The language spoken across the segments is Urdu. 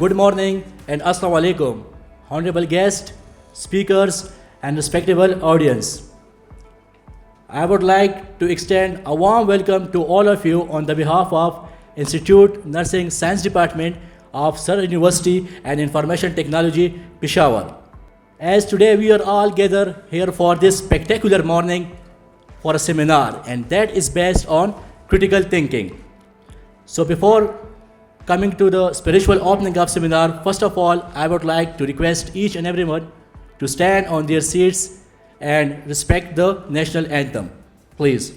good morning and Assalamu alaikum, honorable guests, speakers, and respectable audience. I would like to extend a warm welcome to all of you on the behalf of Institute Nursing Science Department of Sir University and Information Technology, Peshawar. As today we are all gathered here for this spectacular morning for a seminar, and that is based on critical thinking. So before coming to the spiritual opening of seminar, first of all, I would like to request each and everyone to stand on their seats and respect the national anthem. Please.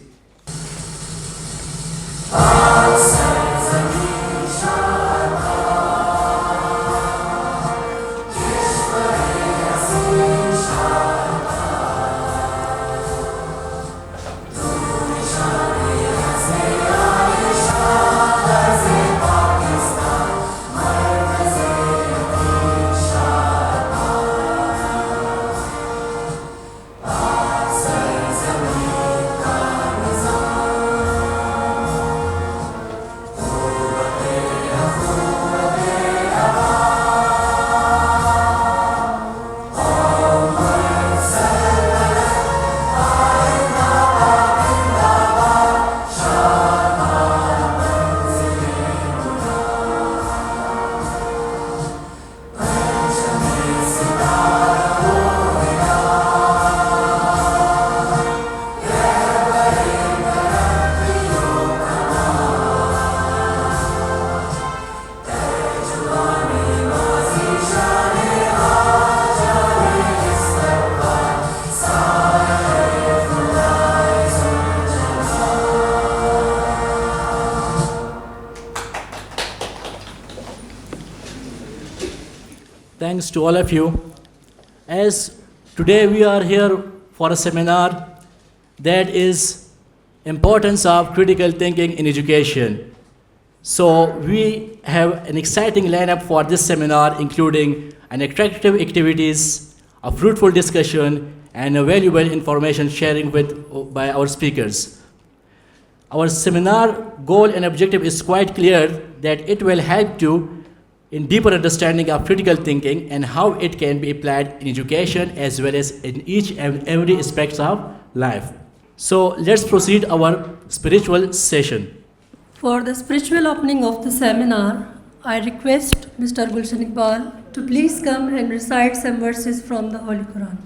Thanks to all of you. As today we are here for a seminar that is importance of critical thinking in education. So we have an exciting lineup for this seminar, including an attractive activities, a fruitful discussion, and a valuable information sharing by our speakers. Our seminar goal and objective is quite clear, that it will help you in deeper understanding of critical thinking and how it can be applied in education as well as in each and every aspect of life. So let's proceed our spiritual session. For the spiritual opening of the seminar, I request Mr. Gulshan Iqbal to please come and recite some verses from the Holy Quran.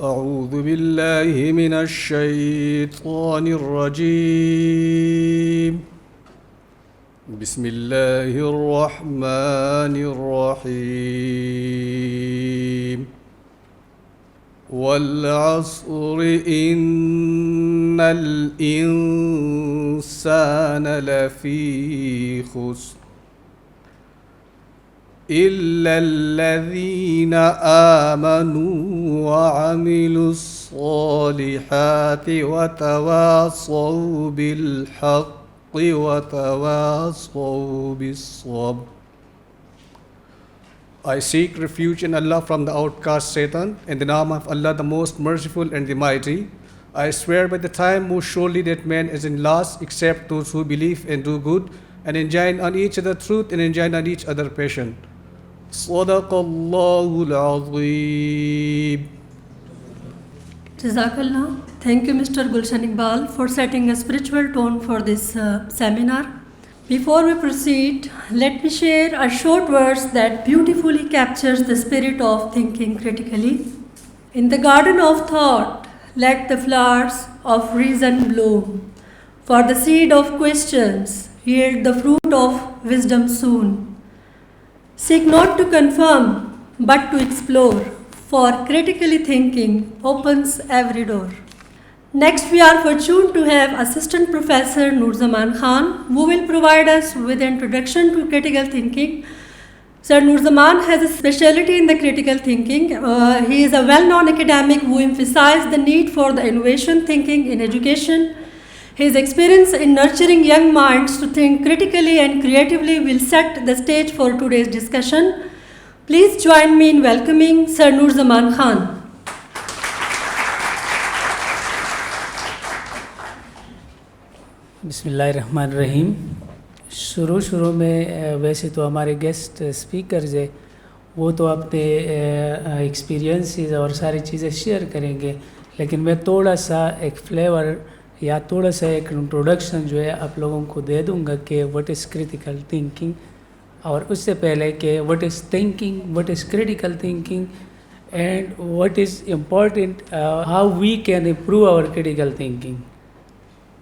أعوذ بالله من الشيطان الرجيم بسم الله الرحمن الرحيم والعصر إن الإنسان لفي خسر إلا الذين آمنوا وعملوا الصالحات وتواصوا بالحق وتواصوا بالصبر. I seek refuge in Allah from the outcast Satan. In the name of Allah, the most merciful and the mighty. I swear by the time most surely that man is in loss except those who believe and do good and enjoin on each other truth and enjoin on each other patience. Sadaqallahul Azim. Jazakallah. Thank you, Mr. Gulshan Iqbal, for setting a spiritual tone for this seminar. Before we proceed, let me share a short verse that beautifully captures the spirit of thinking critically. In the garden of thought, let the flowers of reason bloom, for the seed of questions yield the fruit of wisdom soon. Seek not to confirm, but to explore, for critically thinking opens every door. Next, we are fortunate to have Assistant Professor Nur Zaman Khan, who will provide us with an introduction to critical thinking. Sir Nur Zaman has a specialty in the critical thinking. He is a well-known academic who emphasized the need for the innovation thinking in education. His experience in nurturing young minds to think critically and creatively will set the stage for today's discussion. Please join me in welcoming Sir Nur Zaman Khan. بسم اللہ الرحمن الرحیم. شروع میں ویسے تو ہمارے گیسٹ اسپیکرز ہیں وہ تو اپنے ایکسپیرینسز اور ساری چیزیں شیئر کریں گے، لیکن میں تھوڑا سا ایک فلیور یا تھوڑا سا ایک انٹروڈکشن جو ہے آپ لوگوں کو دے دوں گا کہ واٹ از کریٹیکل تھنکنگ، اور اس سے پہلے کہ what is thinking, what is critical thinking and what is important how we can improve our critical thinking.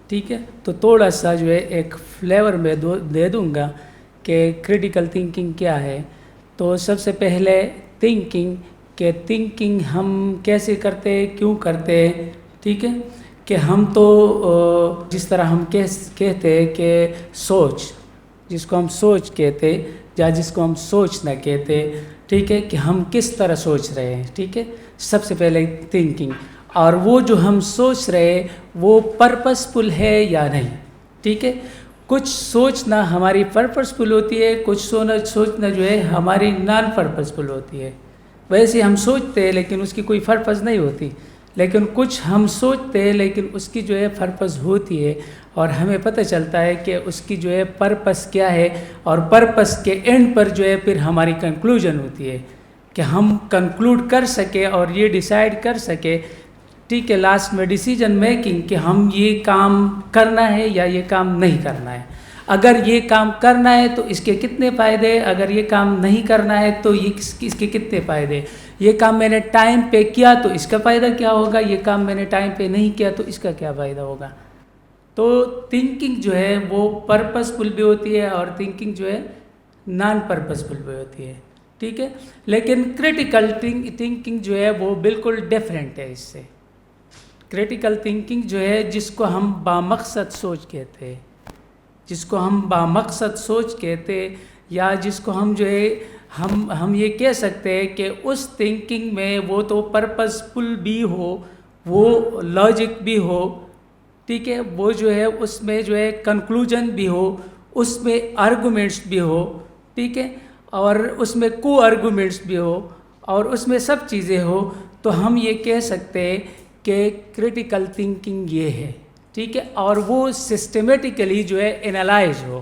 ٹھیک ہے، تو تھوڑا سا جو ہے ایک فلیور میں دے دوں گا کہ کریٹیکل تھنکنگ کیا ہے. تو سب سے پہلے تھنکنگ ہم کیسے کرتے، کیوں کرتے. ٹھیک ہے کہ ہم تو جس طرح ہم کہتے ہیں کہ سوچ، جس کو ہم سوچ کہتے یا جس کو ہم سوچ نہ کہتے. ٹھیک ہے کہ ہم کس طرح سوچ رہے ہیں. ٹھیک ہے، سب سے پہلے تھنکنگ، اور وہ جو ہم سوچ رہے وہ پرپسفل ہے یا نہیں. ٹھیک ہے، کچھ سوچنا ہماری پرپسفل ہوتی ہے، کچھ سوچنا جو ہے ہماری نان پرپسفل ہوتی ہے. ویسے ہم سوچتے ہیں لیکن اس کی کوئی پرپس نہیں ہوتی، لیکن کچھ ہم سوچتے ہیں لیکن اس کی جو ہے پرپس ہوتی ہے، اور ہمیں پتہ چلتا ہے کہ اس کی جو ہے پرپس کیا ہے، اور پرپس کے اینڈ پر جو ہے پھر ہماری کنکلوژن ہوتی ہے کہ ہم کنکلوڈ کر سکے اور یہ ڈیسائیڈ کر سکے. ٹھیک ہے، لاسٹ میں ڈیسیجن میکنگ کہ ہم یہ کام کرنا ہے یا یہ کام نہیں کرنا ہے. اگر یہ کام کرنا ہے تو اس کے کتنے فائدے، اگر یہ کام نہیں کرنا ہے تو یہ اس کے کتنے فائدے. یہ کام میں نے ٹائم پہ کیا تو اس کا فائدہ کیا ہوگا، یہ کام میں نے ٹائم پہ نہیں کیا تو اس کا کیا فائدہ ہوگا. تو تھنکنگ جو ہے وہ پرپسفل بھی ہوتی ہے اور تھنکنگ جو ہے نان پرپسفل بھی ہوتی ہے. ٹھیک ہے، لیکن کریٹیکل تھنکنگ جو ہے وہ بالکل ڈیفرنٹ ہے اس سے. کریٹیکل تھنکنگ جو ہے جس کو ہم بامقصد سوچ کہتے ہیں، جس کو ہم بامقصد سوچ کہتے، یا جس کو ہم جو ہے ہم یہ کہہ سکتے ہیں کہ اس تھنکنگ میں وہ تو پرپسفل بھی ہو، وہ لاجک بھی ہو. ٹھیک ہے، وہ جو ہے اس میں جو ہے کنکلوژن بھی ہو، اس میں آرگومنٹس بھی ہو. ٹھیک ہے، اور اس میں کو آرگومنٹس بھی ہو، اور اس میں سب چیزیں ہو. تو ہم یہ کہہ سکتے ہیں کہ کریٹیکل تھنکنگ یہ ہے. ٹھیک ہے، اور وہ سسٹمیٹیکلی جو ہے انالائز ہو،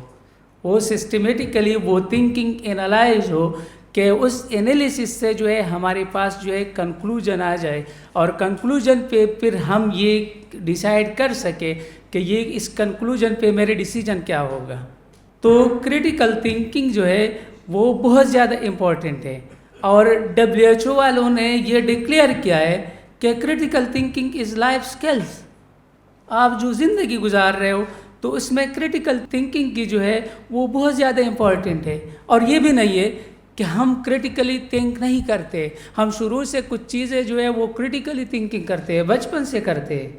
وہ سسٹمیٹیکلی وہ تھنکنگ انالائز ہو کہ اس انالیسس سے جو ہے ہمارے پاس جو ہے کنکلوژن آ جائے، اور کنکلوژن پہ پھر ہم یہ ڈیسائیڈ کر سکے کہ یہ اس کنکلوژن پہ میرے ڈیسیجن کیا ہوگا. تو کریٹیکل تھنکنگ جو ہے وہ بہت زیادہ امپورٹنٹ ہے، اور WHO والوں نے یہ ڈکلیئر کیا ہے کہ critical thinking is life skills. آپ جو زندگی گزار رہے ہو تو اس میں کریٹیکل تھنکنگ کی جو ہے وہ بہت زیادہ امپورٹنٹ ہے. اور یہ بھی نہیں ہے کہ ہم کریٹیکلی تھنک نہیں کرتے، ہم شروع سے کچھ چیزیں جو ہے وہ کریٹیکلی تھنکنگ کرتے ہیں، بچپن سے کرتے ہیں.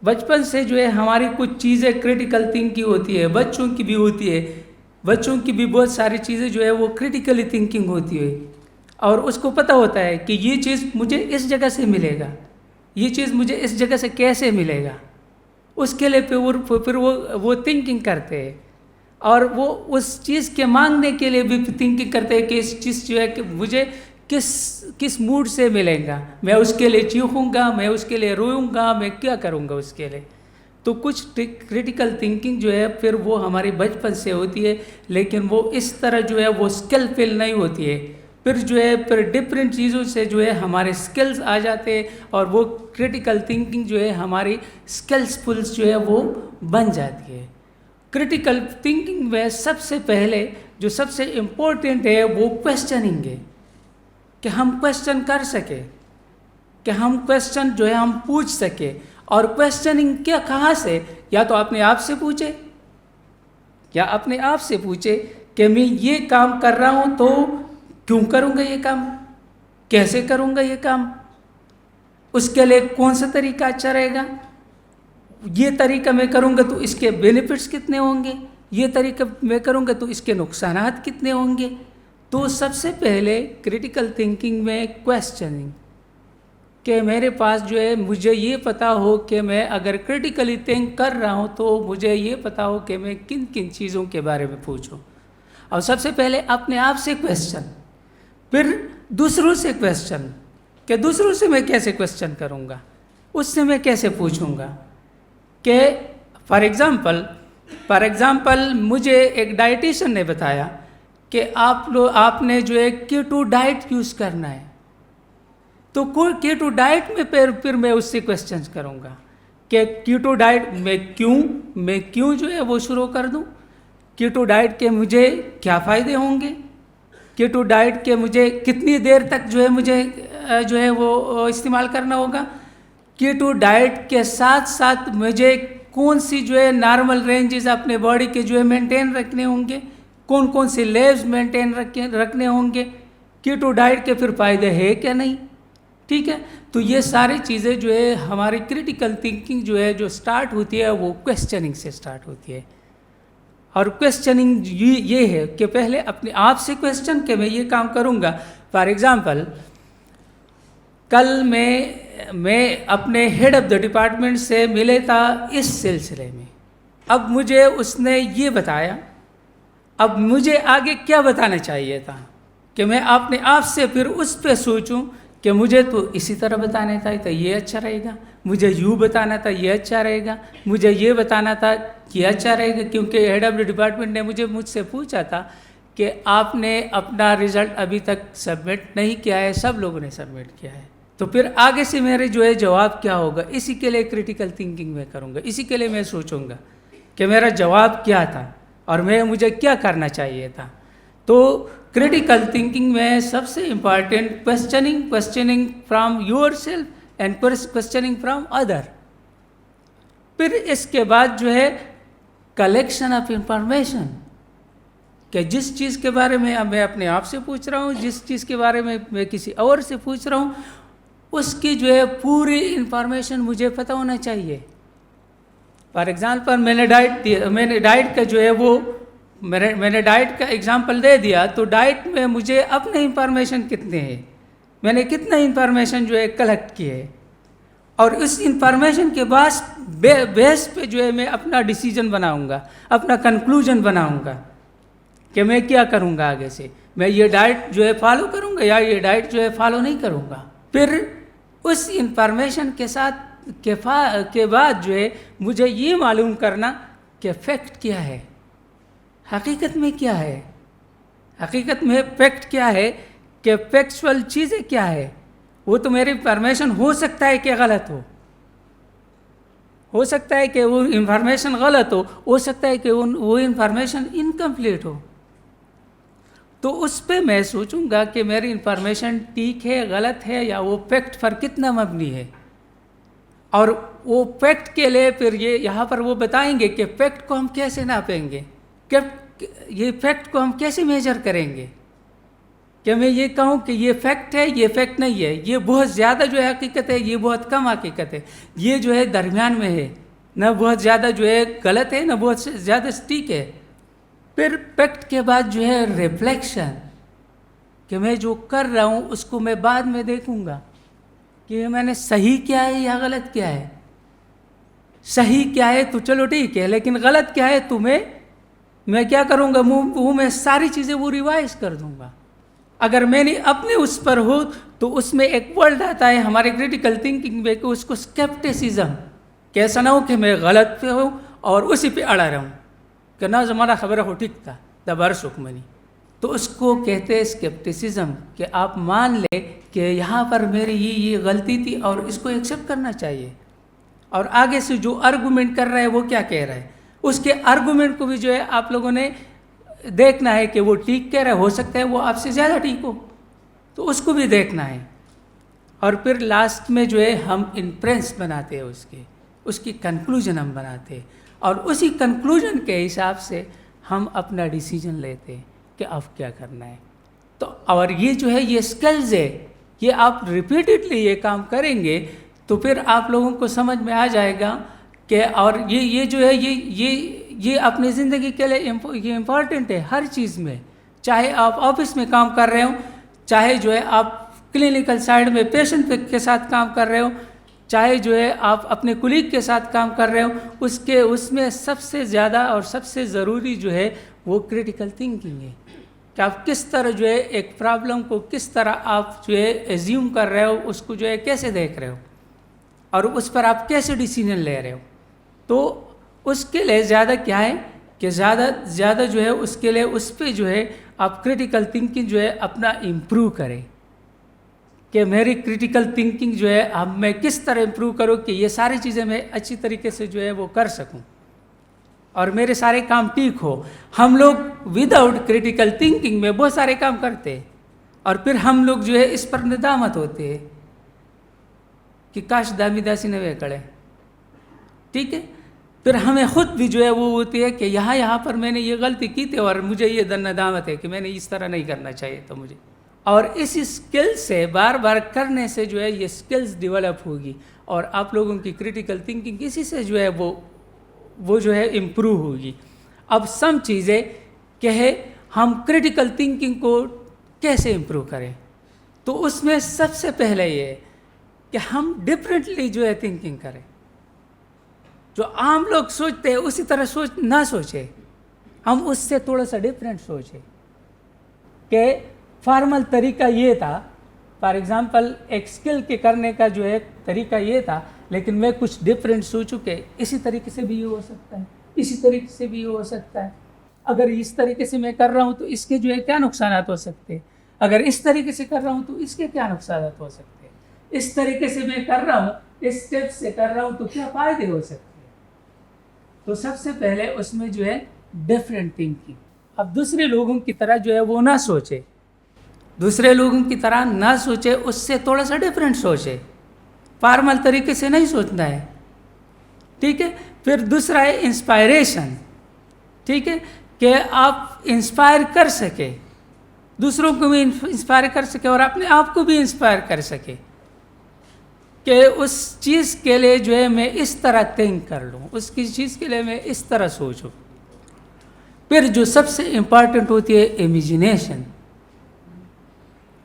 بچپن سے جو ہے ہماری کچھ چیزیں کریٹیکل تھنکنگ ہوتی ہے، بچوں کی بھی ہوتی ہے. بچوں کی بھی بہت ساری چیزیں جو ہے وہ کریٹیکلی تھنکنگ ہوتی ہے، اور اس کو پتہ ہوتا ہے کہ یہ چیز مجھے اس جگہ سے ملے گا، یہ چیز مجھے اس جگہ سے کیسے ملے گا. اس کے لیے پھر وہ تھنکنگ کرتے ہیں، اور وہ اس چیز کے مانگنے کے لیے بھی تھنکنگ کرتے ہیں کہ اس چیز جو ہے کہ مجھے کس موڈ سے ملے گا، میں اس کے لیے چیخوں گا، میں اس کے لیے روؤں گا، میں کیا کروں گا اس کے لیے. تو کچھ کریٹیکل تھنکنگ جو ہے پھر وہ ہماری بچپن سے ہوتی ہے، لیکن وہ اس طرح جو ہے وہ اسکلفل نہیں ہوتی ہے. پھر جو ہے پھر ڈفرینٹ چیزوں سے جو ہے ہمارے اسکلز آ جاتے ہیں، اور وہ کریٹیکل تھنکنگ جو ہے ہماری اسکلفلس جو ہے وہ بن جاتی ہے. کریٹیکل تھنکنگ میں سب سے پہلے جو سب سے امپورٹنٹ ہے وہ کویسچننگ ہے، کہ ہم کویسچن کر سکیں، کہ ہم کویسچن جو ہے ہم پوچھ سکیں. اور کویسچننگ کیا کہاں سے، یا تو اپنے آپ سے پوچھے، یا اپنے آپ سے پوچھے کہ میں یہ کام کر رہا ہوں تو کیوں کروں گا یہ کام، کیسے کروں گا یہ کام، اس کے لیے کون سا طریقہ اچھا رہے گا، یہ طریقہ میں کروں گا تو اس کے بینیفٹس کتنے ہوں گے، یہ طریقہ میں کروں گا تو اس کے نقصانات کتنے ہوں گے. تو سب سے پہلے کریٹیکل تھنکنگ میں کویسچننگ، کہ میرے پاس جو ہے مجھے یہ پتہ ہو کہ میں اگر کریٹیکلی تھنک کر رہا ہوں تو مجھے یہ پتہ ہو کہ میں کن کن چیزوں کے بارے میں پوچھوں. اور سب سے پہلے اپنے آپ سے کویسچن، پھر دوسروں سے کویسچن، کہ دوسروں سے میں کیسے کویسچن کروں گا، اس سے میں کیسے پوچھوں گا. کہ فار ایگزامپل فار ایگزامپل مجھے ایک ڈائٹیشن نے بتایا کہ آپ نے جو ہے کیٹو ڈائٹ یوز کرنا ہے، تو کیٹو ڈائٹ میں پھر میں اس سے کویسچنز کروں گا کہ کیٹو ڈائٹ میں کیوں جو ہے وہ شروع کر دوں، کیٹو ڈائٹ کے مجھے کیا فائدے ہوں گے، کیٹو ڈائٹ کے مجھے کتنی دیر تک جو ہے مجھے جو ہے وہ استعمال کرنا ہوگا، کیٹو ڈائٹ کے ساتھ ساتھ مجھے کون سی جو ہے نارمل رینجز اپنے باڈی کے جو ہے مینٹین رکھنے ہوں گے، کون سی لیوز مینٹین رکھنے ہوں گے، کیٹو ڈائٹ کے پھر فائدے ہے کیا نہیں، ٹھیک ہے. تو یہ ساری چیزیں جو ہے ہماری کریٹیکل تھنکنگ جو ہے جو سٹارٹ ہوتی ہے وہ کویسچننگ سے سٹارٹ ہوتی ہے. اور کویسچننگ یہ ہے کہ پہلے اپنے آپ سے کویسچن کہ میں یہ کام کروں گا. فار ایگزامپل کل میں اپنے ہیڈ آف دا ڈپارٹمنٹ سے ملے تھا اس سلسلے میں. اب مجھے اس نے یہ بتایا، اب مجھے آگے کیا بتانا چاہیے تھا کہ میں اپنے آپ سے پھر اس پہ سوچوں کہ مجھے تو اسی طرح بتانا تھا تو یہ اچھا رہے گا، مجھے یوں بتانا تھا یہ اچھا رہے گا، مجھے یہ بتانا تھا یہ اچھا رہے گا. کیونکہ ہیڈ آف دا ڈپارٹمنٹ نے مجھ سے پوچھا تھا کہ آپ نے اپنا رزلٹ ابھی تک سبمٹ نہیں کیا ہے، سب لوگوں نے سبمٹ کیا ہے، تو پھر آگے سے میرے جو ہے جواب کیا ہوگا. اسی کے لیے کریٹیکل تھنکنگ میں کروں گا، اسی کے لیے میں سوچوں گا کہ میرا جواب کیا تھا اور مجھے کیا کرنا چاہیے تھا. تو کریٹیکل تھنکنگ میں سب سے important questioning from yourself and questioning from other. پھر اس کے بعد جو ہے کلیکشن آف انفارمیشن، کہ جس چیز کے بارے میں اپنے آپ سے پوچھ رہا ہوں، جس چیز کے بارے میں کسی اور سے پوچھ رہا ہوں، اس کی جو ہے پوری انفارمیشن مجھے پتہ ہونا چاہیے. فار ایگزامپل میں نے ڈائٹ کا جو ہے وہ میں نے ڈائٹ کا ایگزامپل دے دیا، تو ڈائٹ میں مجھے اپنے انفارمیشن کتنے ہیں، میں نے کتنا انفارمیشن جو ہے کلیکٹ کی ہے، اور اس انفارمیشن کے بعد بیس پہ جو ہے میں اپنا ڈیسیجن بناؤں گا، اپنا کنکلوژن بناؤں گا کہ میں کیا کروں گا آگے سے. میں یہ ڈائٹ جو ہے فالو کروں گا یا یہ ڈائٹ جو ہے فالو نہیں کروں گا. پھر اس انفارمیشن کے ساتھ کے بعد جو ہے مجھے یہ معلوم کرنا کہ فیکٹ کیا ہے، حقیقت میں کیا ہے، حقیقت میں فیکٹ کیا ہے، کہ فیکچول چیزیں کیا ہے. وہ تو میری انفارمیشن ہو سکتا ہے کہ غلط ہو سکتا ہے کہ وہ انفارمیشن غلط ہو سکتا ہے کہ وہ انفارمیشن انکمپلیٹ ہو. تو اس پہ میں سوچوں گا کہ میری انفارمیشن ٹھیک ہے، غلط ہے، یا وہ فیکٹ پر کتنا مبنی ہے. اور وہ فیکٹ کے لیے پھر یہاں پر وہ بتائیں گے کہ فیکٹ کو ہم کیسے ناپیں گے، کہ یہ فیکٹ کو ہم کیسے میجر کریں گے. کہ میں یہ کہوں کہ یہ فیکٹ ہے، یہ فیکٹ نہیں ہے، یہ بہت زیادہ جو ہے حقیقت ہے، یہ بہت کم حقیقت ہے، یہ جو ہے درمیان میں ہے، نہ بہت زیادہ جو ہے غلط ہے، نہ بہت زیادہ ٹھیک ہے. پھر فیکٹ کے بعد جو ہے ریفلیکشن، کہ میں جو کر رہا ہوں اس کو میں بعد میں دیکھوں گا کہ میں نے صحیح کیا ہے یا غلط کیا ہے. صحیح کیا ہے تو چلو ٹھیک ہے، لیکن غلط کیا ہے تو میں کیا کروں گا، وہ میں ساری چیزیں وہ ریوائز کر دوں گا. اگر میں نے اپنے اس پر ہو تو اس میں ایک ورڈ آتا ہے ہمارے کریٹیکل تھنکنگ میں کہ اس کو اسکیپٹسزم، کہ ایسا نہ ہو کہ میں غلط پہ ہوں اور اسی پہ اڑا رہوں کہ نہ زمانہ خبر ہو ٹھیک تھا دبر سکمنی. تو اس کو کہتے ہیں اسکیپٹسزم، کہ آپ مان لیں کہ یہاں پر میری یہ غلطی تھی اور اس کو ایکسیپٹ کرنا چاہیے. اور آگے سے جو آرگومنٹ کر رہا ہے وہ کیا کہہ رہا ہے، اس کے آرگومنٹ کو بھی جو ہے آپ لوگوں نے دیکھنا ہے کہ وہ ٹھیک کہہ رہا ہے، ہو سکتا ہے وہ آپ سے زیادہ ٹھیک ہو، تو اس کو بھی دیکھنا ہے. اور پھر لاسٹ میں جو ہے ہم انفرنس بناتے ہیں، اس کی کنکلوژن ہم بناتے ہیں، اور اسی کنکلوژن کے حساب سے ہم اپنا ڈیسیجن لیتے ہیں کہ اب کیا کرنا ہے. تو اور یہ جو ہے یہ اسکلز ہے، یہ آپ ریپیٹڈلی یہ کام کریں گے تو پھر آپ لوگوں کو سمجھ میں آ جائے گا کہ اور یہ جو ہے یہ اپنی زندگی کے لیے یہ امپورٹنٹ ہے ہر چیز میں. چاہے آپ آفس میں کام کر رہے ہوں، چاہے جو ہے آپ کلینکل سائڈ میں پیشنٹ کے ساتھ کام کر رہے ہو، چاہے جو ہے آپ اپنے کولیگ کے ساتھ کام کر رہے ہو، اس میں سب سے زیادہ اور سب سے ضروری جو ہے وہ کریٹیکل تھنکنگ ہے کہ آپ کس طرح جو ہے ایک پرابلم کو کس طرح آپ جو ہے ایزیوم کر رہے ہو، اس کو جو ہے کیسے دیکھ رہے ہو اور اس پر آپ کیسے ڈیسیجن لے رہے ہو. تو اس کے لیے زیادہ کیا ہے کہ زیادہ جو ہے اس کے لیے اس پہ جو ہے آپ کریٹیکل تھنکنگ جو ہے اپنا امپروو کریں کہ میری کریٹیکل تھنکنگ جو ہے اب میں کس طرح امپروو کروں کہ یہ ساری چیزیں میں اچھی طریقے سے جو ہے وہ کر سکوں اور میرے سارے کام ٹھیک ہو. ہم لوگ وداؤٹ کریٹیکل تھنکنگ میں بہت سارے کام کرتے ہیں اور پھر ہم لوگ جو ہے اس پر ندامت ہوتے ہیں کہ کاش دامی داسی نہ کڑے. ٹھیک ہے, پھر ہمیں خود بھی جو ہے وہ ہوتی ہے کہ یہاں پر میں نے یہ غلطی کی تھی اور مجھے یہ ندامت ہے کہ میں نے اس طرح نہیں کرنا چاہیے تھا مجھے. اور اس اسکل سے بار بار کرنے سے جو ہے یہ اسکلز ڈیولپ ہوگی اور آپ لوگوں کی کریٹیکل تھنکنگ اسی سے جو ہے وہ جو ہے امپروو ہوگی. اب سم چیزیں کہ ہے ہم کریٹیکل تھنکنگ کو کیسے امپروو کریں, تو اس میں سب سے پہلے یہ ہے کہ ہم ڈفرینٹلی جو ہے تھنکنگ کریں. جو عام لوگ سوچتے ہیں اسی طرح نہ سوچے, ہم اس سے تھوڑا سا ڈفرینٹ سوچیں کہ فارمل طریقہ یہ تھا, فار ایگزامپل ایک اسکل کے کرنے کا جو ہے طریقہ یہ تھا, لیکن میں کچھ ڈفرینٹ سوچوں کہ اسی طریقے سے بھی یہ ہو سکتا ہے, اسی طریقے سے بھی یہ ہو سکتا ہے. اگر اس طریقے سے میں کر رہا ہوں تو اس کے جو ہے کیا نقصانات ہو سکتے ہیں, اگر اس طریقے سے کر رہا ہوں تو اس کے کیا نقصانات ہو سکتے ہیں, اس طریقے سے میں کر رہا ہوں, اس اسٹیپ سے کر رہا ہوں تو کیا فائدے ہو سکتے ہیں. تو سب سے پہلے اس میں جو ہے ڈفرینٹ تھنکنگ. اب دوسرے لوگوں کی طرح جو ہے وہ نہ سوچے, دوسرے لوگوں کی طرح نہ سوچے, اس سے تھوڑا سا ڈفرینٹ سوچے, فارمل طریقے سے نہیں سوچنا ہے. ٹھیک ہے, پھر دوسرا ہے انسپائریشن. ٹھیک ہے, کہ آپ انسپائر کر سکے, دوسروں کو بھی انسپائر کر سکے اور اپنے آپ کو بھی انسپائر کر سکے کہ اس چیز کے لیے جو ہے میں اس طرح تھنک کر لوں, اس کی چیز کے لیے میں اس طرح سوچوں. پھر جو سب سے امپارٹنٹ ہوتی ہے امیجنیشن,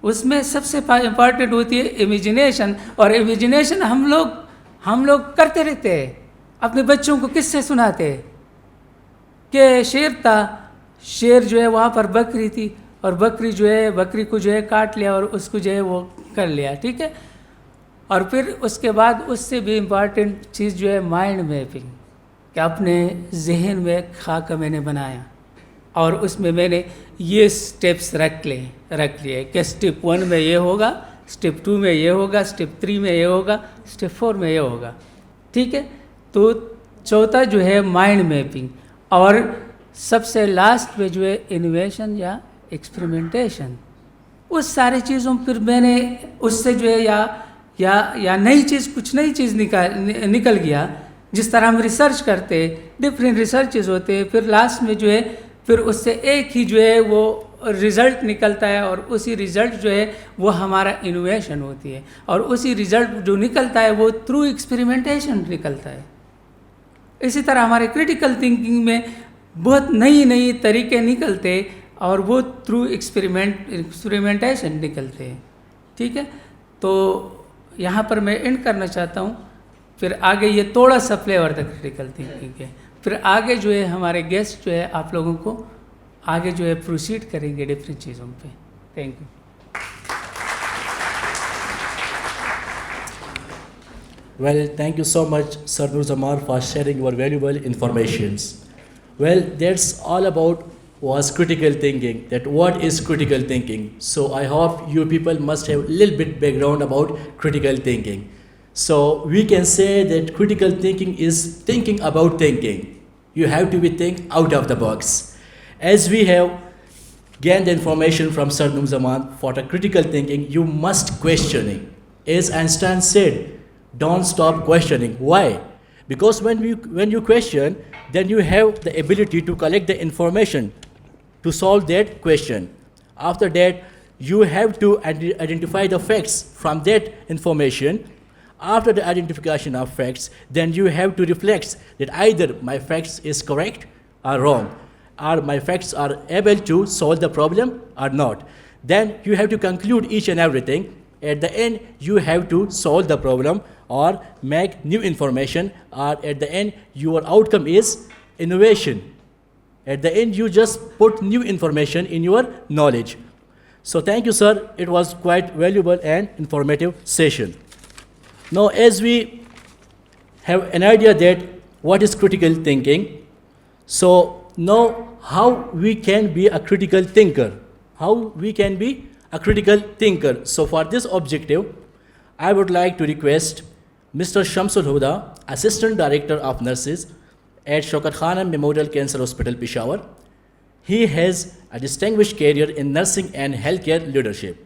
اس میں سب سے امپارٹنٹ ہوتی ہے امیجنیشن. اور امیجنیشن ہم لوگ کرتے رہتے ہیں, اپنے بچوں کو کس سے سناتے ہیں کہ شیر تھا, شیر جو ہے وہاں پر بکری تھی اور بکری کو جو ہے کاٹ لیا اور اس کو جو ہے وہ کر لیا. ٹھیک ہے, اور پھر اس کے بعد اس سے بھی امپارٹنٹ چیز جو ہے مائنڈ میپنگ, کہ اپنے ذہن میں خاکہ میں نے بنایا اور اس میں نے یہ سٹیپس رکھ لیے کہ سٹیپ 1 میں یہ ہوگا, سٹیپ 2 میں یہ ہوگا, سٹیپ 3 میں یہ ہوگا, سٹیپ 4 میں یہ ہوگا. ٹھیک ہے, تو چوتھا جو ہے مائنڈ میپنگ. اور سب سے لاسٹ میں جو ہے انوویشن یا ایکسپریمنٹیشن. اس سارے چیزوں پھر میں نے اس سے جو ہے یا نئی چیز نکل گیا. جس طرح ہم ریسرچ کرتے, ڈفرینٹ ریسرچز ہوتے ہیں, پھر لاسٹ میں جو ہے پھر اس سے ایک ہی جو ہے وہ رزلٹ نکلتا ہے اور اسی رزلٹ جو ہے وہ ہمارا انوویشن ہوتی ہے. اور اسی رزلٹ جو نکلتا ہے وہ تھرو ایکسپریمنٹیشن نکلتا ہے. اسی طرح ہمارے کریٹیکل تھنکنگ میں بہت نئی طریقے نکلتے اور وہ تھرو ایکسپریمنٹیشن نکلتے ہیں. ٹھیک ہے, تو یہاں پر میں اینڈ کرنا چاہتا ہوں. پھر آگے یہ تھوڑا سا فلیور تھا کریٹیکل تھنکنگ ہے. پھر آگے جو ہے ہمارے گیسٹ جو ہے آپ لوگوں کو آگے جو ہے پروسیڈ کریں گے ڈفرینٹ چیزوں پہ. Thank you. Well, thank you so much, Sir Nur Zaman, for sharing your valuable informations. Well, that's all about was critical thinking, that what is critical thinking. So I hope you people must have a little bit background about critical thinking. So we can say that critical thinking is thinking about thinking. You have to be think out of the box. As we have gained the information from Sir Nur Zaman, for the critical thinking, you must questioning. As Einstein said, don't stop questioning. Why? Because when you question, then you have the ability to collect the information to solve that question. After that, you have to identify the facts from that information. After the identification of facts, then you have to reflect that either my facts is correct or wrong, or my facts are able to solve the problem or not. Then you have to conclude each and everything. At the end, you have to solve the problem or make new information, or at the end, your outcome is innovation. At the end, you just put new information in your knowledge. So thank you, sir. It was quite valuable and informative session. Now, as we have an idea that what is critical thinking. So now how we can be a critical thinker. How we can be a critical thinker. So for this objective, I would like to request Mr. Shamsul Huda, Assistant Director of Nurses at Shaukat Khanum Memorial Cancer Hospital, Peshawar. He has a distinguished career in nursing and healthcare leadership.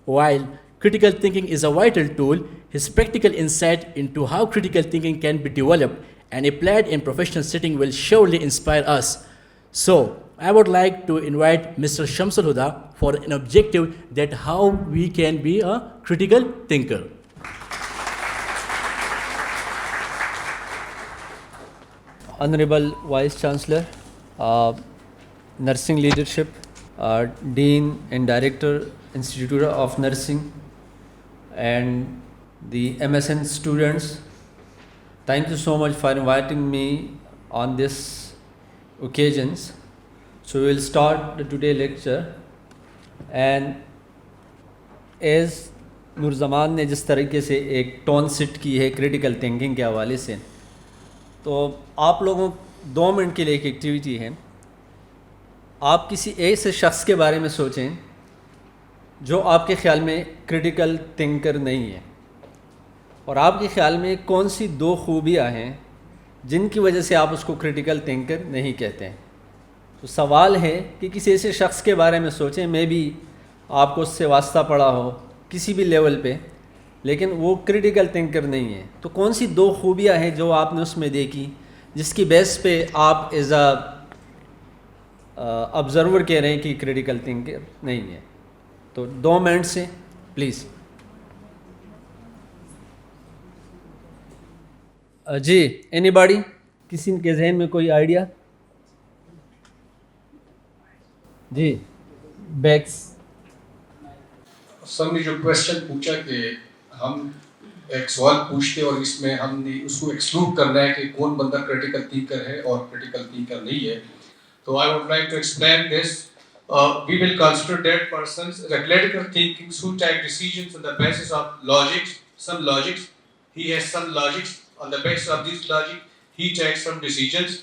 While critical thinking is a vital tool, his practical insight into how critical thinking can be developed and applied in professional setting will surely inspire us. So, I would like to invite Mr. Shamsul Huda for an objective that how we can be a critical thinker. Honorable Vice Chancellor, Nursing Leadership, Dean and Director, Institute of Nursing, and the MSN students, thank you so much for inviting me on this occasions. So we will start the today lecture, and as نورزمان نے جس طریقے سے ایک ٹون سیٹ کی ہے کریٹیکل تھنکنگ کے حوالے سے، تو آپ لوگوں 2 منٹ کے لیے ایک ایکٹیویٹی ہے. آپ کسی ایسے شخص کے بارے میں سوچیں جو آپ کے خیال میں کریٹیکل تھنکر نہیں ہے، اور آپ کے خیال میں کون سی 2 خوبیاں ہیں جن کی وجہ سے آپ اس کو کریٹیکل تھنکر نہیں کہتے ہیں. تو سوال ہے کہ کسی ایسے شخص کے بارے میں سوچیں، میں بھی آپ کو اس سے واسطہ پڑا ہو کسی بھی لیول پہ، لیکن وہ کریٹیکل تھنکر نہیں ہے. تو کون سی 2 خوبیاں ہیں جو آپ نے اس میں دیکھی جس کی بیس پہ آپ ایز اے آبزرور کہہ رہے ہیں کہ کریٹیکل تھنکر نہیں ہے؟ تو 2 منٹ سے پلیز. جی اینی باڈی، کسی کے ذہن میں کوئی آئیڈیا؟ جی بیکس. سر نے جو کویشچن پوچھا کہ ہم ایک سوال پوچھتے اور اس میں ہم نے اس کو ایکسکلوڈ کرنا ہے کہ کون بندہ کریٹیکل تھنکر ہے اور کریٹیکل تھنکر نہیں ہے. تو I would like to explain this. We will consider that persons as a critical thinking who take decisions on the basis of logics, some logics. He has some logics. On the basis of this logic, he takes some decisions.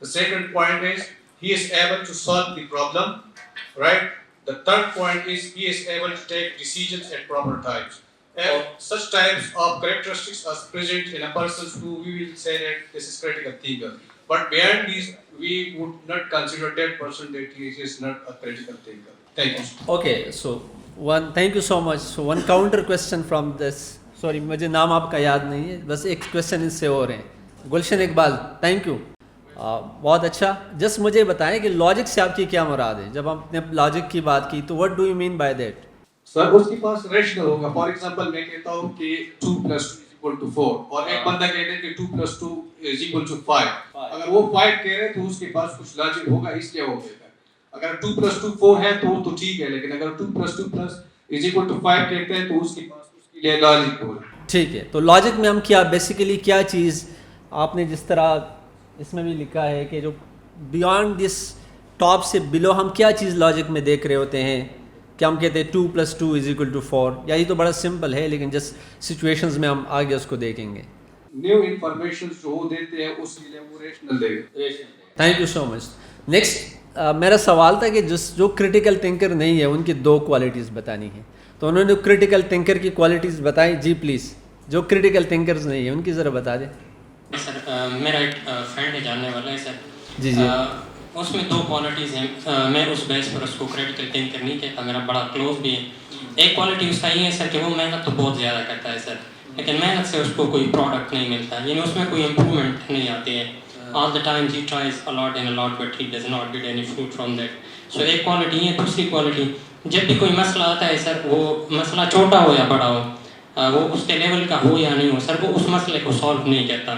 The second point is he is able to solve the problem, right? The third point is he is able to take decisions at proper times. And such types of characteristics are present in a person who we will say that this is critical thinker. But beyond these, we would not consider that person that he is not a critical thinker. Thank you. Okay, so thank you so much. So one counter question from this. Sorry, مجھے نام آپ کا یاد نہیں ہے، بس ایک کویشچن اس سے اور ہیں. گلشن اقبال، تھینک یو، بہت اچھا. جسٹ مجھے بتائیں کہ لاجک سے آپ کی کیا مراد ہے؟ جب ہم نے لاجک کی بات کی تو what do you mean by that؟ سر اس کے پاس ریشنل ہوگا. فار ایگزامپل میں کہتا ہوں کہ 2 + 2 = 4 اور ایک بندہ کہتا ہے کہ 2 + 2 = 5. اگر وہ 5 کہہ رہے تو اس کے پاس کچھ لاجک ہوگا، اس لیے وہ کہتا ہے. اگر 2 + 2 4 ہے تو ٹھیک ہے، لیکن اگر 2 + 2 = 5 کہتے ہیں تو اس کے پاس اس کے لیے لاجک ہوگا. ٹھیک ہے. تو لاجک میں ہم کیا بیسیکلی کیا چیز آپ نے جس طرح اس میں بھی لکھا ہے کہ جو بیانڈ دس ٹاپ سے بلو ہم کیا چیز لاجک میں دیکھ رہے ہوتے ہیں کہ ہم کہتے ہیں 2 + 2 = 4، یا یہ تو بڑا سمپل ہے لیکن جس سچویشنز میں ہم آگے اس کو دیکھیں گے. نیو انفارمیشن جو وہ دیتے ہیں اس کے لیے وہ ریشنل دے گا. Thank you so much. Next میرا سوال تھا کہ جو کریٹیکل تھنکر نہیں ہے ان کی 2 کوالٹیز بتانی ہیں، تو انہوں نے کریٹیکل تھنکر کی کوالٹیز بتائیں. جی پلیز، جو کریٹیکل تھنکرز نہیں ہیں ان کی ذرا بتا دیں. سر میرا ایک فرینڈ ہے جاننے والا ہے سر. جی جی. اس میں 2 کوالٹیز ہیں. میں اس بیس پر اس کو کریٹیکل تھنکر نہیں کہتا، میرا بڑا کلوز بھی ہے. ایک کوالٹی اس کا یہ ہے سر کہ وہ محنت تو بہت زیادہ کرتا ہے سر، لیکن محنت سے اس کو کوئی پروڈکٹ نہیں ملتا، یعنی اس میں کوئی امپرومنٹ نہیں آتی ہے. All the time he tries a lot and a lot but he does not get any fruit from that. So ایک کوالٹی ہے. دوسری کوالٹی، جب بھی کوئی مسئلہ آتا ہے سر، وہ مسئلہ چھوٹا ہو یا بڑا ہو، وہ اس کے لیول کا ہو یا نہیں ہو سر، وہ اس مسئلے کو سالو نہیں کرتا.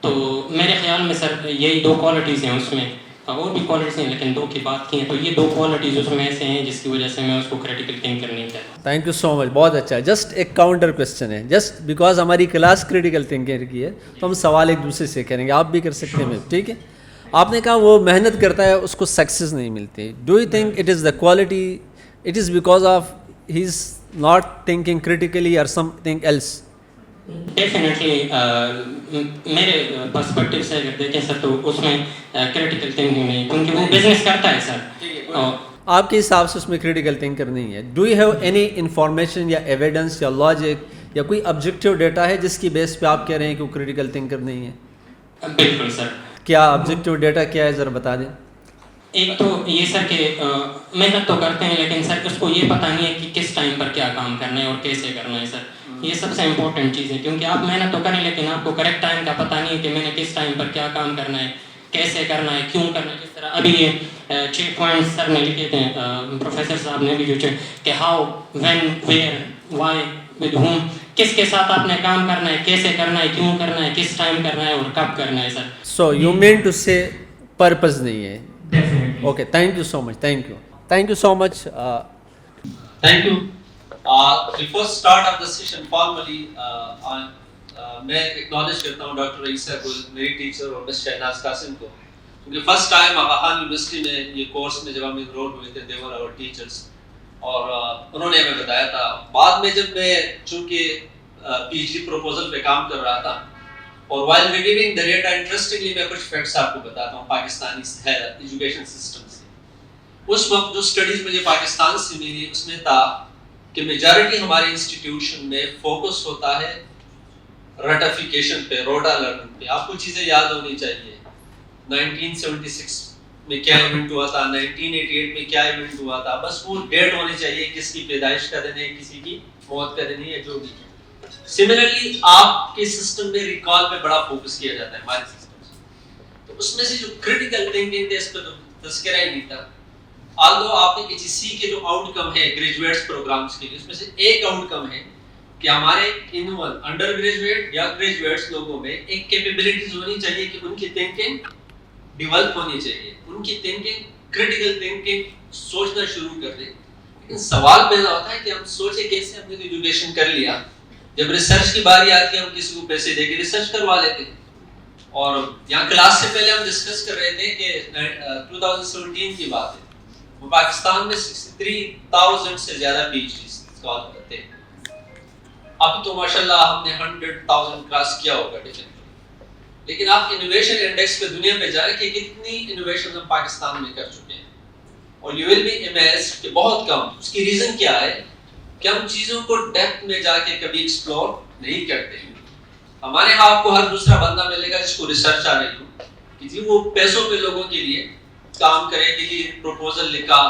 تو میرے خیال میں سر یہی 2 کوالٹیز ہیں اس میں. اور بھی کوالٹیز ہیں لیکن 2 کی بات کی ہیں، تو یہ 2 کوالٹیز اس میں ایسے ہیں جس کی وجہ سے میں اس کو کریٹیکل تھنکر نہیں کہتا. تھینک یو سو مچ، بہت اچھا. جسٹ ایک کاؤنٹر کویشچن ہے، جسٹ بیکاز ہماری کلاس کریٹیکل تھنکر کی ہے تو ہم سوال ایک دوسرے سے کریں گے. آپ بھی کر سکتے ہیں، ٹھیک ہے. آپ نے کہا وہ محنت کرتا ہے اس کو سکسیز نہیں ملتی. Do you think it is the quality it is because of he is not thinking critically اور سم تھنگ ایلس؟ ڈیفینیٹلی میرے پرسپیکٹو سے اگر دیکھیں سر تو اس میں کریٹیکل تھنکنگ نہیں, کیونکہ وہ بزنس کرتا ہے سر. آپ کے حساب سے اس میں کریٹیکل تھنکر نہیں ہے. Do you have any information یا ایویڈنس یا لاجک یا کوئی آبجیکٹیو ڈیٹا ہے جس کی بیس پہ آپ کہہ رہے ہیں کہ وہ کریٹیکل تھنکر نہیں ہے؟ بالکل سر. کیا آبجیکٹیو ڈیٹا کیا ہے ذرا بتا دیں. ایک تو یہ سر کہ محنت تو کرتے ہیں لیکن سر اس کو یہ پتہ نہیں ہے کہ کس ٹائم پر کیا کام کرنا ہے اور کیسے کرنا ہے سر. یہ سب سے امپورٹنٹ چیز ہے, کیونکہ آپ محنت تو کریں لیکن آپ کو کریکٹ ٹائم کا پتہ نہیں ہے کہ میں نے کس ٹائم پر کیا کام کرنا ہے, کیسے کرنا ہے, کیوں کرنا ہے. جس طرح ابھی یہ 6 پوائنٹس سر نے لکھے تھے پروفیسر صاحب نے بھی, جو کہ how, when, where, why, with whom, کس کے ساتھ آپ نے کام کرنا ہے, کیسے کرنا ہے, کیوں کرنا ہے, کس ٹائم کرنا ہے اور کب کرنا ہے سر. سو یو مین ٹو سے پرپز نہیں ہے. Okay, thank you so much. Thank you so much. Thank you. Before start of the session formally, میں acknowledge کرتا ہوں ڈاکٹر عیسیٰ کو, میری ٹیچر, اور مس شہناز قاسم کو, کیونکہ فرسٹ ٹائم آغا خان یونیورسٹی میں یہ کورس میں جب ہم انرول ہوئے تھے, they were our teachers, اور انہوں نے ہمیں بتایا تھا. بعد میں جب میں چونکہ پی ایچ ڈی پروپوزل پہ کام کر رہا تھا, اور while reviewing the data interestingly میں کچھ فیکٹس آپ کو بتاتا ہوں پاکستانی ایجوکیشن سسٹم سے. اس وقت جو اسٹڈیز مجھے پاکستان سے ملی اس میں تھا کہ میجارٹی ہمارے انسٹیٹیوشن میں فوکس ہوتا ہے رٹیفیکیشن پہ, روڈا لرننگ پہ. آپ کو چیزیں یاد ہونی چاہیے 1976 میں کیا ایونٹ ہوا تھا, 1988 میں کیا ایونٹ ہوا تھا, بس وہ ڈیٹ ہونی چاہیے, کس کی پیدائش کا دن ہے, کسی کی موت کا دن ہے, جو بھی. سملرلی آپ کے سسٹم میں ریکال پہ بڑا فوکس کیا جاتا ہے ہمارے سسٹم سے. تو اس میں سے جو کریٹیکل تھنکنگ تھے اس پہ تو تذکرہ ہی نہیں تھا. آلدو آپ نے ایچ سی کے جو آؤٹ کم ہے گریجویٹس پروگرامز کے لیے, اس میں سے ایک آؤٹ کم ہے کہ ہمارے انول انڈر گریجویٹ یا گریجویٹس لوگوں میں ایک کیپیبلٹیز ہونی چاہیے کہ ان کی تھنکنگ ڈیولپ ہونی چاہیے, ان کی تھنکنگ کریٹیکل تھنکنگ سوچنا شروع کر دیں. لیکن سوال پیدا ہوتا ہے کہ ہم سوچے کیسے, ہم نے تو ایجوکیشن کر لیا, جب ریسرچ کی باری آتی ہے ہم کسی کو پیسے دے کے ریسرچ کروا لیتے ہیں. اور یہاں کلاس سے پہلے ہم ڈسکس کر رہے تھے کہ 2017 کی بات ہے, وہ پاکستان میں 63,000 سے زیادہ پی ایچ ڈی اسکالر کرتے ہیں. اب تو ماشاءاللہ ہم نے 100,000 کراس کیا ہوگا ڈیفینیٹلی. لیکن آپ انوویشن انڈیکس پہ دنیا پہ جائیں کہ کتنی انوویشن ہم پاکستان میں کر چکے ہیں, اور یو ول بی امیزڈ کہ بہت کم. اس کی ریزن کیا ہے کہ ہم چیزوں کو ڈیپتھ میں جا کے کبھی ایکسپلور نہیں کرتے. ہمارے یہاں آپ کو ہر دوسرا بندہ ملے گا جس کو ریسرچ آ رہی ہو کہ جی وہ پیسوں پہ لوگوں کے لیے کام کرے, کہ جی پروپوزل لکھا,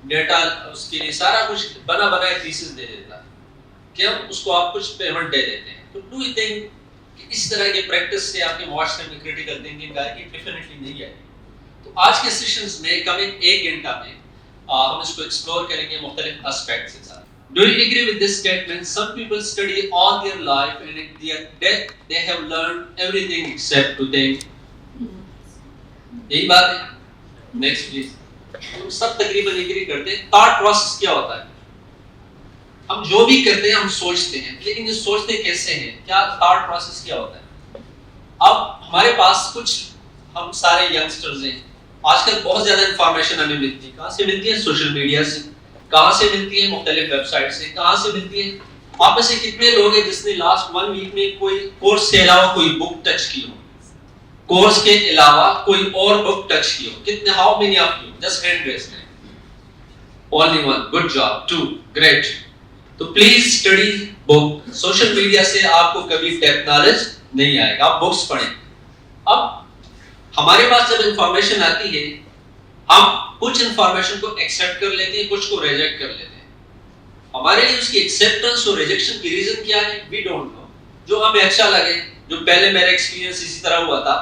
ڈیٹا اس کے لیے سارا کچھ بنا بنائے تھیسس دے دیتا ہے کہ ہم اس کو آپ کچھ پیمنٹ دے دیتے ہیں. تو ڈو یو تھنک کہ اس طرح کے پریکٹس سے آپ کے معاشرے میں کریٹیکل تھنکنگ آئے گی؟ ڈیفینیٹلی نہیں آئے گی. تو آج کے سیشنز میں کمنگ 1 گھنٹہ میں ہم اس کو ایکسپلور کریں گے مختلف اسپیکٹس کے ساتھ. Do you agree with this statement? Some people study all their life and at their death they have learned everything except to think. یہی بات ہے. Next please. ہم سب تقریباً ایگری کرتے ہیں. تھاٹ پروسیس کیا ہوتا ہے؟ ہم جو بھی کرتے ہیں ہم سوچتے ہیں, لیکن یہ سوچتے کیسے ہیں, کیا تھاٹ پروسیس کیا ہوتا ہے؟ اب ہمارے پاس کچھ ہم سارے ینگسٹرز ہیں, آج کل بہت زیادہ انفارمیشن ہمیں ملتی ہے. کہاں سے ملتی ہے؟ سوشل میڈیا سے. کہاں سے ملتی ہے؟ مختلف ویب سائٹ سے. کہاں سے ملتی ہے؟ آپ میں سے کتنے لوگ ہیں جس نے لاسٹ 1 ویک میں کوئی کورس کے علاوہ کوئی بک ٹچ کی ہو, کورس کے علاوہ کوئی اور بک ٹچ کی ہو؟ کتنے؟ How many of you? Just hand raise کریں. Only one. Good job. 2 great. تو please study book. Social media سے آپ کو کبھی ڈیپتھ نالج نہیں آئے گا, آپ بکس پڑھیں. اب ہمارے پاس جب انفارمیشن آتی ہے ہم کچھ انفارمیشن کو ایکسیپٹ کر لیتے ہیں, کچھ کو ریجیکٹ کر لیتے ہیں. ہمارے لیے اس کی ایکسیپٹنس اور ریجیکشن کی ریزن کیا ہے؟ We don't know. جو ہمیں اچھا لگے, جو پہلے میرا ایکسپیرینس اسی طرح ہوا تھا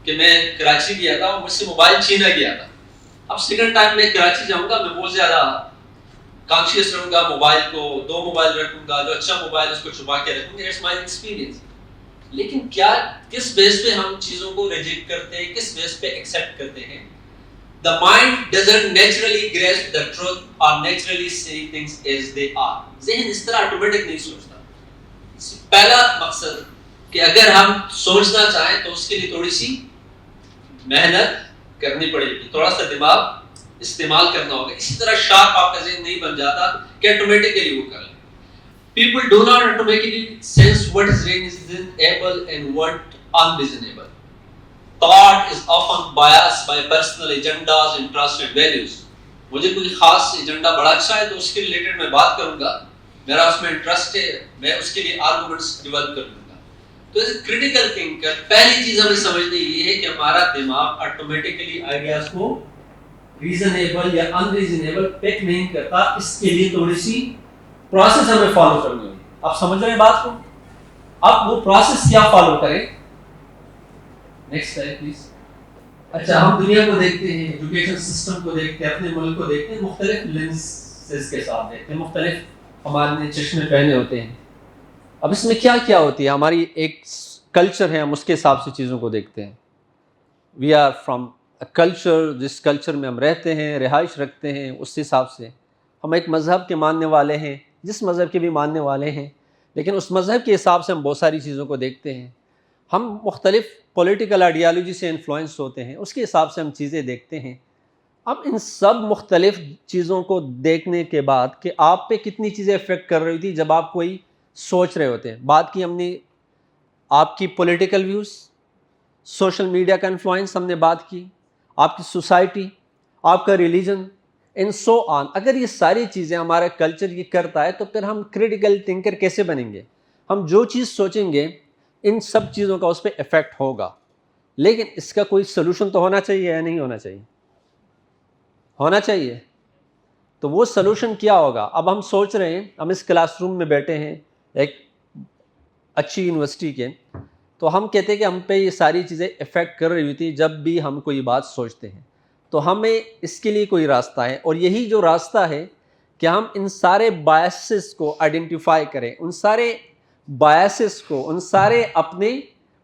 کہ میں کراچی گیا تھا اور مجھ سے موبائل چھینا گیا تھا. اب سیکنڈ ٹائم میں کراچی جاؤں گا, میں بہت زیادہ کانشیس رہوں گا, موبائل کو 2 موبائل رکھوں گا, جو اچھا موبائل اس کو چھپا کے رکھوں گا. It's my experience. لیکن کیا کس بیس پہ ہم چیزوں کو ریجیکٹ کرتے ہیں, کس بیس پہ ایکسیپٹ کرتے ہیں؟ The mind doesn't naturally grasp the truth or naturally say things as they are. ذہن اس طرح آٹومیٹک نہیں سوچتا. پہلا مقصد کہ اگر ہم سوچنا چاہیں تو اس کے لیے تھوڑی سی محنت کرنی پڑے گی, تھوڑا سا دماغ استعمال کرنا ہوگا. اسی طرح شارپ آپ کا ذہن نہیں بن جاتا کہ آٹومیٹکلی وہ کر لیں. people do not automatically sense what is reasonable and what unreasonable. Thought is often biased by personal agendas, interests and values. مجھے کوئی خاص ایجنڈا بڑا اچھا ہے تو اس کے ریلیٹڈ میں بات کروں گا, میرا اس میں انٹرسٹ ہے, میں اس کے لیے آرگومنٹس ڈیولپ کر لوں گا. تو ایز اے کریٹیکل تھنکر پہلی چیز ہمیں سمجھنی یہ ہے کہ ہمارا دماغ آٹومیٹیکلی آئیڈیاز کو ریزنیبل یا ان ریزنیبل پک نہیں کرتا. اس کے لیے تھوڑی سی پروسیس ہمیں فالو کرنی ہوگی. آپ سمجھ رہے ہیں بات کو؟ اب وہ پروسیس کیا فالو کریں؟ Next slide please. اچھا, ہم دنیا کو دیکھتے ہیں, ایجوکیشن سسٹم کو دیکھتے ہیں, اپنے ملک کو دیکھتے ہیں, مختلف لینسز کے ساتھ دیکھتے ہیں, مختلف ہمارے نے چشمے پہنے ہوتے ہیں. اب اس میں کیا کیا ہوتی ہے, ہماری ایک کلچر ہے, ہم اس کے حساب سے چیزوں کو دیکھتے ہیں. We are from a culture, جس کلچر میں ہم رہتے ہیں, رہائش رکھتے ہیں, اس حساب سے ہم ایک مذہب کے ماننے والے ہیں, جس مذہب کے بھی ماننے والے ہیں, لیکن اس مذہب کے حساب سے ہم بہت ساری چیزوں کو دیکھتے ہیں. ہم مختلف پولیٹیکل آئیڈیالوجی سے انفلوئنس ہوتے ہیں, اس کے حساب سے ہم چیزیں دیکھتے ہیں. اب ان سب مختلف چیزوں کو دیکھنے کے بعد کہ آپ پہ کتنی چیزیں افیکٹ کر رہی تھی جب آپ کوئی سوچ رہے ہوتے ہیں. بات کی ہم نے آپ کی پولیٹیکل ویوز, سوشل میڈیا کا انفلوئنس ہم نے بات کی, آپ کی سوسائٹی, آپ کا ریلیجن ان سو آن. اگر یہ ساری چیزیں ہمارا کلچر یہ کرتا ہے تو پھر ہم کریٹیکل تھنکر کیسے بنیں گے؟ ہم جو چیز سوچیں گے ان سب چیزوں کا اس پہ افیکٹ ہوگا. لیکن اس کا کوئی سلوشن تو ہونا چاہیے یا نہیں ہونا چاہیے؟ ہونا چاہیے. تو وہ سلوشن کیا ہوگا؟ اب ہم سوچ رہے ہیں, ہم اس کلاس روم میں بیٹھے ہیں ایک اچھی یونیورسٹی کے, تو ہم کہتے ہیں کہ ہم پہ یہ ساری چیزیں افیکٹ کر رہی ہوتی جب بھی ہم کوئی بات سوچتے ہیں. تو ہمیں اس کے لیے کوئی راستہ ہے, اور یہی جو راستہ ہے کہ ہم ان سارے بایسز کو آئیڈینٹیفائی کریں, ان سارے بایسز کو, ان سارے اپنے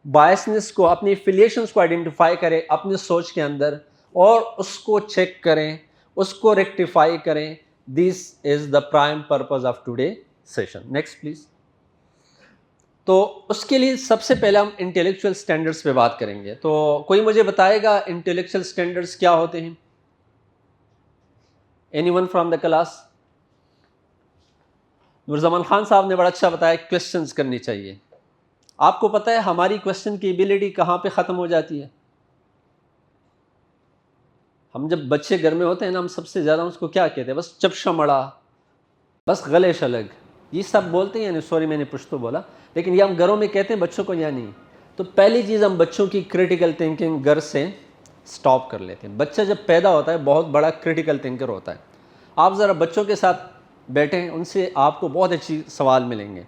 بایسنس کو, اپنی ایفیلیشنس کو آئیڈینٹیفائی کریں اپنے سوچ کے اندر, اور اس کو چیک کریں, اس کو ریکٹیفائی کریں. This is the prime purpose of today session. Next please. تو اس کے لیے سب سے پہلے ہم انٹلیکچوئل سٹینڈرڈس پہ بات کریں گے. تو کوئی مجھے بتائے گا انٹلیکچوئل سٹینڈرڈس کیا ہوتے ہیں؟ Any one from the class? Noorzaman Khan صاحب نے بڑا اچھا بتایا کویسچنز کرنی چاہیے. آپ کو پتہ ہے ہماری کویسچن کی ایبیلٹی کہاں پہ ختم ہو جاتی ہے؟ ہم جب بچے گھر میں ہوتے ہیں نا, ہم سب سے زیادہ اس کو کیا کہتے ہیں؟ بس چپشا مڑا, بس گلے شلگ, یہ سب بولتے ہیں. یعنی سوری میں نے پشتو بولا, لیکن یہ ہم گھروں میں کہتے ہیں بچوں کو, یا نہیں. تو پہلی چیز ہم بچوں کی کریٹیکل تھنکنگ گھر سے سٹاپ کر لیتے ہیں. بچہ جب پیدا ہوتا ہے بہت بڑا کریٹیکل تھنکر ہوتا ہے. آپ ذرا بچوں کے ساتھ بیٹھیں, ان سے آپ کو بہت اچھی سوال ملیں گے.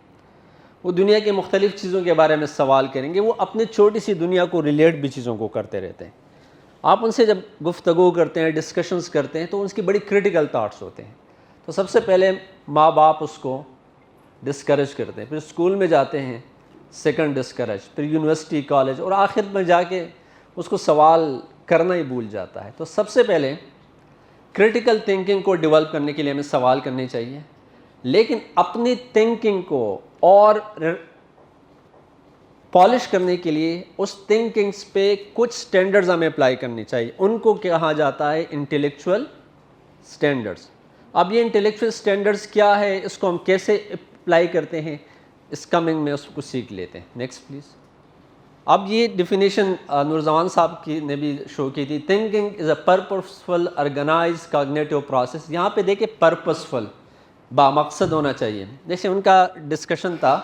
وہ دنیا کے مختلف چیزوں کے بارے میں سوال کریں گے, وہ اپنے چھوٹی سی دنیا کو ریلیٹ بھی چیزوں کو کرتے رہتے ہیں. آپ ان سے جب گفتگو کرتے ہیں, ڈسکشنز کرتے ہیں, تو ان کی بڑی کریٹیکل تھاٹس ہوتے ہیں. تو سب سے پہلے ماں باپ اس کو ڈسکریج کرتے ہیں, پھر اسکول میں جاتے ہیں سیکنڈ ڈسکریج, پھر یونیورسٹی, کالج, اور آخر میں جا کے اس کو سوال کرنا ہی بھول جاتا ہے. تو سب سے پہلے کریٹیکل تھنکنگ کو ڈیولپ کرنے کے لیے ہمیں سوال کرنے چاہیے, لیکن اپنی تھنکنگ کو اور پالش کرنے کے لیے اس تھنکنگس پہ کچھ سٹینڈرڈز ہمیں اپلائی کرنی چاہیے. ان کو کہا جاتا ہے انٹلیکچوئل سٹینڈرڈز. اب یہ انٹلیکچوئل سٹینڈرڈز کیا ہے, اس کو ہم کیسے اپلائی کرتے ہیں, اس کمنگ میں اس کو سیکھ لیتے ہیں. Next please. اب یہ ڈیفینیشن نورزمان صاحب کی نے بھی شو کی تھی. Thinking is a purposeful organise cognitive process. یہاں پہ دیکھیں پرپسفل, بامقصد ہونا چاہیے. جیسے ان کا ڈسکشن تھا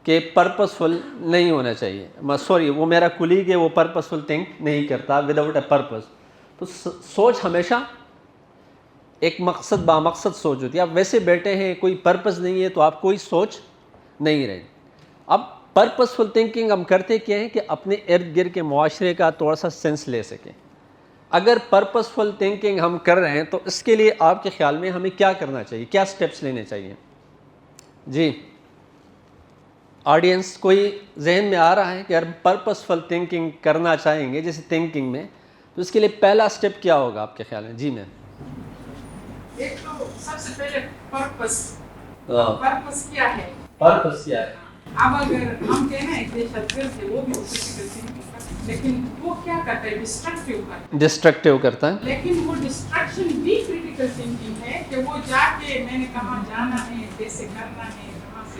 کہ پرپسفل نہیں ہونا چاہیے. سوری, وہ میرا کولیگ ہے, وہ پرپسفل تھنک نہیں کرتا وداؤٹ اے پرپس. تو سوچ ہمیشہ ایک مقصد بامقصد سوچ ہوتی ہے. آپ ویسے بیٹھے ہیں, کوئی پرپس نہیں ہے, تو آپ کوئی سوچ نہیں رہے. اب پرپسفل تھنکنگ ہم کرتے کیا ہیں کہ اپنے ارد گرد کے معاشرے کا تھوڑا سا سینس لے سکیں. اگر پرپسفل تھنکنگ ہم کر رہے ہیں تو اس کے لیے آپ کے خیال میں ہمیں کیا کرنا چاہیے, کیا سٹیپس لینے چاہیے؟ جی آڈینس, کوئی ذہن میں آ رہا ہے کہ اگر پرپسفل تھنکنگ کرنا چاہیں گے جیسے تھنکنگ میں, تو اس کے لیے پہلا سٹیپ کیا ہوگا آپ کے خیال میں؟ جی میم. ایک تو سب سے پہلے پرپس کیا ہے؟ پرپس کیا ہے؟ اب اگر ہم کہنا ہے کہ دہشت گرد ہے, وہ بھی کریٹیکل تھنکنگ کا, لیکن وہ کیا کرتا ہے؟ ڈسٹرکٹیو کرتا ہے. لیکن وہ ڈسٹرکشن بھی کریٹیکل تھنکنگ ہے کہ وہ جا کے میں نے کہاں جانا ہے, کیسے کرنا ہے, کہاں سے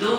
2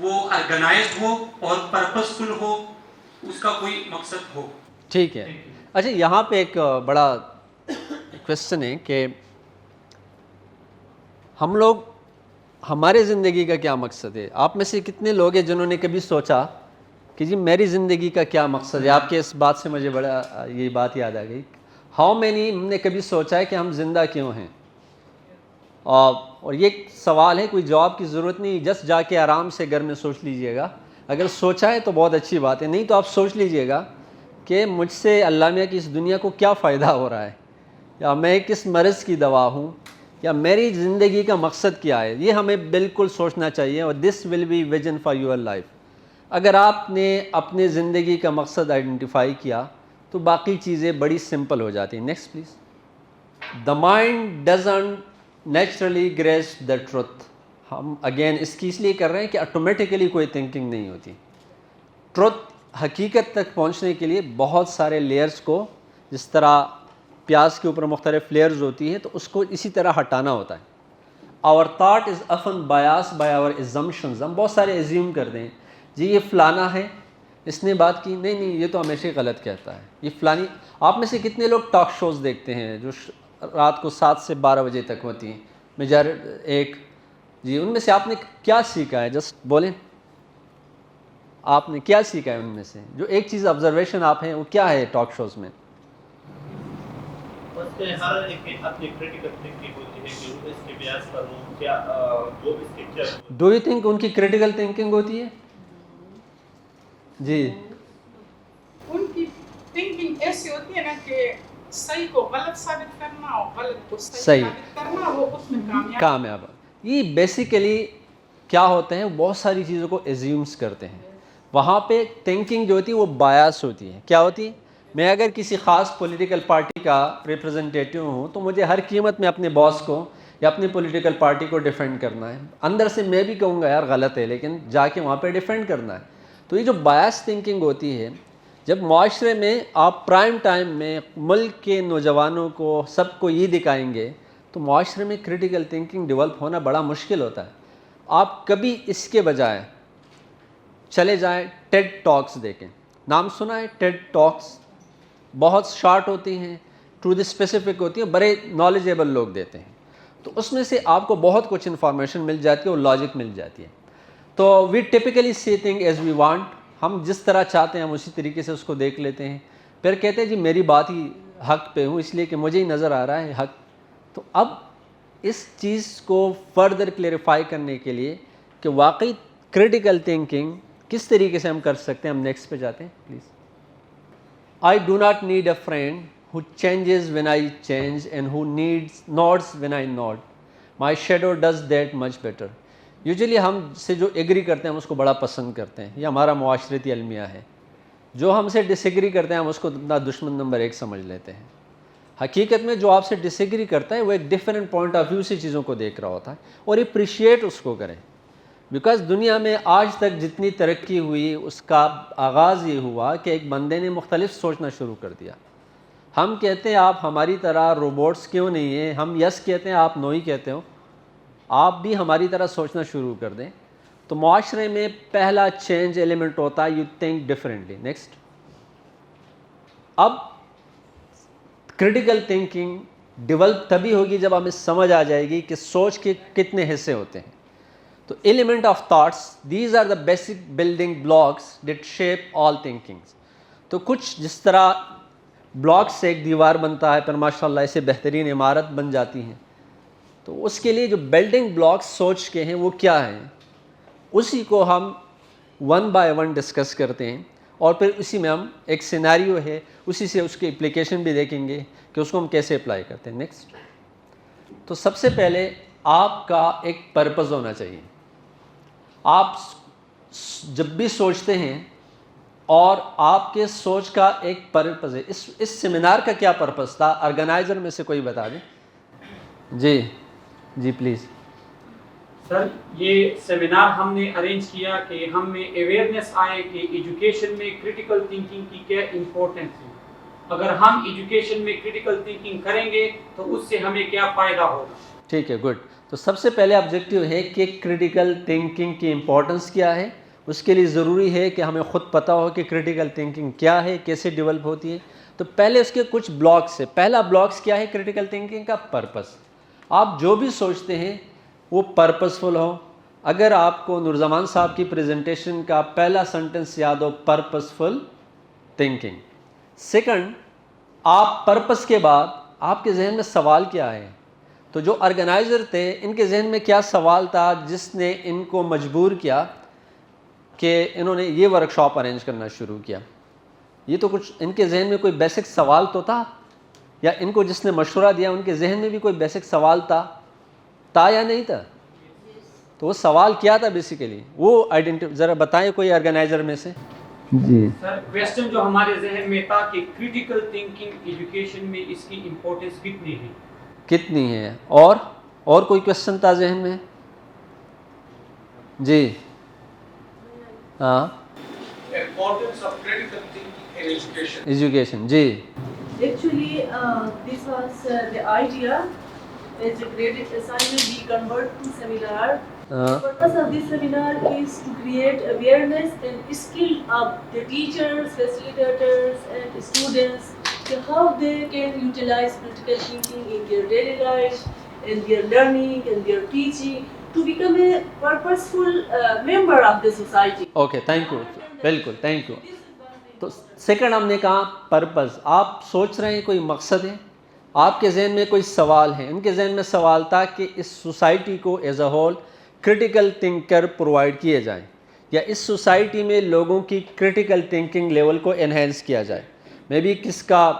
وہ آرگنائزڈ ہو اور پرپسفل ہو, اس کا کوئی مقصد ہو. ٹھیک ہے. اچھا یہاں پہ ایک بڑا کوشچن ہے کہ ہم لوگ, ہمارے زندگی کا کیا مقصد ہے؟ آپ میں سے کتنے لوگ ہیں جنہوں نے کبھی سوچا کہ جی میری زندگی کا کیا مقصد ہے؟ آپ کے اس بات سے مجھے بڑا یہ بات یاد آ گئی. ہاؤ مینی ہم نے کبھی سوچا ہے کہ ہم زندہ کیوں ہیں؟ اور یہ سوال ہے, کوئی جواب کی ضرورت نہیں, جسٹ جا کے آرام سے گھر میں سوچ لیجئے گا. اگر سوچا ہے تو بہت اچھی بات ہے, نہیں تو آپ سوچ لیجئے گا کہ مجھ سے اللہ میاں کی اس دنیا کو کیا فائدہ ہو رہا ہے, یا میں کس مرض کی دوا ہوں, یا میری زندگی کا مقصد کیا ہے. یہ ہمیں بالکل سوچنا چاہیے, اور this will be vision for your life. اگر آپ نے اپنے زندگی کا مقصد آئیڈینٹیفائی کیا تو باقی چیزیں بڑی سمپل ہو جاتی ہیں. Next please. The mind doesn't naturally grasp the truth. ہم اگین اس کی اس لیے کر رہے ہیں کہ آٹومیٹیکلی کوئی تھنکنگ نہیں ہوتی. ٹروتھ, حقیقت تک پہنچنے کے لیے بہت سارے لیئرز کو, جس طرح پیاز کے اوپر مختلف لیئرز ہوتی ہیں, تو اس کو اسی طرح ہٹانا ہوتا ہے. Our thought is often biased by our assumptions. ہم بہت سارے ایزیوم کرتے ہیں, جی یہ فلانا ہے, اس نے بات کی, نہیں یہ تو ہمیشہ غلط کہتا ہے, یہ فلانی. آپ میں سے کتنے لوگ ٹاک شوز دیکھتے ہیں جو رات کو 7 سے 12 بجے تک ہوتی ہیں؟ ایک جی, ان میں سے آپ نے کیا سیکھا ہے؟ جسٹ بولیں, آپ نے کیا سیکھا ہے ان میں سے؟ جو ایک چیز آبزرویشن آپ ہیں وہ کیا ہے ٹاک شوز میں؟ ہر ایک اپنی کریٹیکل تھنکنگ ہوتی ہے کہ اس کے بیاس پر ہوں کیا جو اس کے کیا. ڈو یو تھنک ان کی کریٹیکل تھنکنگ ہوتی ہے؟ جی, ان کی تھنکنگ ایسی ہوتی ہے نا کہ صحیح کو غلط ثابت کرنا اور غلط کو صحیح ثابت کرنا, وہ اس میں کامیاب. یہ بیسیکلی کیا ہوتے ہیں, بہت ساری چیزوں کو ایزیومس کرتے ہیں. وہاں پہ تھنکنگ جو ہوتی ہے وہ بایاس ہوتی ہے. کیا ہوتی ہے؟ میں اگر کسی خاص پولیٹیکل پارٹی کا ریپرزنٹیٹیو ہوں تو مجھے ہر قیمت میں اپنے باس کو یا اپنی پولیٹیکل پارٹی کو ڈیفینڈ کرنا ہے. اندر سے میں بھی کہوں گا یار غلط ہے, لیکن جا کے وہاں پہ ڈیفینڈ کرنا ہے. تو یہ جو بایاس تھنکنگ ہوتی ہے, جب معاشرے میں آپ پرائم ٹائم میں ملک کے نوجوانوں کو سب کو یہ دکھائیں گے تو معاشرے میں کریٹیکل تھنکنگ ڈیولپ ہونا بڑا مشکل ہوتا ہے. آپ کبھی اس کے بجائے چلے جائیں ٹیڈ ٹاکس دیکھیں. نام سنا ہے ٹیڈ ٹاکس؟ بہت شارٹ ہوتی ہیں, ٹو دی اسپیسیفک ہوتی ہیں, بڑے نالجیبل لوگ دیتے ہیں. تو اس میں سے آپ کو بہت کچھ انفارمیشن مل جاتی ہے اور لاجک مل جاتی ہے. تو we typically see thing as we want. ہم جس طرح چاہتے ہیں ہم اسی طریقے سے اس کو دیکھ لیتے ہیں. پھر کہتے ہیں جی میری بات ہی حق پہ ہوں, اس لیے کہ مجھے ہی نظر آ رہا ہے حق. تو اب اس چیز کو فردر کلیریفائی کرنے کے لیے کہ واقعی کریٹیکل تھنکنگ کس طریقے سے ہم کر سکتے ہیں, ہم نیکسٹ پہ جاتے ہیں please. I do not need a friend who changes when I change and who nods when I nod. My shadow does that much better. Usually ہم سے جو ایگری کرتے ہیں ہم اس کو بڑا پسند کرتے ہیں, یہ ہمارا معاشرتی المیہ ہے. جو ہم سے ڈس ایگری کرتے ہیں ہم اس کو اپنا دشمن نمبر 1 سمجھ لیتے ہیں. حقیقت میں جو آپ سے ڈس ایگری کرتا ہے وہ ایک ڈیفرنٹ پوائنٹ آف ویو سے چیزوں کو دیکھ رہا ہوتا ہے, اور اپریشیٹ اس کو کریں. بیکاز دنیا میں آج تک جتنی ترقی ہوئی اس کا آغاز یہ ہوا کہ ایک بندے نے مختلف سوچنا شروع کر دیا. ہم کہتے ہیں آپ ہماری طرح روبوٹس کیوں نہیں ہیں, ہم یس کہتے ہیں آپ نو ہی کہتے ہو, آپ بھی ہماری طرح سوچنا شروع کر دیں. تو معاشرے میں پہلا چینج ایلیمنٹ ہوتا ہے یو تھنک ڈفرینٹلی. نیکسٹ. اب کریٹیکل تھنکنگ ڈیولپ تبھی ہوگی جب ہمیں سمجھ آ جائے گی کہ سوچ کے کتنے حصے ہوتے ہیں. تو element of thoughts, these are the basic building blocks that shape all thinkings. تو کچھ جس طرح بلاک سے ایک دیوار بنتا ہے پھر ماشاء اللہ اسے بہترین عمارت بن جاتی ہیں, تو اس کے لیے جو بلڈنگ بلاکس سوچ کے ہیں وہ کیا ہیں, اسی کو ہم 1 by 1 ڈسکس کرتے ہیں, اور پھر اسی میں ہم ایک سینیریو ہے اسی سے اس کی اپلیکیشن بھی دیکھیں گے کہ اس کو ہم کیسے اپلائی کرتے ہیں. نیکسٹ. تو سب سے پہلے آپ کا ایک پرپز ہونا چاہیے. آپ جب بھی سوچتے ہیں اور آپ کے سوچ کا ایک پرپز ہے. اس سیمینار کا کیا پرپز تھا, آرگنائزر میں سے کوئی بتا دیں. جی پلیز. سر یہ سیمینار ہم نے ارینج کیا کہ ہم میں اویئرنیس آئے کہ ایجوکیشن میں کریٹیکل تھنکنگ کی کیا امپورٹنس ہے. اگر ہم ایجوکیشن میں کریٹیکل تھنکنگ کریں گے تو اس سے ہمیں کیا فائدہ ہوگا. ٹھیک ہے, گڈ. تو سب سے پہلے آبجیکٹیو ہے کہ کریٹیکل تھنکنگ کی امپورٹنس کیا ہے. اس کے لیے ضروری ہے کہ ہمیں خود پتہ ہو کہ کریٹیکل تھنکنگ کیا ہے, کیسے ڈیولپ ہوتی ہے. تو پہلے اس کے کچھ بلاکس ہے. پہلا بلاکس کیا ہے کریٹیکل تھنکنگ کا؟ پرپس. آپ جو بھی سوچتے ہیں وہ پرپسفل ہو. اگر آپ کو نورزمان صاحب کی پریزنٹیشن کا پہلا سنٹنس یاد ہو, پرپسفل تھنکنگ. سیکنڈ, آپ پرپس کے بعد آپ کے ذہن میں سوال کیا ہے؟ تو جو آرگنائزر تھے ان کے ذہن میں کیا سوال تھا جس نے ان کو مجبور کیا کہ انہوں نے یہ ورکشاپ ارینج کرنا شروع کیا؟ یہ تو کچھ ان کے ذہن میں کوئی بیسک سوال تو تھا, یا ان کو جس نے مشورہ دیا ان کے ذہن میں بھی کوئی بیسک سوال تھا یا نہیں تھا؟ تو وہ سوال کیا تھا بیسیکلی, وہ ذرا بتائیں کوئی آرگنائزر میں سے. جی سر, کویسچن جو ہمارے ذہن میں تھا کہ کریٹیکل تھنکنگ ایجوکیشن میں اس کی امپورٹنس کتنی ہے, اور کوئی کویسچن تھا ذہن میں؟ جی ہاں, importance of critical thinking in education. Education. جی Actually, this was the idea. As a graded assignment, we convert to seminar. The purpose of this seminar is to create awareness and skill of the teachers, facilitators, and students to how they can utilize critical thinking in their daily life, in their learning, and their teaching, to become a purposeful member of the society. Okay, thank you, بالکل تھینک یو. تو سیکنڈ ہم نے کہا پرپز. آپ سوچ رہے ہیں کوئی مقصد ہے, آپ کے ذہن میں کوئی سوال ہے. ان کے ذہن میں سوال تھا کہ اس سوسائٹی کو as a whole critical thinker provide کیے جائیں, یا اس سوسائٹی میں لوگوں کی کریٹیکل تھنکنگ لیول کو انہینس کیا جائے. مے بی کس کا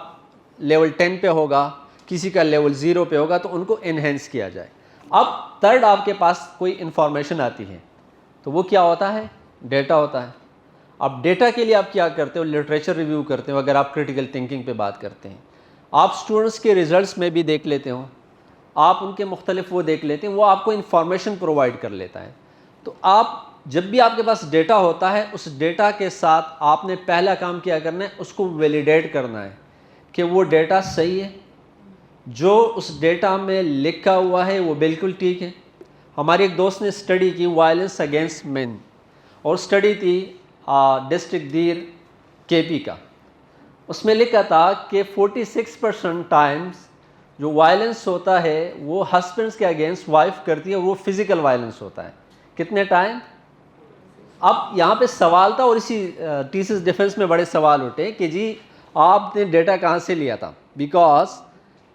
لیول 10 پہ ہوگا, کسی کا لیول 0 پہ ہوگا, تو ان کو انہینس کیا جائے. اب تھرڈ آپ کے پاس کوئی انفارمیشن آتی ہے تو وہ کیا ہوتا ہے؟ ڈیٹا ہوتا ہے. اب ڈیٹا کے لیے آپ کیا کرتے ہو؟ لٹریچر ریویو کرتے ہو. اگر آپ کریٹیکل تھنکنگ پہ بات کرتے ہیں, آپ اسٹوڈنٹس کے ریزلٹس میں بھی دیکھ لیتے ہو, آپ ان کے مختلف وہ دیکھ لیتے ہیں, وہ آپ کو انفارمیشن پرووائڈ کر لیتا ہے. تو آپ جب بھی آپ کے پاس ڈیٹا ہوتا ہے, اس ڈیٹا کے ساتھ آپ نے پہلا کام کیا کرنا ہے, اس کو ویلیڈیٹ کرنا ہے کہ وہ ڈیٹا صحیح ہے, جو اس ڈیٹا میں لکھا ہوا ہے وہ بالکل ٹھیک ہے. ہمارے ایک دوست نے اسٹڈی کی وائلنس اگینسٹ مین, اور اسٹڈی تھی ڈسٹرکٹ دیر کے پی کا. اس میں لکھا تھا کہ 46% ٹائمز جو وائلنس ہوتا ہے وہ ہسبینڈس کے اگینسٹ وائف کرتی ہے, وہ فزیکل وائلنس ہوتا ہے. کتنے ٹائم؟ اب یہاں پہ سوال تھا, اور اسی ٹیسس ڈیفنس میں بڑے سوال اٹھے کہ جی آپ نے ڈیٹا کہاں سے لیا تھا؟ بیکاز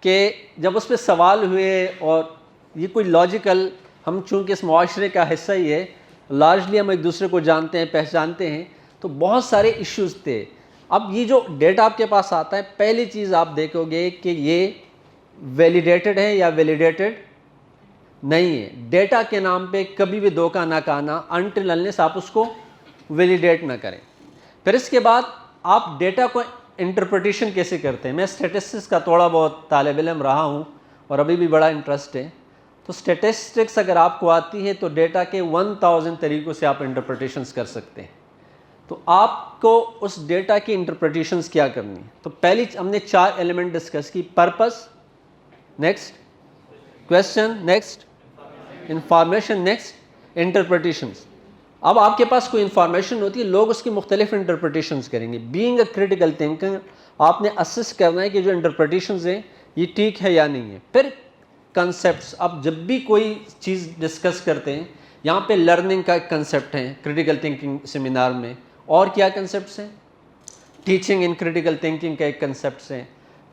کہ جب اس پہ سوال ہوئے, اور یہ کوئی لاجیکل, ہم چونکہ اس معاشرے کا حصہ ہی ہے, لارجلی ہم ایک دوسرے کو جانتے ہیں, پہچانتے ہیں, تو بہت سارے ایشوز تھے. اب یہ جو ڈیٹا آپ کے پاس آتا ہے, پہلی چیز آپ دیکھو گے کہ یہ ویلیڈیٹڈ ہے یا ویلیڈیٹڈ نہیں ہے. ڈیٹا کے نام پہ کبھی بھی دھوکہ نہ کھانا انٹل انلیس آپ اس کو ویلیڈیٹ نہ کریں. پھر اس کے بعد آپ ڈیٹا کو انٹرپریٹیشن کیسے کرتے ہیں؟ میں اسٹیٹسٹکس کا تھوڑا بہت طالب علم رہا ہوں اور ابھی بھی بڑا انٹرسٹ ہے. تو اسٹیٹسٹکس اگر آپ کو آتی ہے تو ڈیٹا کے 1000 طریقوں سے آپ انٹرپریٹیشنس کر سکتے ہیں. تو آپ کو اس ڈیٹا کی انٹرپریٹیشنس کیا کرنی ہے؟ تو پہلی ہم نے 4 ایلیمنٹ ڈسکس کی. Purpose, next question, next information, next interpretations. اب آپ کے پاس کوئی انفارمیشن ہوتی ہے, لوگ اس کی مختلف انٹرپریٹیشنس کریں گے. بینگ اے کریٹیکل تھنکر آپ نے اسس کرنا ہے کہ جو انٹرپریٹیشنز ہیں یہ ٹھیک ہے یا نہیں ہے. پھر کنسیپٹس, اب جب بھی کوئی چیز ڈسکس کرتے ہیں, یہاں پہ لرننگ کا ایک کنسیپٹ ہے کریٹیکل تھنکنگ سیمینار میں, اور کیا کنسیپٹس ہیں؟ ٹیچنگ ان کریٹیکل تھنکنگ کا ایک کنسیپٹس ہیں.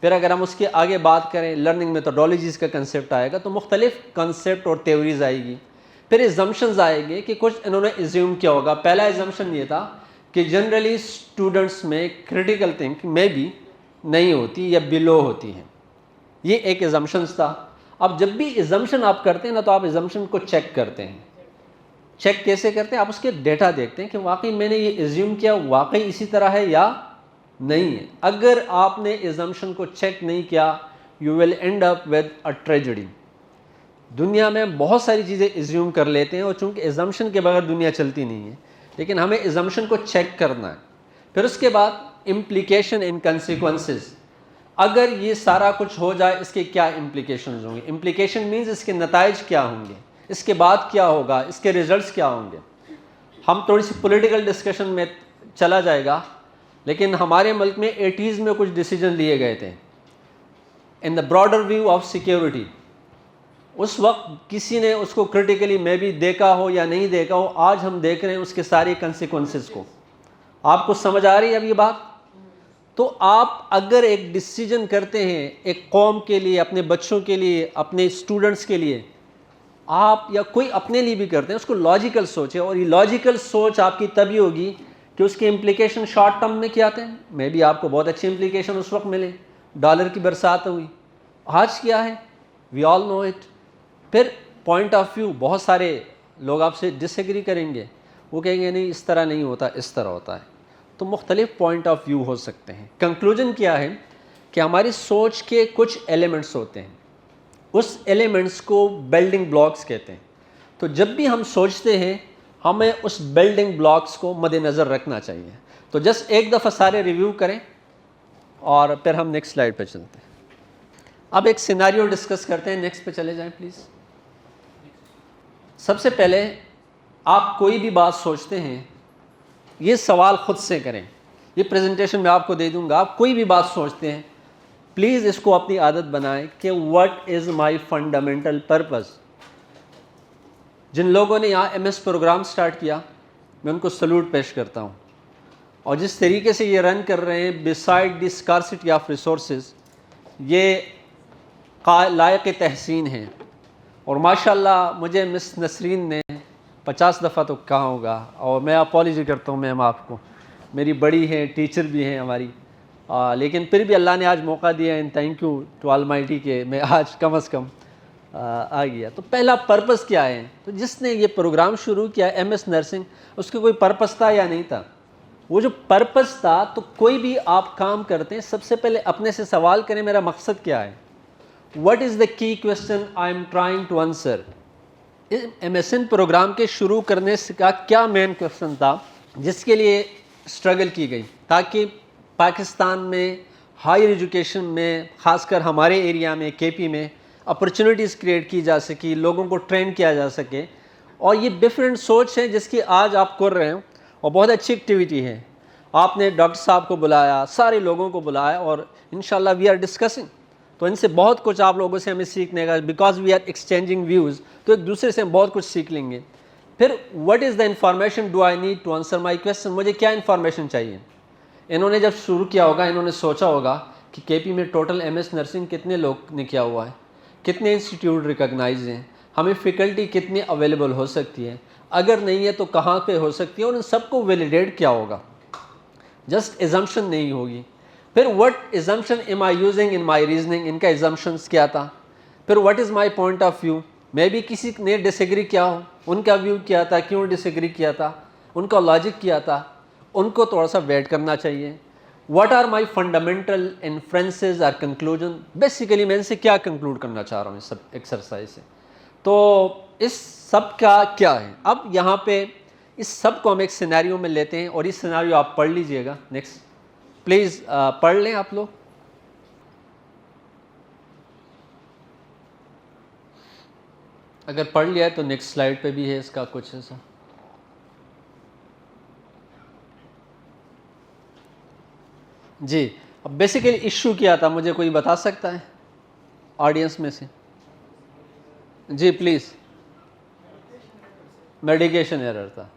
پھر اگر ہم اس کے آگے بات کریں, لرننگ میتھڈالوجیز کا کنسیپٹ آئے گا, تو مختلف کنسیپٹ اور تھیوریز آئے گی. پھر ایزمپشنز آئے گی کہ کچھ انہوں نے ایزیوم کیا ہوگا. پہلا ایزمپشن یہ تھا کہ جنرلی اسٹوڈنٹس میں کریٹیکل تھنکنگ میں بھی نہیں ہوتی یا بلو ہوتی ہیں. یہ ایک ایزمپشنز تھا. اب جب بھی ایزمپشن آپ کرتے ہیں نا, تو آپ ایزمپشن کو چیک کرتے ہیں. چیک کیسے کرتے ہیں؟ آپ اس کے ڈیٹا دیکھتے ہیں کہ واقعی میں نے یہ ایزیوم کیا واقعی اسی طرح ہے یا نہیں ہے. اگر آپ نے ایزمپشن کو چیک نہیں کیا, you will end up with a tragedy. دنیا میں بہت ساری چیزیں ایزیوم کر لیتے ہیں, اور چونکہ ایزمپشن کے بغیر دنیا چلتی نہیں ہے, لیکن ہمیں ایزمپشن کو چیک کرنا ہے. پھر اس کے بعد امپلیکیشن اینڈ کنسیکوینسز. اگر یہ سارا کچھ ہو جائے اس کے کیا امپلیکیشنز ہوں گے. امپلیکیشن مینز اس کے نتائج کیا ہوں گے, اس کے بعد کیا ہوگا, اس کے ریزلٹس کیا ہوں گے. ہم تھوڑی سی پولیٹیکل ڈسکشن میں چلا جائے گا, لیکن ہمارے ملک میں 80s میں کچھ ڈیسیجن لیے گئے تھے in the broader view of security. اس وقت کسی نے اس کو کرٹیکلی میں بھی دیکھا ہو یا نہیں دیکھا ہو, آج ہم دیکھ رہے ہیں اس کے ساری کنسیکوینسز کو. آپ کو سمجھ آ رہی ہے اب یہ بات؟ تو آپ اگر ایک ڈیسیجن کرتے ہیں ایک قوم کے لیے, اپنے بچوں کے لیے, اپنے اسٹوڈنٹس کے لیے, آپ یا کوئی اپنے لیے بھی کرتے ہیں, اس کو لاجیکل سوچیں. اور یہ لاجیکل سوچ آپ کی تبھی ہوگی کہ اس کے امپلیکیشن شارٹ ٹرم میں کیا آتے ہیں. میں بھی آپ کو بہت اچھے امپلیکیشن اس وقت ملے, ڈالر کی برسات ہوئی. آج کیا ہے, وی آل نو اٹ. پھر پوائنٹ آف ویو, بہت سارے لوگ آپ سے ڈس ایگری کریں گے, وہ کہیں گے نہیں اس طرح نہیں ہوتا, اس طرح ہوتا ہے. تو مختلف پوائنٹ آف ویو ہو سکتے ہیں. کنکلوژن کیا ہے کہ ہماری سوچ کے کچھ ایلیمنٹس ہوتے ہیں, اس ایلیمنٹس کو بلڈنگ بلاکس کہتے ہیں. تو جب بھی ہم سوچتے ہیں ہمیں اس بلڈنگ بلاکس کو مد نظر رکھنا چاہیے. تو جسٹ ایک دفعہ سارے ریویو کریں اور پھر ہم نیکسٹ سلائڈ پہ چلتے ہیں. اب ایک سیناریو ڈسکس کرتے ہیں, نیکسٹ پہ چلے جائیں پلیز. سب سے پہلے آپ کوئی بھی بات سوچتے ہیں, یہ سوال خود سے کریں. یہ پریزنٹیشن میں آپ کو دے دوں گا. آپ کوئی بھی بات سوچتے ہیں, پلیز اس کو اپنی عادت بنائیں کہ what is my fundamental purpose. جن لوگوں نے یہاں ایم ایس پروگرام سٹارٹ کیا, میں ان کو سلوٹ پیش کرتا ہوں. اور جس طریقے سے یہ رن کر رہے ہیں beside the scarcity of resources, یہ لائق تحسین ہیں. اور ماشاءاللہ مجھے مس نسرین نے 50 دفعہ تو کہا ہوگا, اور میں اپالوجی کرتا ہوں میم آپ کو, میری بڑی ہیں, ٹیچر بھی ہیں ہماری, لیکن پھر بھی اللہ نے آج موقع دیا, and thank you to almighty کہ میں آج کم از کم آ گیا. تو پہلا پرپس کیا ہے؟ تو جس نے یہ پروگرام شروع کیا ایم ایس نرسنگ, اس کا کوئی پرپس تھا یا نہیں تھا؟ وہ جو پرپس تھا, تو کوئی بھی آپ کام کرتے ہیں سب سے پہلے اپنے سے سوال کریں میرا مقصد کیا ہے. What is the key question I am trying to answer. M S N program کے شروع کرنے کا کیا مین کویسچن تھا جس کے لیے اسٹرگل کی گئی, تاکہ پاکستان میں ہائر ایجوکیشن میں, خاص کر ہمارے ایریا میں کے پی میں, اپرچونیٹیز کریٹ کی جا سکی, لوگوں کو ٹرین کیا جا سکے. اور یہ ڈفرینٹ سوچ ہے جس کی آج آپ کر رہے ہیں, اور بہت اچھی ایکٹیویٹی ہے. آپ نے ڈاکٹر صاحب کو بلایا, سارے لوگوں کو بلایا, اور انشاءاللہ وی آر ڈسکسنگ. تو ان سے بہت کچھ آپ لوگوں سے ہمیں سیکھنے کا, because we are exchanging views, تو ایک دوسرے سے ہم بہت کچھ سیکھ لیں گے. پھر what is the information do I need to answer my question. مجھے کیا انفارمیشن چاہیے. انہوں نے جب شروع کیا ہوگا, انہوں نے سوچا ہوگا کہ کے پی میں ٹوٹل ایم ایس نرسنگ کتنے لوگ نے کیا ہوا ہے, کتنے انسٹیٹیوٹ ریکگنائز ہیں, ہمیں فیکلٹی کتنی اویلیبل ہو سکتی ہے, اگر نہیں ہے تو کہاں پہ ہو سکتی ہے, اور ان سب کو ویلیڈیٹ کیا ہوگا. جسٹ ایزمپشن نہیں ہوگی. پھر what assumption am I using in my reasoning, ان کا ایزمپشنس کیا تھا. پھر what is my point of view, میں بھی کسی نے ڈس ایگری کیا ہو, ان کا ویو کیا تھا, کیوں ڈس ایگری کیا تھا, ان کا لاجک کیا تھا, ان کو تھوڑا سا ویٹ کرنا چاہیے. What are my fundamental inferences اور کنکلوژن. بیسیکلی میں ان سے کیا کنکلوڈ کرنا چاہ رہا ہوں اس سب ایکسرسائز سے. تو اس سب کا کیا ہے. اب یہاں پہ اس سب کو ہم ایک سینیریو میں لیتے ہیں, اور اس سینیریو آپ پڑھ لیجئے گا. نیکسٹ پلیز پڑھ لیں آپ لوگ. اگر پڑھ لیا ہے تو نیکسٹ سلائڈ پہ بھی ہے اس کا کچھ ایسا. جی, اب بیسیکلی ایشو کیا تھا, مجھے کوئی بتا سکتا ہے آڈینس میں سے؟ جی پلیز. میڈیکیشن ایرر تھا.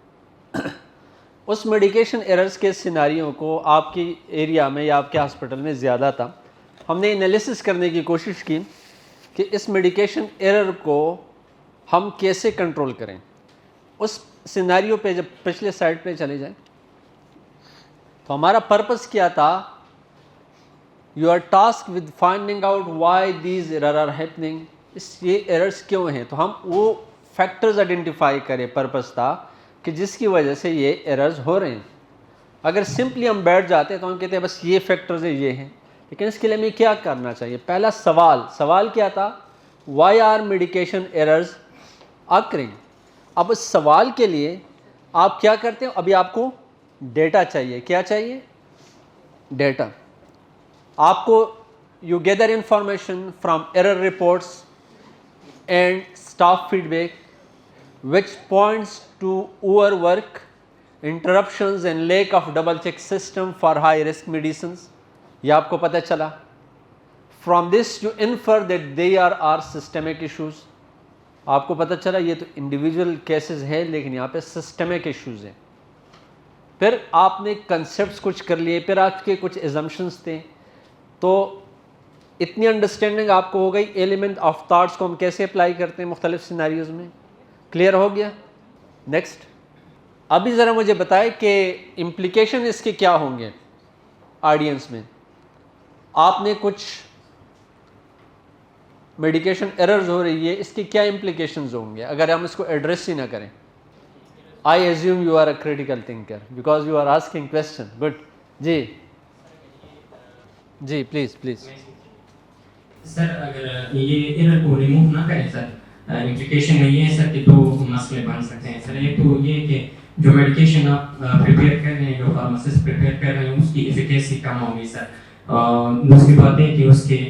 اس میڈیکیشن ایررز کے سیناریوں کو آپ کی ایریا میں یا آپ کے ہاسپٹل میں زیادہ تھا. ہم نے انالیسس کرنے کی کوشش کی کہ اس میڈیکیشن ایرر کو ہم کیسے کنٹرول کریں. اس سیناریو پہ جب پچھلے سائڈ پہ چلے جائیں, تو ہمارا پرپس کیا تھا. You are task with finding out why these error are happening. یہ ایررز کیوں ہیں, تو ہم وہ فیکٹرز آئیڈینٹیفائی کریں. پرپس تھا کہ جس کی وجہ سے یہ ایررز ہو رہے ہیں. اگر سمپلی ہم بیٹھ جاتے ہیں تو ہم کہتے ہیں بس یہ فیکٹرز ہیں, یہ ہیں. لیکن اس کے لیے ہمیں کیا کرنا چاہیے. پہلا سوال کیا تھا, why are medication errors occurring. اب اس سوال کے لیے آپ کیا کرتے ہیں, ابھی آپ کو ڈیٹا چاہیے. کیا چاہیے؟ ڈیٹا. آپ کو you gather information from error reports and staff feedback, which points to overwork, interruptions and lack of double check system for high risk medicines. یہ آپ کو پتہ چلا. From this you infer that there are systemic issues. آپ کو پتہ چلا یہ تو انڈیویجول کیسز ہیں لیکن یہاں پہ سسٹمک ایشوز ہیں. پھر آپ نے کنسیپٹس کچھ کر لیے, پھر آپ کے کچھ ایزمپشنس تھے, تو اتنی انڈرسٹینڈنگ آپ کو ہو گئی ایلیمنٹ آف تھاٹس کو ہم کیسے اپلائی کرتے ہیں مختلف سیناریوز میں. کلیئر ہو گیا؟ نیکسٹ. ابھی ذرا مجھے بتائے کہ امپلیکیشن اس کے کیا ہوں گے آڈینس میں. آپ نے کچھ میڈیکیشن ایررز ہو رہی ہے, اس کی کیا امپلیکیشنز ہوں گے اگر ہم اس کو ایڈریس ہی نہ کریں. I assume you are a critical thinker because you are asking question. Good. جی جی پلیز پلیز. سر اگر یہ ایرر کو ریموو نہ کریں سر, امپلیکیشن میں یہ ہے سر کہ دو مسئلے بن سکتے ہیں سر. ایک تو یہ کہ جو میڈیکیشن آپ پریپیئر کر رہے ہیں, جو فارماسسٹ پریپیئر کر رہے ہیں, اس کی ایفیکیسی کم ہوگی سر. دوسری بات ہے کہ اس کے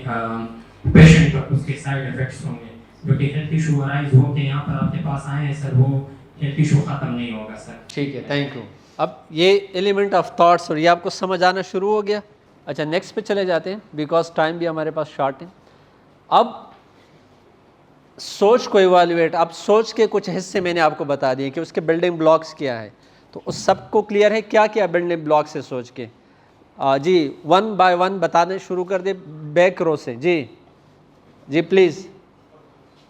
پیشنٹ پر اس کے سائڈ افیکٹس ہوں گے, جو کہ ہیلتھ ایشو ارائز ہو کے یہاں پر آپ کے پاس آئے ہیں سر, وہ ہیلتھ ایشو ختم نہیں ہوگا سر. ٹھیک ہے, تھینک یو. اب یہ ایلیمنٹ آف تھاٹس اور یہ آپ کو سمجھ آنا شروع ہو گیا. اچھا نیکسٹ پہ چلے جاتے ہیں بیکاز ٹائم بھی ہمارے پاس شارٹ ہے. اب سوچ کو ایویلویٹ, اب سوچ کے کچھ حصے میں نے آپ کو بتا دیے کہ اس کے بلڈنگ بلاکس کیا ہے, تو اس سب کو کلیئر ہے کیا کیا بلڈنگ بلاکس ہے سوچ کے. جی 1 by 1 بتانے شروع کر دے بیک رو سے. جی جی please.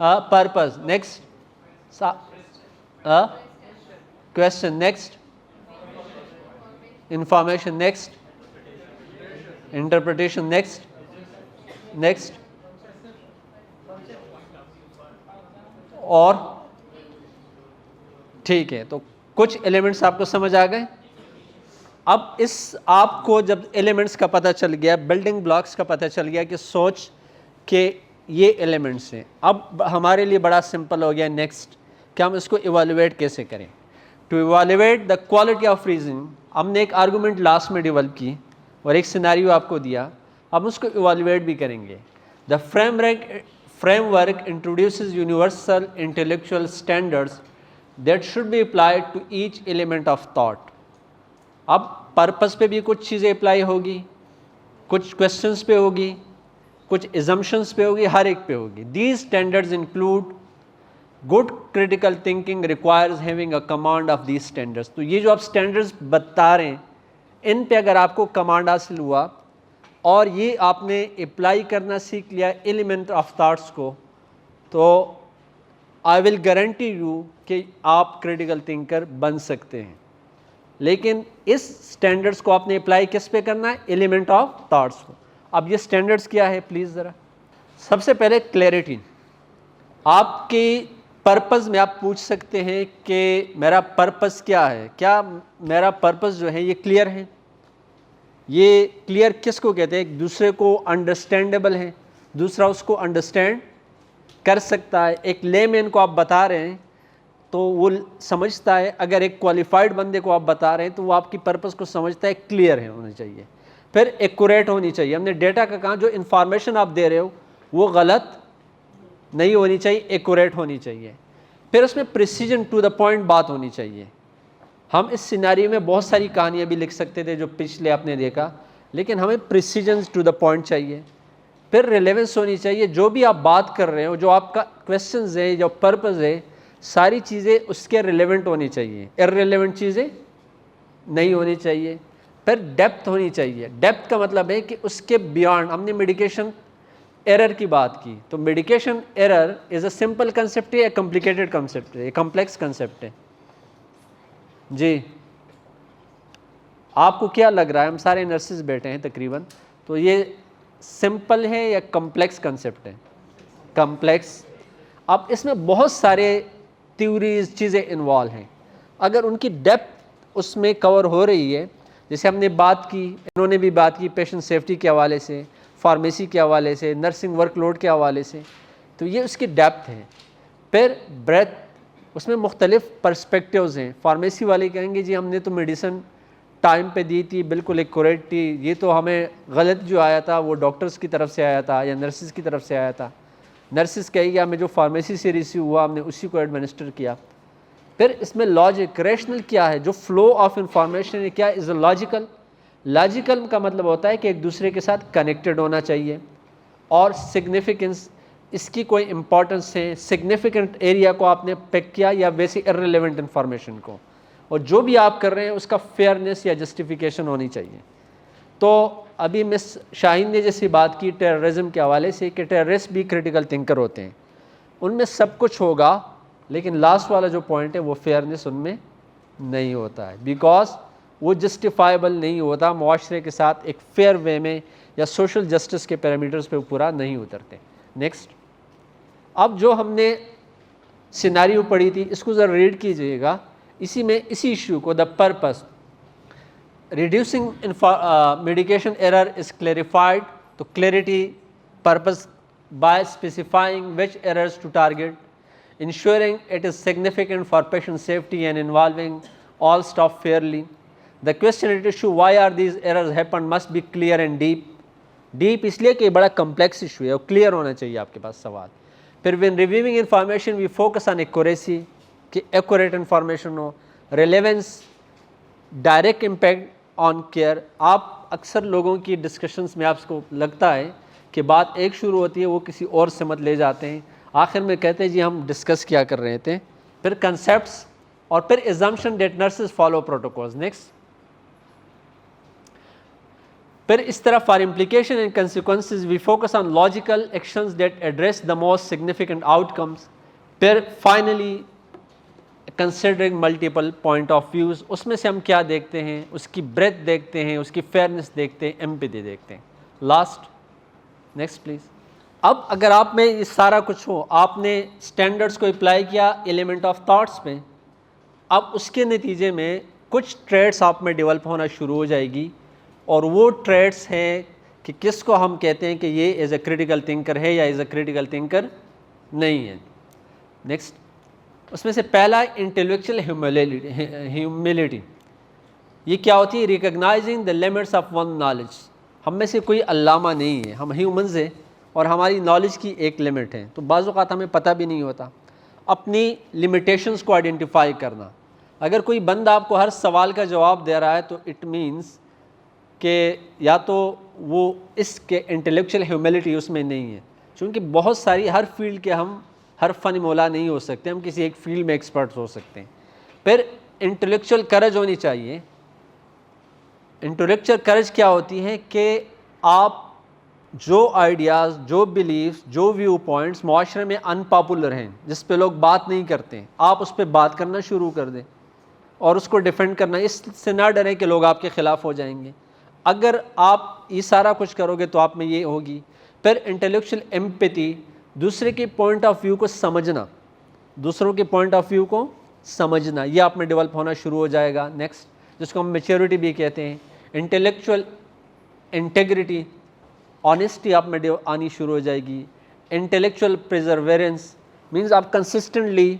Purpose next. Question next. Information next. Interpretation next. Next اور ٹھیک ہے, تو کچھ ایلیمنٹس آپ کو سمجھ آ گئے. اب اس آپ کو جب ایلیمنٹس کا پتہ چل گیا, بلڈنگ بلاکس کا پتہ چل گیا کہ سوچ کے یہ ایلیمنٹس ہیں, اب ہمارے لیے بڑا سمپل ہو گیا نیکسٹ کہ ہم اس کو ایویلویٹ کیسے کریں. To evaluate the quality of reasoning, ہم نے ایک آرگومنٹ لاسٹ میں ڈیولپ کی اور ایک سیناریو آپ کو دیا, ہم اس کو ایویلویٹ بھی کریں گے. The framework introduces universal intellectual standards that should be applied to each element of thought. اب پرپز پہ بھی کچھ چیزیں اپلائی ہوگی, کچھ کویشچنس پہ ہوگی, کچھ ایزمپشنس پہ ہوگی, ہر ایک پہ ہوگی. These standards include good critical thinking requires having a command of these standards. تو یہ جو آپ اسٹینڈرڈز بتا رہے ہیں ان پہ اگر آپ کو کمانڈ حاصل ہوا اور یہ آپ نے اپلائی کرنا سیکھ لیا ایلیمنٹ آف تھاٹس کو, تو آئی ول گارنٹی یو کہ آپ کریٹیکل تھنکر بن سکتے ہیں. لیکن اس اسٹینڈرڈس کو آپ نے اپلائی کس پہ کرنا ہے, ایلیمنٹ آف تھاٹس کو. اب یہ اسٹینڈرڈس کیا ہے پلیز ذرا. سب سے پہلے کلیئرٹی. آپ کی پرپز میں آپ پوچھ سکتے ہیں کہ میرا پرپز کیا ہے, کیا میرا پرپز جو ہے یہ کلیئر ہے. یہ کلیئر کس کو کہتے ہیں؟ ایک دوسرے کو انڈرسٹینڈیبل ہے, دوسرا اس کو انڈرسٹینڈ کر سکتا ہے. ایک لے مین کو آپ بتا رہے ہیں تو وہ سمجھتا ہے, اگر ایک کوالیفائڈ بندے کو آپ بتا رہے ہیں تو وہ آپ کی پرپز کو سمجھتا ہے, کلیئر ہے ہونی چاہیے. پھر ایکوریٹ ہونی چاہیے. ہم نے ڈیٹا کا کہا جو انفارمیشن آپ دے رہے ہو وہ غلط نہیں ہونی چاہیے, ایکوریٹ ہونی چاہیے. پھر اس میں پریسیجن ٹو دا پوائنٹ بات ہونی چاہیے. ہم اس سیناریو میں بہت ساری کہانیاں بھی لکھ سکتے تھے جو پچھلے آپ نے دیکھا, لیکن ہمیں پریسیجن ٹو دا پوائنٹ چاہیے. پھر ریلیونس ہونی چاہیے, جو بھی آپ بات کر رہے ہو, جو آپ کا کویشچنز ہے, جو پرپز ہے, ساری چیزیں اس کے ریلیونٹ ہونی چاہیے, ارریلیونٹ چیزیں نہیں ہونی چاہیے. پھر ڈیپتھ ہونی چاہیے. ڈیپتھ کا مطلب ہے کہ اس کے بیانڈ. ہم نے میڈیکیشن ایرر کی بات کی, تو medication error is a simple concept ہے, کمپلیکیٹڈ کنسیپٹ ہے, کمپلیکس کنسیپٹ ہے. جی آپ کو کیا لگ رہا ہے؟ ہم سارے نرسز بیٹھے ہیں تقریباً, تو یہ سمپل ہے یا کمپلیکس کنسیپٹ ہے؟ کمپلیکس. اب اس میں بہت سارے تھیوریز چیزیں انوالو ہیں. اگر ان کی ڈیپتھ اس میں کور ہو رہی ہے, جیسے ہم نے بات کی, انہوں نے بھی بات کی پیشنٹ سیفٹی کے حوالے سے, فارمیسی کے حوالے سے, نرسنگ ورک لوڈ کے حوالے سے, تو یہ اس کی ڈیپتھ ہے. پھر بریتھ, اس میں مختلف پرسپیکٹیوز ہیں. فارمیسی والے کہیں گے جی ہم نے تو میڈیسن ٹائم پہ دی تھی, بالکل ایکوریٹ تھی. یہ تو ہمیں غلط جو آیا تھا وہ ڈاکٹرز کی طرف سے آیا تھا یا نرسز کی طرف سے آیا تھا. نرسز کہی گیا ہمیں جو فارمیسی سے ریسیو ہوا ہم نے اسی کو ایڈمنسٹر کیا. پھر اس میں لاجک ریشنل کیا ہے, جو فلو آف انفارمیشن ہے کیا از اے لاجیکل. لاجیکل کا مطلب ہوتا ہے کہ ایک دوسرے کے ساتھ کنیکٹڈ ہونا چاہیے, اور سگنیفیکنس اس کی کوئی امپورٹنس ہے, سگنیفیکنٹ ایریا کو آپ نے پک کیا یا ویسے ارریلیونٹ انفارمیشن کو, اور جو بھی آپ کر رہے ہیں اس کا فیئرنیس یا جسٹیفیکیشن ہونی چاہیے. تو ابھی مس شاہین نے جیسی بات کی ٹیررزم کے حوالے سے کہ ٹیررسٹ بھی کریٹیکل تھنکر ہوتے ہیں, ان میں سب کچھ ہوگا لیکن لاسٹ والا جو پوائنٹ ہے وہ فیئرنیس ان میں نہیں ہوتا ہے, بیکاز وہ جسٹیفائبل نہیں ہوتا, معاشرے کے ساتھ ایک فیئر وے میں یا سوشل جسٹس کے پیرامیٹرز پہ پورا نہیں اترتے. نیکسٹ, اب جو ہم نے سیناریو پڑھی تھی اس کو ذرا ریڈ کیجئے گا. اسی میں اسی ایشو کو the purpose reducing medication error is clarified, تو clarity purpose by specifying which errors to target, ensuring it is significant for patient safety and involving all staff fairly. The question at issue, why are these errors happen, must be clear and deep. Deep اس لیے کہ بڑا کمپلیکس ایشو ہے اور کلیئر ہونا چاہیے آپ کے پاس سوال. پھر when reviewing information we focus on accuracy, کہ accurate information who, relevance, direct impact on care. آپ اکثر لوگوں کی ڈسکشنز میں آپ کو لگتا ہے کہ بات ایک شروع ہوتی ہے وہ کسی اور سمت لے جاتے ہیں, آخر میں کہتے ہیں جی ہم ڈسکس کیا کر رہے تھے. پھر کنسیپٹس اور پھر assumption that nurses follow protocols. Next, پھر اس طرح for implication and consequences we focus on logical actions that address the most significant outcomes. پھر finally considering multiple point of views, اس میں سے ہم کیا دیکھتے ہیں, اس کی breadth دیکھتے ہیں, اس کی fairness دیکھتے ہیں, empathy دیکھتے ہیں. Last, next please. اب اگر آپ میں یہ سارا کچھ ہو, آپ نے اسٹینڈرڈس کو اپلائی کیا ایلیمنٹ آف تھاٹس میں, اب اس کے نتیجے میں کچھ ٹریٹس آپ میں ڈیولپ ہونا شروع ہو جائے گی, اور وہ ٹریٹس ہیں کہ کس کو ہم کہتے ہیں کہ یہ ایز اے کریٹیکل تھنکر ہے یا ایز اے کریٹیکل تھنکر نہیں ہے. نیکسٹ, اس میں سے پہلا انٹلیکچوئل ہیوملٹی. یہ کیا ہوتی ہے؟ Recognizing the limits of one knowledge. ہم میں سے کوئی علامہ نہیں ہے, ہم ہیومنز ہیں اور ہماری نالج کی ایک لمٹ ہے, تو بعض اوقات ہمیں پتہ بھی نہیں ہوتا. اپنی لمیٹیشنز کو آئیڈینٹیفائی کرنا. اگر کوئی بندہ آپ کو ہر سوال کا جواب دے رہا ہے تو اٹ مینس کہ یا تو وہ اس کے انٹلیکچوئل ہیوملٹی اس میں نہیں ہے, چونکہ بہت ساری ہر فیلڈ کے ہم ہر فن مولا نہیں ہو سکتے, ہم کسی ایک فیلڈ میں ایکسپرٹس ہو سکتے ہیں. پھر انٹلیکچوئل کرج ہونی چاہیے. انٹلیکچوئل کرج کیا ہوتی ہے کہ آپ جو آئیڈیاز, جو بلیفس, جو ویو پوائنٹس معاشرے میں ان پاپولر ہیں, جس پہ لوگ بات نہیں کرتے ہیں, آپ اس پہ بات کرنا شروع کر دیں اور اس کو ڈیفینڈ کرنا. اس سے نہ ڈریں کہ لوگ آپ کے خلاف ہو جائیں گے. اگر آپ یہ سارا کچھ کرو گے تو آپ میں یہ ہوگی. پھر انٹلیکچوئل ایمپیتھی, دوسرے کے پوائنٹ آف ویو کو سمجھنا, دوسروں کے پوائنٹ آف ویو کو سمجھنا, یہ آپ میں ڈیولپ ہونا شروع ہو جائے گا. نیکسٹ, جس کو ہم میچیورٹی بھی کہتے ہیں. انٹلیکچوئل انٹیگریٹی, آنیسٹی آپ میں آنی شروع ہو جائے گی. انٹلیکچوئل پرزرویرنس مینز آپ کنسسٹنٹلی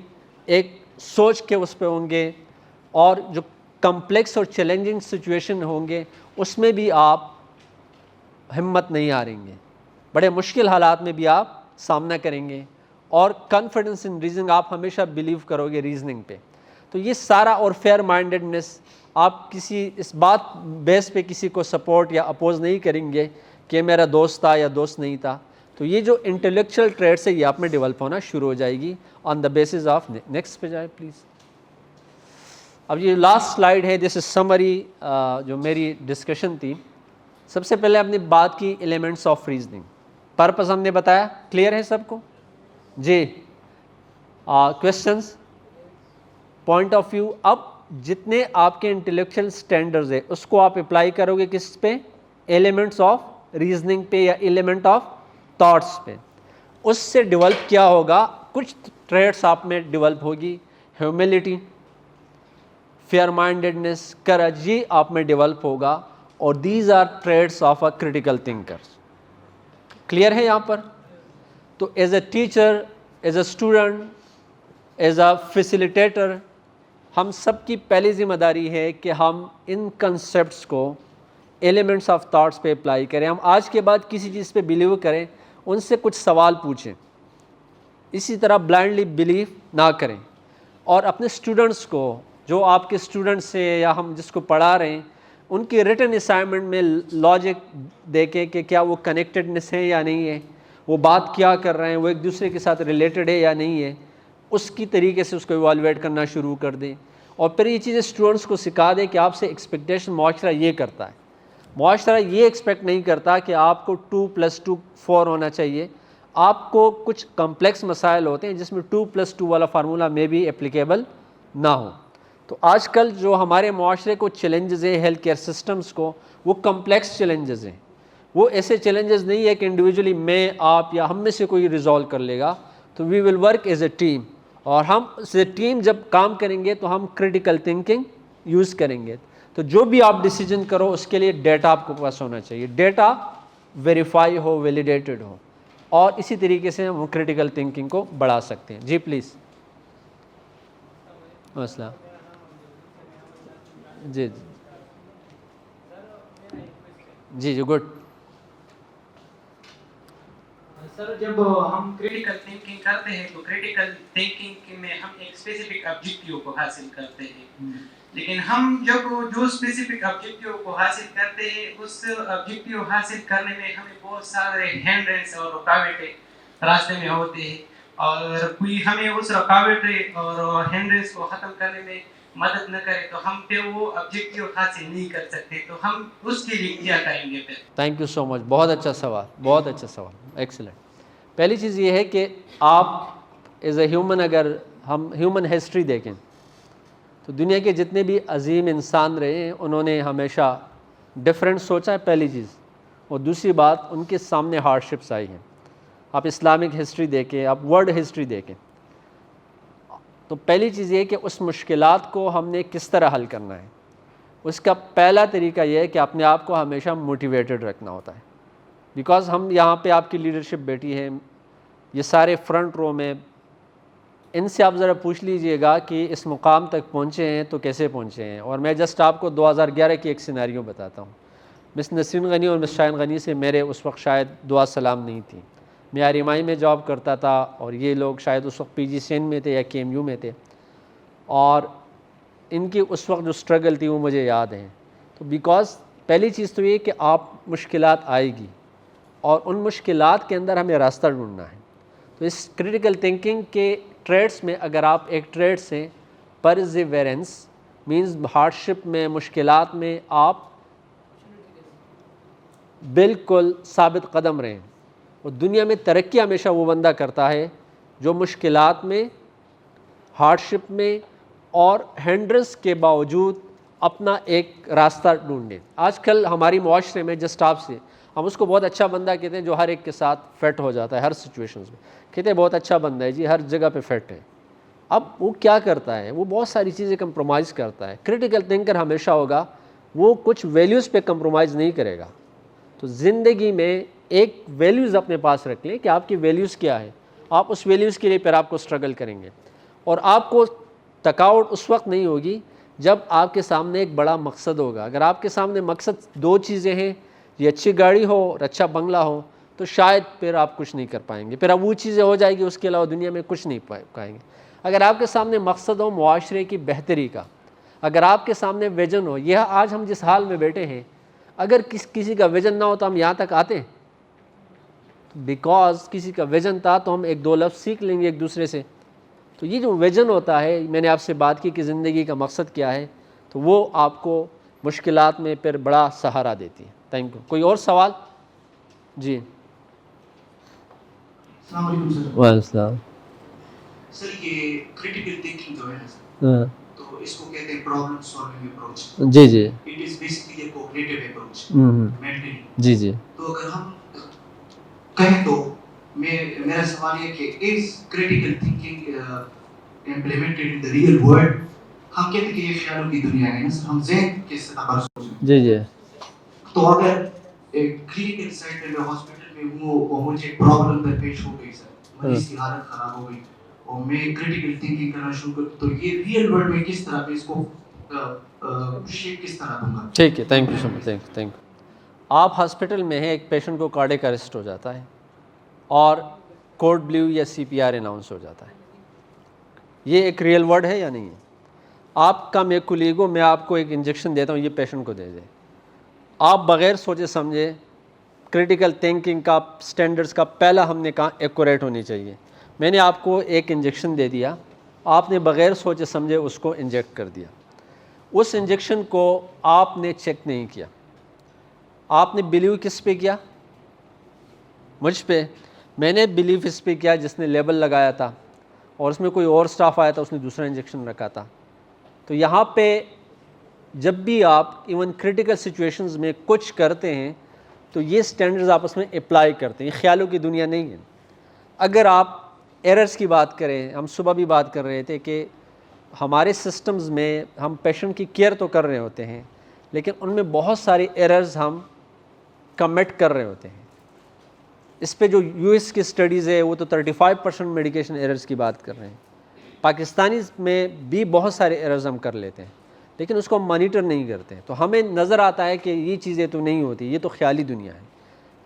ایک سوچ کے اس پہ ہوں گے, اور جو کمپلیکس اور چیلنجنگ سچویشن ہوں گے اس میں بھی آپ ہمت نہیں ہاریں گے, بڑے مشکل حالات میں بھی آپ سامنا کریں گے. اور کانفیڈنس ان ریزننگ, آپ ہمیشہ بلیو کرو گے ریزننگ پہ. تو یہ سارا, اور فیئر مائنڈیڈنس, آپ کسی اس بات بیس پہ کسی کو سپورٹ یا اپوز نہیں کریں گے کہ میرا دوست تھا یا دوست نہیں تھا. تو یہ جو انٹلیکچوئل ٹریٹس ہے یہ آپ میں ڈیولپ ہونا شروع ہو جائے گی آن دا بیسس آف. نیکسٹ پہ جائے پلیز. اب یہ لاسٹ سلائیڈ ہے, دس از سمری جو میری ڈسکشن تھی. سب سے پہلے ہم نے بات کی ایلیمنٹس آف ریزننگ. پرپس ہم نے بتایا, کلیئر ہے سب کو جی؟ Questions, point of view. اب جتنے آپ کے انٹلیکچوئل اسٹینڈرڈز ہیں اس کو آپ اپلائی کرو گے کس پہ؟ ایلیمنٹس آف ریزننگ پہ یا ایلیمنٹ آف تھاٹس پہ. اس سے ڈیولپ کیا ہوگا؟ کچھ ٹریٹس آپ میں ڈیولپ ہوگی. ہیوملٹی, فیئر مائنڈیڈنس, کرج, یہ آپ میں ڈیولپ ہوگا, اور these are traits of a critical thinker. Clear ہے یہاں پر؟ تو as a teacher, as a student, as a facilitator, ہم سب کی پہلی ذمہ داری ہے کہ ہم ان کنسیپٹس کو ایلیمنٹس آف تھاٹس پہ اپلائی کریں. ہم آج کے بعد کسی چیز پہ بلیو کریں, ان سے کچھ سوال پوچھیں, اسی طرح بلائنڈلی بلیو نہ کریں. اور اپنے اسٹوڈنٹس کو, جو آپ کے اسٹوڈنٹس ہیں یا ہم جس کو پڑھا رہے ہیں, ان کی ریٹن اسائنمنٹ میں لاجک دیکھیں کہ کیا وہ کنیکٹڈنس ہے یا نہیں ہے, وہ بات کیا کر رہے ہیں, وہ ایک دوسرے کے ساتھ ریلیٹڈ ہے یا نہیں ہے, اس کی طریقے سے اس کو ایوالویٹ کرنا شروع کر دیں. اور پھر یہ چیزیں اسٹوڈنٹس کو سکھا دیں کہ آپ سے ایکسپیکٹیشن معاشرہ یہ کرتا ہے. معاشرہ یہ ایکسپیکٹ نہیں کرتا کہ آپ کو 2+2 4 ہونا چاہیے. آپ کو کچھ کمپلیکس مسائل ہوتے ہیں جس میں 2+2 والا فارمولہ میں بھی اپلیکیبل نہ ہو. تو آج کل جو ہمارے معاشرے کو چیلنجز ہیں ہیلتھ کیئر سسٹمز کو, وہ کمپلیکس چیلنجز ہیں. وہ ایسے چیلنجز نہیں ہے کہ انڈیویجولی میں, آپ یا ہم میں سے کوئی ریزالو کر لے گا. تو we will work as a team, اور ہم ایز اے ٹیم جب کام کریں گے تو ہم کریٹیکل تھنکنگ یوز کریں گے. تو جو بھی آپ ڈیسیجن کرو اس کے لیے ڈیٹا آپ کو پاس ہونا چاہیے, ڈیٹا ویریفائی ہو, ویلیڈیٹڈ ہو, اور اسی طریقے سے ہم کریٹیکل تھنکنگ کو بڑھا سکتے ہیں. جی پلیز. مسئلہ جی جی جی گڈ. سر جب ہم کریٹیکل تھنکنگ کرتے ہیں تو کریٹیکل تھنکنگ میں ہم ایک اسپیسیفک آبجیکٹیو کو حاصل کرتے ہیں, لیکن ہم جب جو اسپیسیفک آبجیکٹیو کو حاصل کرتے ہیں, اس آبجیکٹیو حاصل کرنے میں ہمیں بہت سارے ہینڈرنس اور رکاوٹیں راستے میں ہوتے ہیں, اور کوئی ہمیں اس رکاوٹ اور ہینڈرنس کو ختم کرنے میں مدد نہ کرے تو ہم پہ وہ آبجیکٹیو حاصل نہیں کر سکتے. تو ہم اس کے لیے کیا کریں گے پھر؟ تھینک یو سو مچ, بہت اچھا سوال, بہت اچھا سوال, ایکسلنٹ. پہلی چیز یہ ہے کہ آپ ایز اے ہیومن, اگر ہم ہیومن ہسٹری دیکھیں تو دنیا کے جتنے بھی عظیم انسان رہے ہیں انہوں نے ہمیشہ ڈفرینٹ سوچا ہے, پہلی چیز. اور دوسری بات, ان کے سامنے ہارڈ شپس آئی ہیں. آپ اسلامک ہسٹری دیکھیں, آپ ورلڈ ہسٹری دیکھیں, تو پہلی چیز یہ کہ اس مشکلات کو ہم نے کس طرح حل کرنا ہے. اس کا پہلا طریقہ یہ ہے کہ اپنے آپ کو ہمیشہ موٹیویٹڈ رکھنا ہوتا ہے. بیکاز ہم یہاں پہ آپ کی لیڈرشپ بیٹھی ہے, یہ سارے فرنٹ رو میں, ان سے آپ ذرا پوچھ لیجئے گا کہ اس مقام تک پہنچے ہیں تو کیسے پہنچے ہیں. اور میں جسٹ آپ کو 2011 کی ایک سینیریو بتاتا ہوں. مس نسرین غنی اور مس شاہین غنی سے میرے اس وقت شاید دعا سلام نہیں تھی. میں آر ایم آئی میں جاب کرتا تھا, اور یہ لوگ شاید اس وقت پی جی سین میں تھے یا کے ایم یو میں تھے, اور ان کی اس وقت جو اسٹرگل تھی وہ مجھے یاد ہیں. تو بیکاز پہلی چیز تو یہ کہ آپ مشکلات آئے گی, اور ان مشکلات کے اندر ہمیں راستہ ڈھونڈنا ہے. تو اس کریٹیکل تھنکنگ کے ٹریٹس میں اگر آپ ایک ٹریٹ سے پرزیورنس مینز ہارڈ شپ میں, مشکلات میں آپ بالکل ثابت قدم رہیں. اور دنیا میں ترقی ہمیشہ وہ بندہ کرتا ہے جو مشکلات میں, ہارڈ شپ میں اور ہینڈرنس کے باوجود اپنا ایک راستہ ڈھونڈے. آج کل ہماری معاشرے میں جسٹ آپ سے, ہم اس کو بہت اچھا بندہ کہتے ہیں جو ہر ایک کے ساتھ فٹ ہو جاتا ہے ہر سچویشنز میں. کہتے ہیں بہت اچھا بندہ ہے جی, ہر جگہ پہ فٹ ہے. اب وہ کیا کرتا ہے, وہ بہت ساری چیزیں کمپرومائز کرتا ہے. کریٹیکل تھنکر ہمیشہ ہوگا, وہ کچھ ویلیوز پہ کمپرومائز نہیں کرے گا. تو زندگی میں ایک ویلیوز اپنے پاس رکھ لیں کہ آپ کی ویلیوز کیا ہے, آپ اس ویلیوز کے لیے پھر آپ کو اسٹرگل کریں گے. اور آپ کو تھکاوٹ اس وقت نہیں ہوگی جب آپ کے سامنے ایک بڑا مقصد ہوگا. اگر آپ کے سامنے مقصد 2 چیزیں ہیں, یہ اچھی گاڑی ہو اور اچھا بنگلہ ہو, تو شاید پھر آپ کچھ نہیں کر پائیں گے. پھر اب وہ چیزیں ہو جائے گی, اس کے علاوہ دنیا میں کچھ نہیں پائیں گے. اگر آپ کے سامنے مقصد ہو معاشرے کی بہتری کا, اگر آپ کے سامنے ویژن ہو, یہ آج ہم جس حال میں بیٹھے ہیں, اگر کسی کا ویژن نہ ہو تو ہم یہاں تک آتے ہیں. بیکاز کسی کا ویژن تھا تو ہم 1-2 لفظ سیکھ لیں گے ایک دوسرے سے. تو یہ جو ویژن ہوتا ہے, میں نے آپ سے بات کی کہ زندگی کا مقصد کیا ہے, تو وہ آپ کو مشکلات میں پھر بڑا سہارا دیتی ہے. Thank you. کوئی اور سوال؟ جی. السلام علیکم سر. وعلیکم السلام. سر یہ کریٹیکل تھنکنگ جو ہے سر, تو اس کو کہتے ہیں پرابلم سالونگ اپروچ. جی جی. It is basically a cognitive approach. Mentally. جی جی. تو اگر ہم کہیں تو میرا سوال یہ کہ is critical thinking implemented in the real world. ہم کہتے ہیں کہ یہ خیالوں کی دنیا ہے نا سر, ہم ذہن کے سطح پر سوچیں. جی جی. تو اگر ایک کلینکل سائٹ میں ہاسپٹل میں ہوں اور مجھے پرابلم درپیش ہو گئی سر, مریض کی حالت خراب ہو گئی اور میں کریٹیکل تھنکنگ کرنا شروع کروں تو یہ ریئل ورلڈ میں کس طرح پہ اس کو شیپ کس طرح دوں گا. ٹھیک ہے, thank you so much, thank you. آپ ہاسپٹل میں ہیں, ایک پیشنٹ کو کارڈیک اریسٹ ہو جاتا ہے اور کوڈ بلیو یا سی پی آر اناؤنس ہو جاتا ہے. یہ ایک ریئل ورڈ ہے یا نہیں ہے؟ آپ کا میں کولیگو میں آپ کو ایک انجیکشن دیتا ہوں, یہ پیشنٹ کو دے دیں. آپ بغیر سوچے سمجھے کریٹیکل تھنکنگ کا سٹینڈرڈز کا پہلا ہم نے کہا ایکوریٹ ہونی چاہیے. میں نے آپ کو ایک انجیکشن دے دیا, آپ نے بغیر سوچے سمجھے اس کو انجیکٹ کر دیا. اس انجیکشن کو آپ نے چیک نہیں کیا, آپ نے بلیو کس پہ کیا؟ مجھ پہ. میں نے بلیو اس پہ کیا جس نے لیبل لگایا تھا, اور اس میں کوئی اور سٹاف آیا تھا, اس نے دوسرا انجیکشن رکھا تھا. تو یہاں پہ جب بھی آپ ایون کریٹیکل سچویشنز میں کچھ کرتے ہیں تو یہ سٹینڈرڈز آپس میں اپلائی کرتے ہیں. یہ خیالوں کی دنیا نہیں ہے. اگر آپ ایررز کی بات کریں, ہم صبح بھی بات کر رہے تھے کہ ہمارے سسٹمز میں ہم پیشنٹ کی کیئر تو کر رہے ہوتے ہیں, لیکن ان میں بہت ساری ایررز ہم کمٹ کر رہے ہوتے ہیں. اس پہ جو یو ایس کی اسٹڈیز ہے وہ تو 35% میڈیکیشن ایررز کی بات کر رہے ہیں. پاکستانی میں بھی بہت سارے ایررز ہم کر لیتے ہیں, لیکن اس کو ہم مانیٹر نہیں کرتے. تو ہمیں نظر آتا ہے کہ یہ چیزیں تو نہیں ہوتی, یہ تو خیالی دنیا ہے.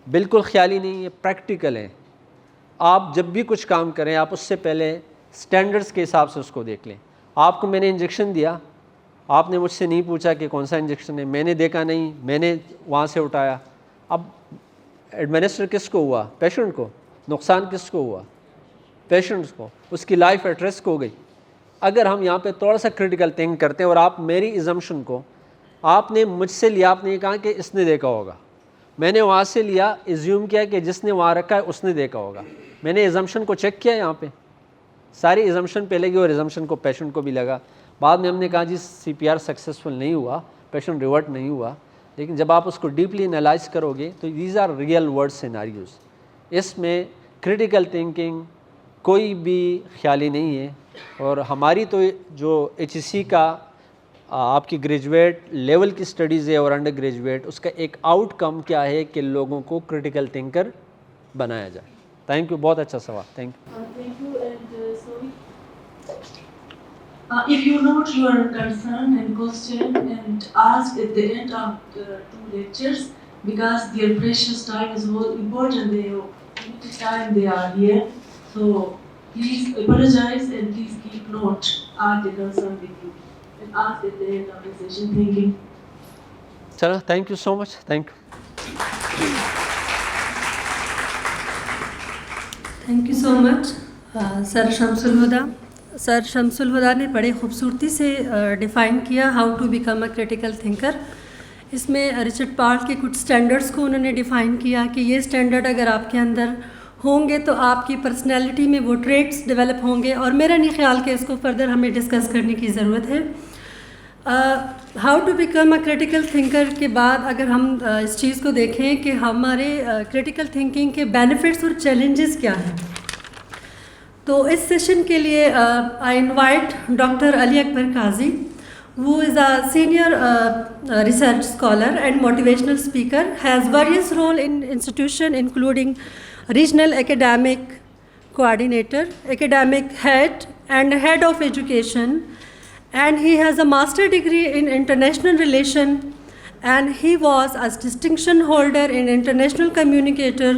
بالکل خیالی نہیں, یہ پریکٹیکل ہے. آپ جب بھی کچھ کام کریں آپ اس سے پہلے سٹینڈرڈز کے حساب سے اس کو دیکھ لیں. آپ کو میں نے انجیکشن دیا, آپ نے مجھ سے نہیں پوچھا کہ کون سا انجیکشن ہے, میں نے دیکھا نہیں, میں نے وہاں سے اٹھایا. اب ایڈمنسٹر کس کو ہوا؟ پیشنٹ کو. نقصان کس کو ہوا؟ پیشنٹس کو. اس کی لائف ایٹ رسک ہو گئی. اگر ہم یہاں پہ تھوڑا سا کریٹیکل تھنک کرتے ہیں, اور آپ میری ایزمپشن کو آپ نے مجھ سے لیا, آپ نے یہ کہا کہ اس نے دیکھا ہوگا, میں نے وہاں سے لیا, ایزیوم کیا کہ جس نے وہاں رکھا ہے اس نے دیکھا ہوگا. میں نے ایزمپشن کو چیک کیا, یہاں پہ ساری ایزمپشن پہ لگی اور ایزمپشن کو پیشنٹ کو بھی لگا. بعد میں ہم نے کہا جی سی پی آر سکسیزفل نہیں ہوا, پیشنٹ ریورٹ نہیں ہوا. لیکن جب آپ اس کو ڈیپلی انالائز کرو گے تو these are real world scenarios. اس میں کریٹیکل تھنکنگ کوئی بھی خیالی نہیں ہے. اور ہماری تو جو ایچ ای سی کا آپ کی گریجویٹ لیول کی اسٹڈیز ہے اور انڈر گریجویٹ, اس کا ایک آؤٹ کم کیا ہے کہ لوگوں کو کریٹیکل تھنکر بنایا جائے. تھینک یو, بہت اچھا سوال. Thank you. Thank you and sorry. If you note your concern and question and ask at the end of the 2 lectures, because their precious time is more important, they limited time they are here. So please apologize and please keep note of the concern with you and ask at the end of the session. Thank you. چلو, thank you so much. Thank you. Thank you so much sir Shams ul-Huda. Sir Shams ul-Huda نے بڑے خوبصورتی سے ڈیفائن کیا how to become a critical thinker. اس میں رچرڈ پارٹ کے کچھ سٹینڈرڈس کو انہوں نے ڈیفائن کیا کہ یہ سٹینڈرڈ اگر آپ کے اندر ہوں گے تو آپ کی پرسنالٹی میں وہ ٹریٹس ڈیولپ ہوں گے. اور میرا نہیں خیال کہ اس کو فردر ہمیں ڈسکس کرنے کی ضرورت ہے. How to become a critical thinker کے بعد اگر ہم اس چیز کو دیکھیں کہ ہمارے کریٹیکل تھنکنگ کے بینیفٹس اور چیلنجز کیا ہیں, تو اس سیشن کے لیے I invite doctor Ali Akbar Qazi, who is a senior research scholar and motivational speaker, has various role in institution including regional academic coordinator, academic head and head of education, and he has a master degree in international relation, and he was a distinction holder in international communicator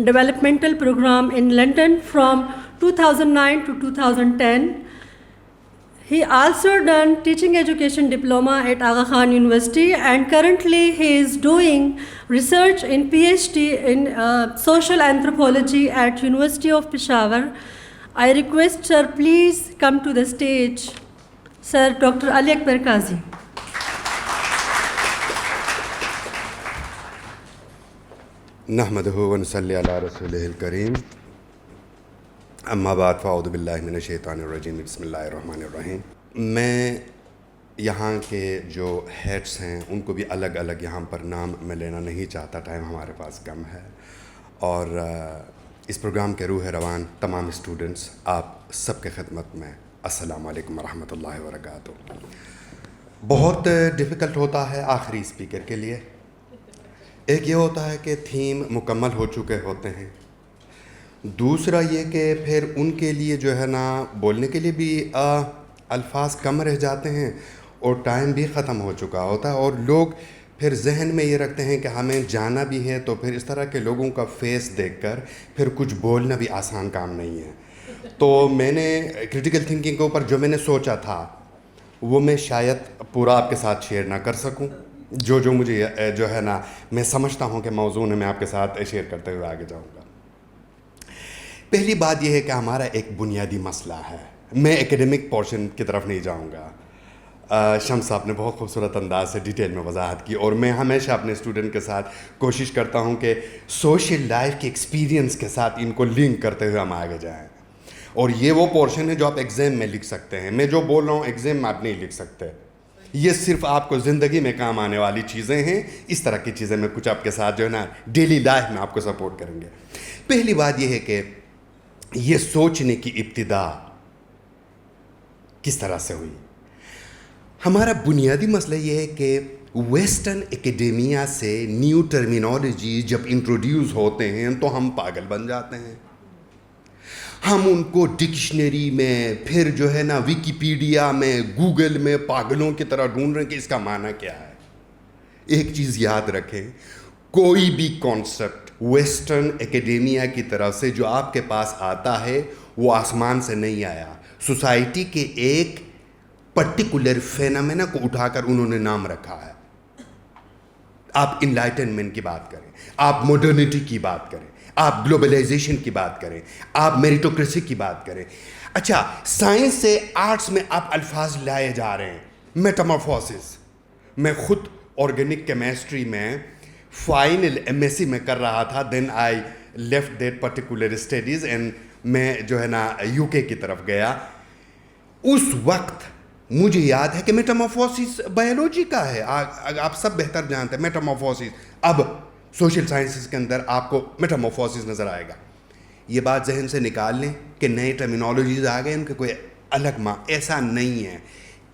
developmental program in London from 2009 to 2010. He also done teaching education diploma at Aga Khan University, and currently he is doing research in PhD in social anthropology at University of Peshawar. I request sir please come to the stage. Sir Dr. Ali Akbar Qazi. نحمده ونصلي على رسوله الكريم. اما بعد فاعوذ باللہ من الشیطان الرجیم. بسم اللہ الرحمن الرحیم. میں یہاں کے جو ہیڈس ہیں ان کو بھی الگ الگ یہاں پر نام میں لینا نہیں چاہتا, ٹائم ہمارے پاس کم ہے. اور اس پروگرام کے روح روان تمام اسٹوڈنٹس, آپ سب کے خدمت میں السلام علیکم ورحمۃ اللہ وبرکاتہ. بہت ڈیفیکلٹ ہوتا ہے آخری اسپیکر کے لیے. ایک یہ ہوتا ہے کہ تھیم مکمل ہو چکے ہوتے ہیں, دوسرا یہ کہ پھر ان کے لیے جو ہے نا بولنے کے لیے بھی الفاظ کم رہ جاتے ہیں اور ٹائم بھی ختم ہو چکا ہوتا ہے، اور لوگ پھر ذہن میں یہ رکھتے ہیں کہ ہمیں جانا بھی ہے، تو پھر اس طرح کے لوگوں کا فیس دیکھ کر پھر کچھ بولنا بھی آسان کام نہیں ہے. تو میں نے کرٹیکل تھنکنگ کے اوپر جو میں نے سوچا تھا وہ میں شاید پورا آپ کے ساتھ شیئر نہ کر سکوں، جو مجھے جو ہے نا میں سمجھتا ہوں کہ موضوع میں آپ کے ساتھ شیئر کرتے ہوئے آگے جاؤں گا. پہلی بات یہ ہے کہ ہمارا ایک بنیادی مسئلہ ہے. میں ایکیڈمک پورشن کی طرف نہیں جاؤں گا. شمس صاحب نے بہت خوبصورت انداز سے ڈیٹیل میں وضاحت کی، اور میں ہمیشہ اپنے اسٹوڈنٹ کے ساتھ کوشش کرتا ہوں کہ سوشل لائف کے ایکسپیرینس کے ساتھ ان کو لنک کرتے ہوئے ہم آگے جائیں. اور یہ وہ پورشن ہے جو آپ ایگزام میں لکھ سکتے ہیں. میں جو بول رہا ہوں ایگزام میں آپ نہیں لکھ سکتے. یہ صرف آپ کو زندگی میں کام آنے والی چیزیں ہیں. اس طرح کی چیزیں میں کچھ آپ کے ساتھ جو ہے نا ڈیلی لائف میں آپ کو سپورٹ کریں گے. پہلی بات یہ ہے کہ یہ سوچنے کی ابتدا کس طرح سے ہوئی. ہمارا بنیادی مسئلہ یہ ہے کہ ویسٹرن اکیڈیمیا سے نیو ٹرمینالوجی جب انٹروڈیوس ہوتے ہیں تو ہم پاگل بن جاتے ہیں. ہم ان کو ڈکشنری میں، پھر جو ہے نا ویکیپیڈیا میں، گوگل میں پاگلوں کی طرح ڈھونڈ رہے ہیں کہ اس کا معنی کیا ہے. ایک چیز یاد رکھیں، کوئی بھی کانسیپٹ ویسٹرن اکیڈیمیا کی طرف سے جو آپ کے پاس آتا ہے وہ آسمان سے نہیں آیا. سوسائٹی کے ایک پرٹیکولر فینامنا کو اٹھا کر انہوں نے نام رکھا ہے. آپ انلائٹنمنٹ کی بات کریں، آپ ماڈرنٹی کی بات کریں، آپ گلوبلائزیشن کی بات کریں، آپ میریٹوکریسی کی بات کریں. اچھا، سائنس سے آرٹس میں آپ الفاظ لائے جا رہے ہیں. میٹامورفوسس، میں خود آرگینک کیمسٹری میں فائنل ایم ایس سی میں کر رہا تھا. Then I left that particular studies and میں جو ہے نا یو کے کی طرف گیا. اس وقت مجھے یاد ہے کہ میٹامورفوسس بایولوجی کا ہے، آپ سب بہتر جانتے ہیں میٹامورفوسس. اب سوشل سائنسز کے اندر آپ کو میٹامورفوسس نظر آئے گا. یہ بات ذہن سے نکال لیں کہ نئے ٹرمینالوجیز آ گئے، ان کا کوئی الگ ایسا نہیں ہے.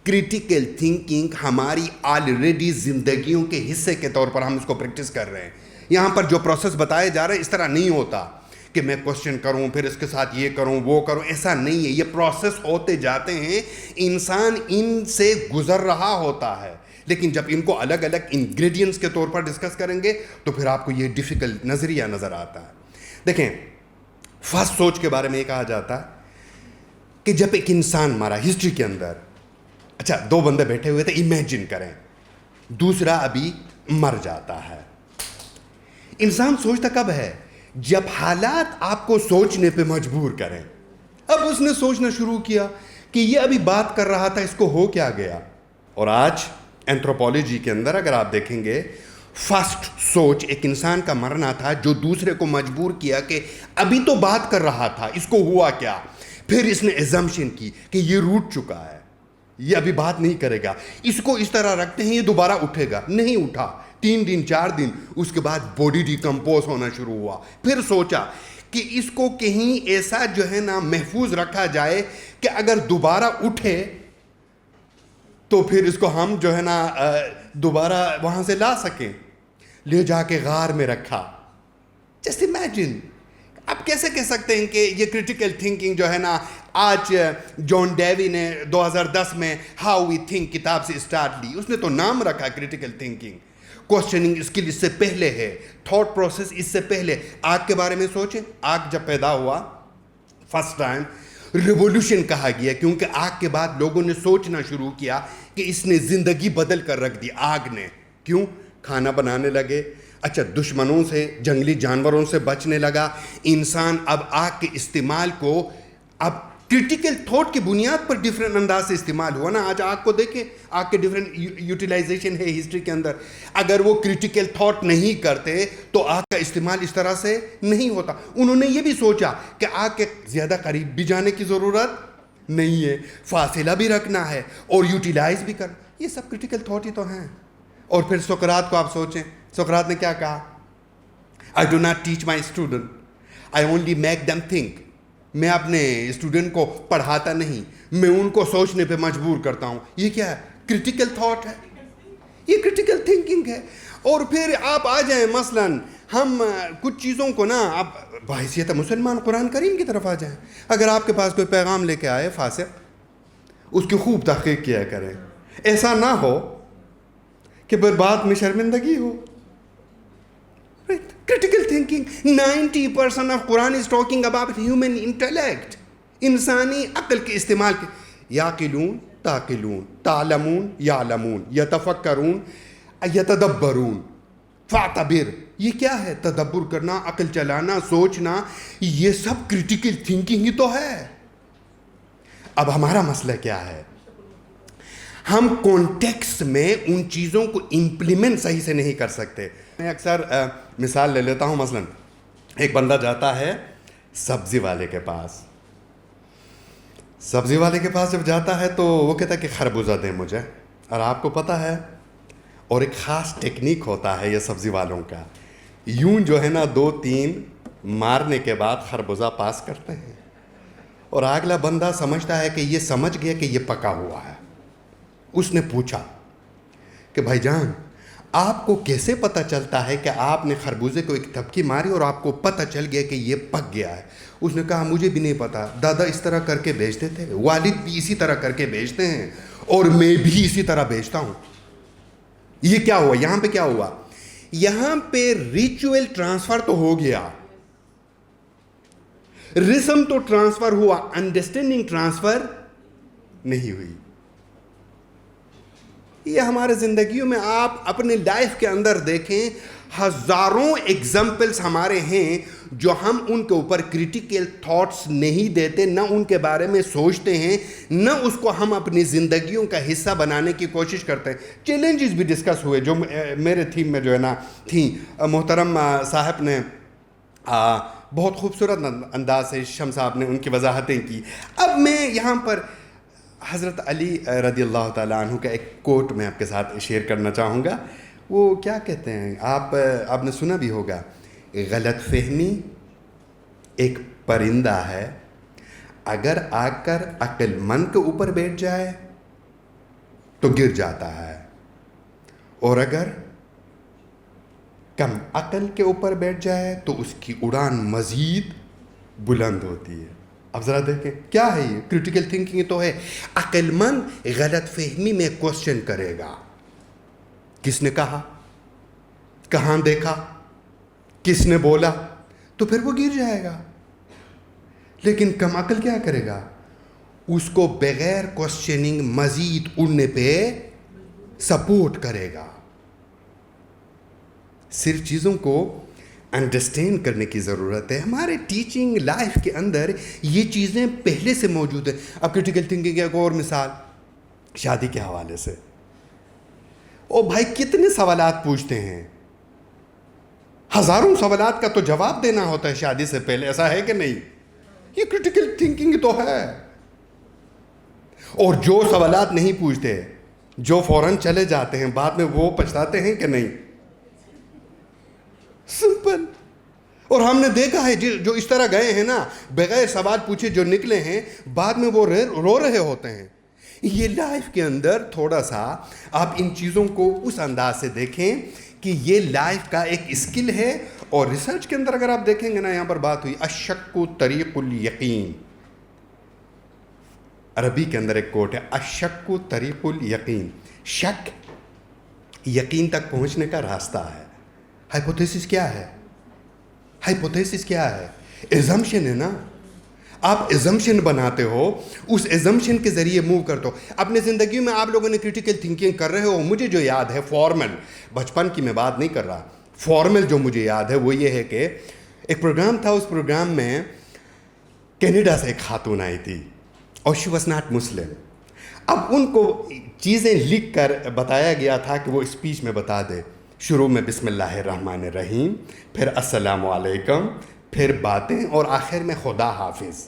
کریٹیکل تھنکنگ ہماری آلریڈی زندگیوں کے حصے کے طور پر ہم اس کو پریکٹس کر رہے ہیں. یہاں پر جو پروسیس بتائے جا رہے ہیں اس طرح نہیں ہوتا کہ میں کوشچن کروں پھر اس کے ساتھ یہ کروں وہ کروں. ایسا نہیں ہے. یہ پروسیس ہوتے جاتے ہیں، انسان ان سے گزر رہا ہوتا ہے. لیکن جب ان کو الگ الگ انگریڈینٹس کے طور پر ڈسکس کریں گے تو پھر آپ کو یہ ڈیفیکلٹ نظریہ نظر آتا ہے. دیکھیں، فرسٹ سوچ کے بارے میں یہ کہا جاتا ہے کہ جب ایک انسان مارا ہسٹری کے اندر، اچھا 2 بندے بیٹھے ہوئے تھے، امیجن کریں دوسرا ابھی مر جاتا ہے. انسان سوچتا کب ہے؟ جب حالات آپ کو سوچنے پہ مجبور کریں. اب اس نے سوچنا شروع کیا کہ یہ ابھی بات کر رہا تھا، اس کو ہو کیا گیا. اور آج اینتھروپولوجی کے اندر اگر آپ دیکھیں گے، فرسٹ سوچ ایک انسان کا مرنا تھا جو دوسرے کو مجبور کیا کہ ابھی تو بات کر رہا تھا، اس کو ہوا کیا. پھر اس نے ایزمپشن کی کہ یہ روٹ چکا ہے، یہ ابھی بات نہیں کرے گا، اس کو اس طرح رکھتے ہیں یہ دوبارہ اٹھے گا. نہیں اٹھا. 3 دن 4 دن اس کے بعد باڈی ڈیکمپوز ہونا شروع ہوا. پھر سوچا کہ اس کو کہیں ایسا جو ہے نا محفوظ رکھا جائے کہ اگر دوبارہ اٹھے تو پھر اس کو ہم جو ہے نا دوبارہ وہاں سے لا سکیں. لے جا کے غار میں رکھا. Just imagine. آپ کیسے کہہ سکتے ہیں کہ یہ کرٹیکل تھنکنگ جو ہے نا آج جان ڈیوی نے 2010 میں ہاؤ وی تھنک کتاب سے اسٹارٹ لی. اس نے تو نام رکھا کرٹیکل تھنکنگ. کوسچننگ اسکل اس سے پہلے ہے، تھاٹ پروسیس اس سے پہلے. آگ کے بارے میں سوچیں، آگ جب پیدا ہوا فرسٹ ٹائم ریولوشن کہا گیا، کیونکہ آگ کے بعد لوگوں نے سوچنا شروع کیا کہ اس نے زندگی بدل کر رکھ دی. آگ نے کیوں؟ کھانا بنانے لگے، اچھا دشمنوں سے، جنگلی جانوروں سے بچنے لگا. انسان اب آگ کے استعمال کو اب کرٹیکل تھاٹ کی بنیاد پر ڈفرینٹ انداز سے استعمال ہوا نا. آج آگ کو دیکھیں، آگ کے ڈفرینٹ یوٹیلائزیشن ہے ہسٹری کے اندر. اگر وہ کرٹیکل تھاٹ نہیں کرتے تو آگ کا استعمال اس طرح سے نہیں ہوتا. انہوں نے یہ بھی سوچا کہ آگ کے زیادہ قریب بھی جانے کی ضرورت نہیں ہے، فاصلہ بھی رکھنا ہے اور یوٹیلائز بھی کرنا. یہ سب کرٹیکل تھاٹ ہی تو ہیں. اور پھر سقراط کو آپ سوچیں، سقراط نے کیا کہا؟ I do not teach my student, I only make them think. میں اپنے اسٹوڈنٹ کو پڑھاتا نہیں، میں ان کو سوچنے پہ مجبور کرتا ہوں. یہ کیا ہے؟ کرٹیکل تھاٹ ہے. یہ کرٹیکل تھنکنگ ہے. اور پھر آپ آ جائیں مثلاً ہم کچھ چیزوں کو نا آپ بحیثیت مسلمان قرآن کریم کی طرف آ جائیں. اگر آپ کے پاس کوئی پیغام لے کے آئے فاسق, اس کی خوب تحقیق کیا کریں. ایسا نہ ہو کہ بعد میں شرمندگی ہو. Critical thinking, 90% of Quran is talking about human intellect. انسانی عقل کے استعمال کے. یاقلون تاقلون تعلمون یعلمون یتفکرون یتدبرون فاعتبر. یہ کیا ہے؟ تدبر کرنا, عقل چلانا, سوچنا. یہ سب کرٹیکل تھنکنگ ہی تو ہے. اب ہمارا مسئلہ کیا ہے؟ ہم کانٹیکسٹ میں ان چیزوں کو امپلیمنٹ صحیح سے نہیں کر سکتے. میں اکثر مثال لے لیتا ہوں. مثلا ایک بندہ جاتا ہے سبزی والے کے پاس. سبزی والے کے پاس جب جاتا ہے تو وہ کہتا ہے کہ خربوزہ دیں مجھے. اور آپ کو پتہ ہے, اور ایک خاص ٹیکنیک ہوتا ہے یہ سبزی والوں کا, یوں جو ہے نا 2-3 مارنے کے بعد خربوزہ پاس کرتے ہیں. اور اگلا بندہ سمجھتا ہے کہ یہ سمجھ گیا کہ یہ پکا ہوا ہے. اس نے پوچھا کہ بھائی جان آپ کو کیسے پتہ چلتا ہے کہ آپ نے خربوزے کو ایک تھپکی ماری اور آپ کو پتہ چل گیا کہ یہ پک گیا ہے؟ اس نے کہا مجھے بھی نہیں پتا, دادا اس طرح کر کے بیچتے تھے, والد بھی اسی طرح کر کے بیچتے ہیں, اور میں بھی اسی طرح بیچتا ہوں. یہ کیا ہوا یہاں پہ؟ کیا ہوا یہاں پہ؟ ریچول ٹرانسفر تو ہو گیا, رسم تو ٹرانسفر ہوا, انڈرسٹینڈنگ ٹرانسفر نہیں ہوئی. یہ ہمارے زندگیوں میں آپ اپنے لائف کے اندر دیکھیں, ہزاروں ایگزامپلس ہمارے ہیں جو ہم ان کے اوپر کریٹیکل تھاٹس نہیں دیتے, نہ ان کے بارے میں سوچتے ہیں, نہ اس کو ہم اپنی زندگیوں کا حصہ بنانے کی کوشش کرتے ہیں. چیلنجز بھی ڈسکس ہوئے جو میرے تھیم میں جو ہے نا تھیں. محترم صاحب نے بہت خوبصورت انداز سے, شم صاحب نے ان کی وضاحتیں کی. اب میں یہاں پر حضرت علی رضی اللہ تعالیٰ عنہ کا ایک کوٹ میں آپ کے ساتھ شیئر کرنا چاہوں گا. وہ کیا کہتے ہیں, آپ نے سنا بھی ہوگا, غلط فہمی ایک پرندہ ہے, اگر آ کر عقل مند کے اوپر بیٹھ جائے تو گر جاتا ہے, اور اگر کم عقل کے اوپر بیٹھ جائے تو اس کی اڑان مزید بلند ہوتی ہے. اب ذرا دیکھیں کیا ہے یہ کرٹیکل تھنکنگ تو ہے. عقل مند غلط فہمی میں کوشچن کرے گا, کس نے کہا, کہاں دیکھا, کس نے بولا, تو پھر وہ گر جائے گا. لیکن کم عقل کیا کرے گا, اس کو بغیر کوشچننگ مزید اڑنے پہ سپورٹ کرے گا. صرف چیزوں کو انڈرسٹینڈ کرنے کی ضرورت ہے. ہمارے ٹیچنگ لائف کے اندر یہ چیزیں پہلے سے موجود ہیں. اب کرٹیکل تھنکنگ کی ایک اور مثال شادی کے حوالے سے. او بھائی کتنے سوالات پوچھتے ہیں, ہزاروں سوالات کا تو جواب دینا ہوتا ہے شادی سے پہلے, ایسا ہے کہ نہیں؟ یہ کرٹیکل تھنکنگ تو ہے. اور جو سوالات نہیں پوچھتے, جو فوراً چلے جاتے ہیں, بعد میں وہ پچھتاتے ہیں کہ نہیں؟ سمپل. اور ہم نے دیکھا ہے جو اس طرح گئے ہیں نا, بغیر سوال پوچھے جو نکلے ہیں, بعد میں وہ رو رہے ہوتے ہیں. یہ لائف کے اندر تھوڑا سا آپ ان چیزوں کو اس انداز سے دیکھیں کہ یہ لائف کا ایک اسکل ہے. اور ریسرچ کے اندر اگر آپ دیکھیں گے نا, یہاں پر بات ہوئی الشک طریق الیقین. عربی کے اندر ایک کوٹ ہے, الشک طریق الیقین. شک یقین تک پہنچنے کا راستہ ہے. ہائپوتھیسس کیا ہے؟ ہائپوتھیسس کیا ہے؟ ایزمپشن ہے نا. آپ ایزمپشن بناتے ہو, اس ایزمپشن کے ذریعے موو کرتے ہو. اپنے زندگی میں آپ لوگوں نے کریٹیکل تھنکنگ کر رہے ہو. مجھے جو یاد ہے فارمل, بچپن کی میں بات نہیں کر رہا, فارمل جو مجھے یاد ہے وہ یہ ہے کہ ایک پروگرام تھا, اس پروگرام میں کینیڈا سے ایک خاتون آئی تھی اور شی واز ناٹ مسلم. اب ان کو چیزیں لکھ کر بتایا گیا تھا کہ وہ اسپیچ میں بتا دے. شروع میں بسم اللہ الرحمن الرحیم, پھر السلام علیکم, پھر باتیں, اور آخر میں خدا حافظ.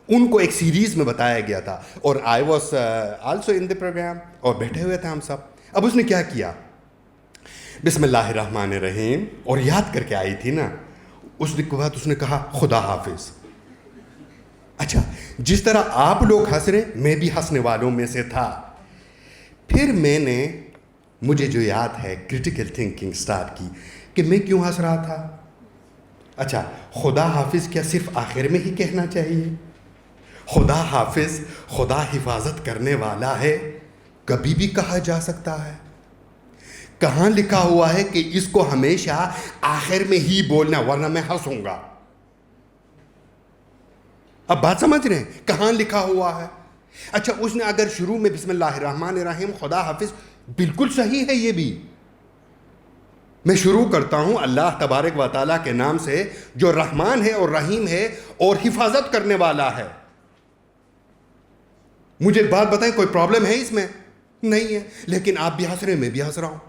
ان کو ایک سیریز میں بتایا گیا تھا, اور I was also in the program, اور بیٹھے ہوئے تھے ہم سب. اب اس نے کیا کیا, بسم اللہ الرحمن الرحیم, اور یاد کر کے آئی تھی نا, اس کے بعد اس نے کہا خدا حافظ. اچھا, جس طرح آپ لوگ ہنس رہے, میں بھی ہنسنے والوں میں سے تھا. پھر میں نے مجھے جو یاد ہے کرٹیکل تھنکنگ سٹارٹ کی کہ میں کیوں ہنس رہا تھا. اچھا خدا حافظ کیا صرف آخر میں ہی کہنا چاہیے؟ خدا حافظ خدا حفاظت کرنے والا ہے کبھی بھی کہا جا سکتا ہے. کہاں لکھا ہوا ہے کہ اس کو ہمیشہ آخر میں ہی بولنا ورنہ میں ہنسوں گا؟ اب بات سمجھ رہے ہیں کہاں لکھا ہوا ہے؟ اچھا اس نے اگر شروع میں بسم اللہ الرحمن الرحیم خدا حافظ بالکل صحیح ہے. یہ بھی میں شروع کرتا ہوں اللہ تبارک و تعالیٰ کے نام سے جو رحمان ہے اور رحیم ہے اور حفاظت کرنے والا ہے. مجھے ایک بات بتائیں کوئی پرابلم ہے اس میں؟ نہیں ہے. لیکن آپ بھی ہنس رہے ہیں میں بھی ہنس رہا ہوں.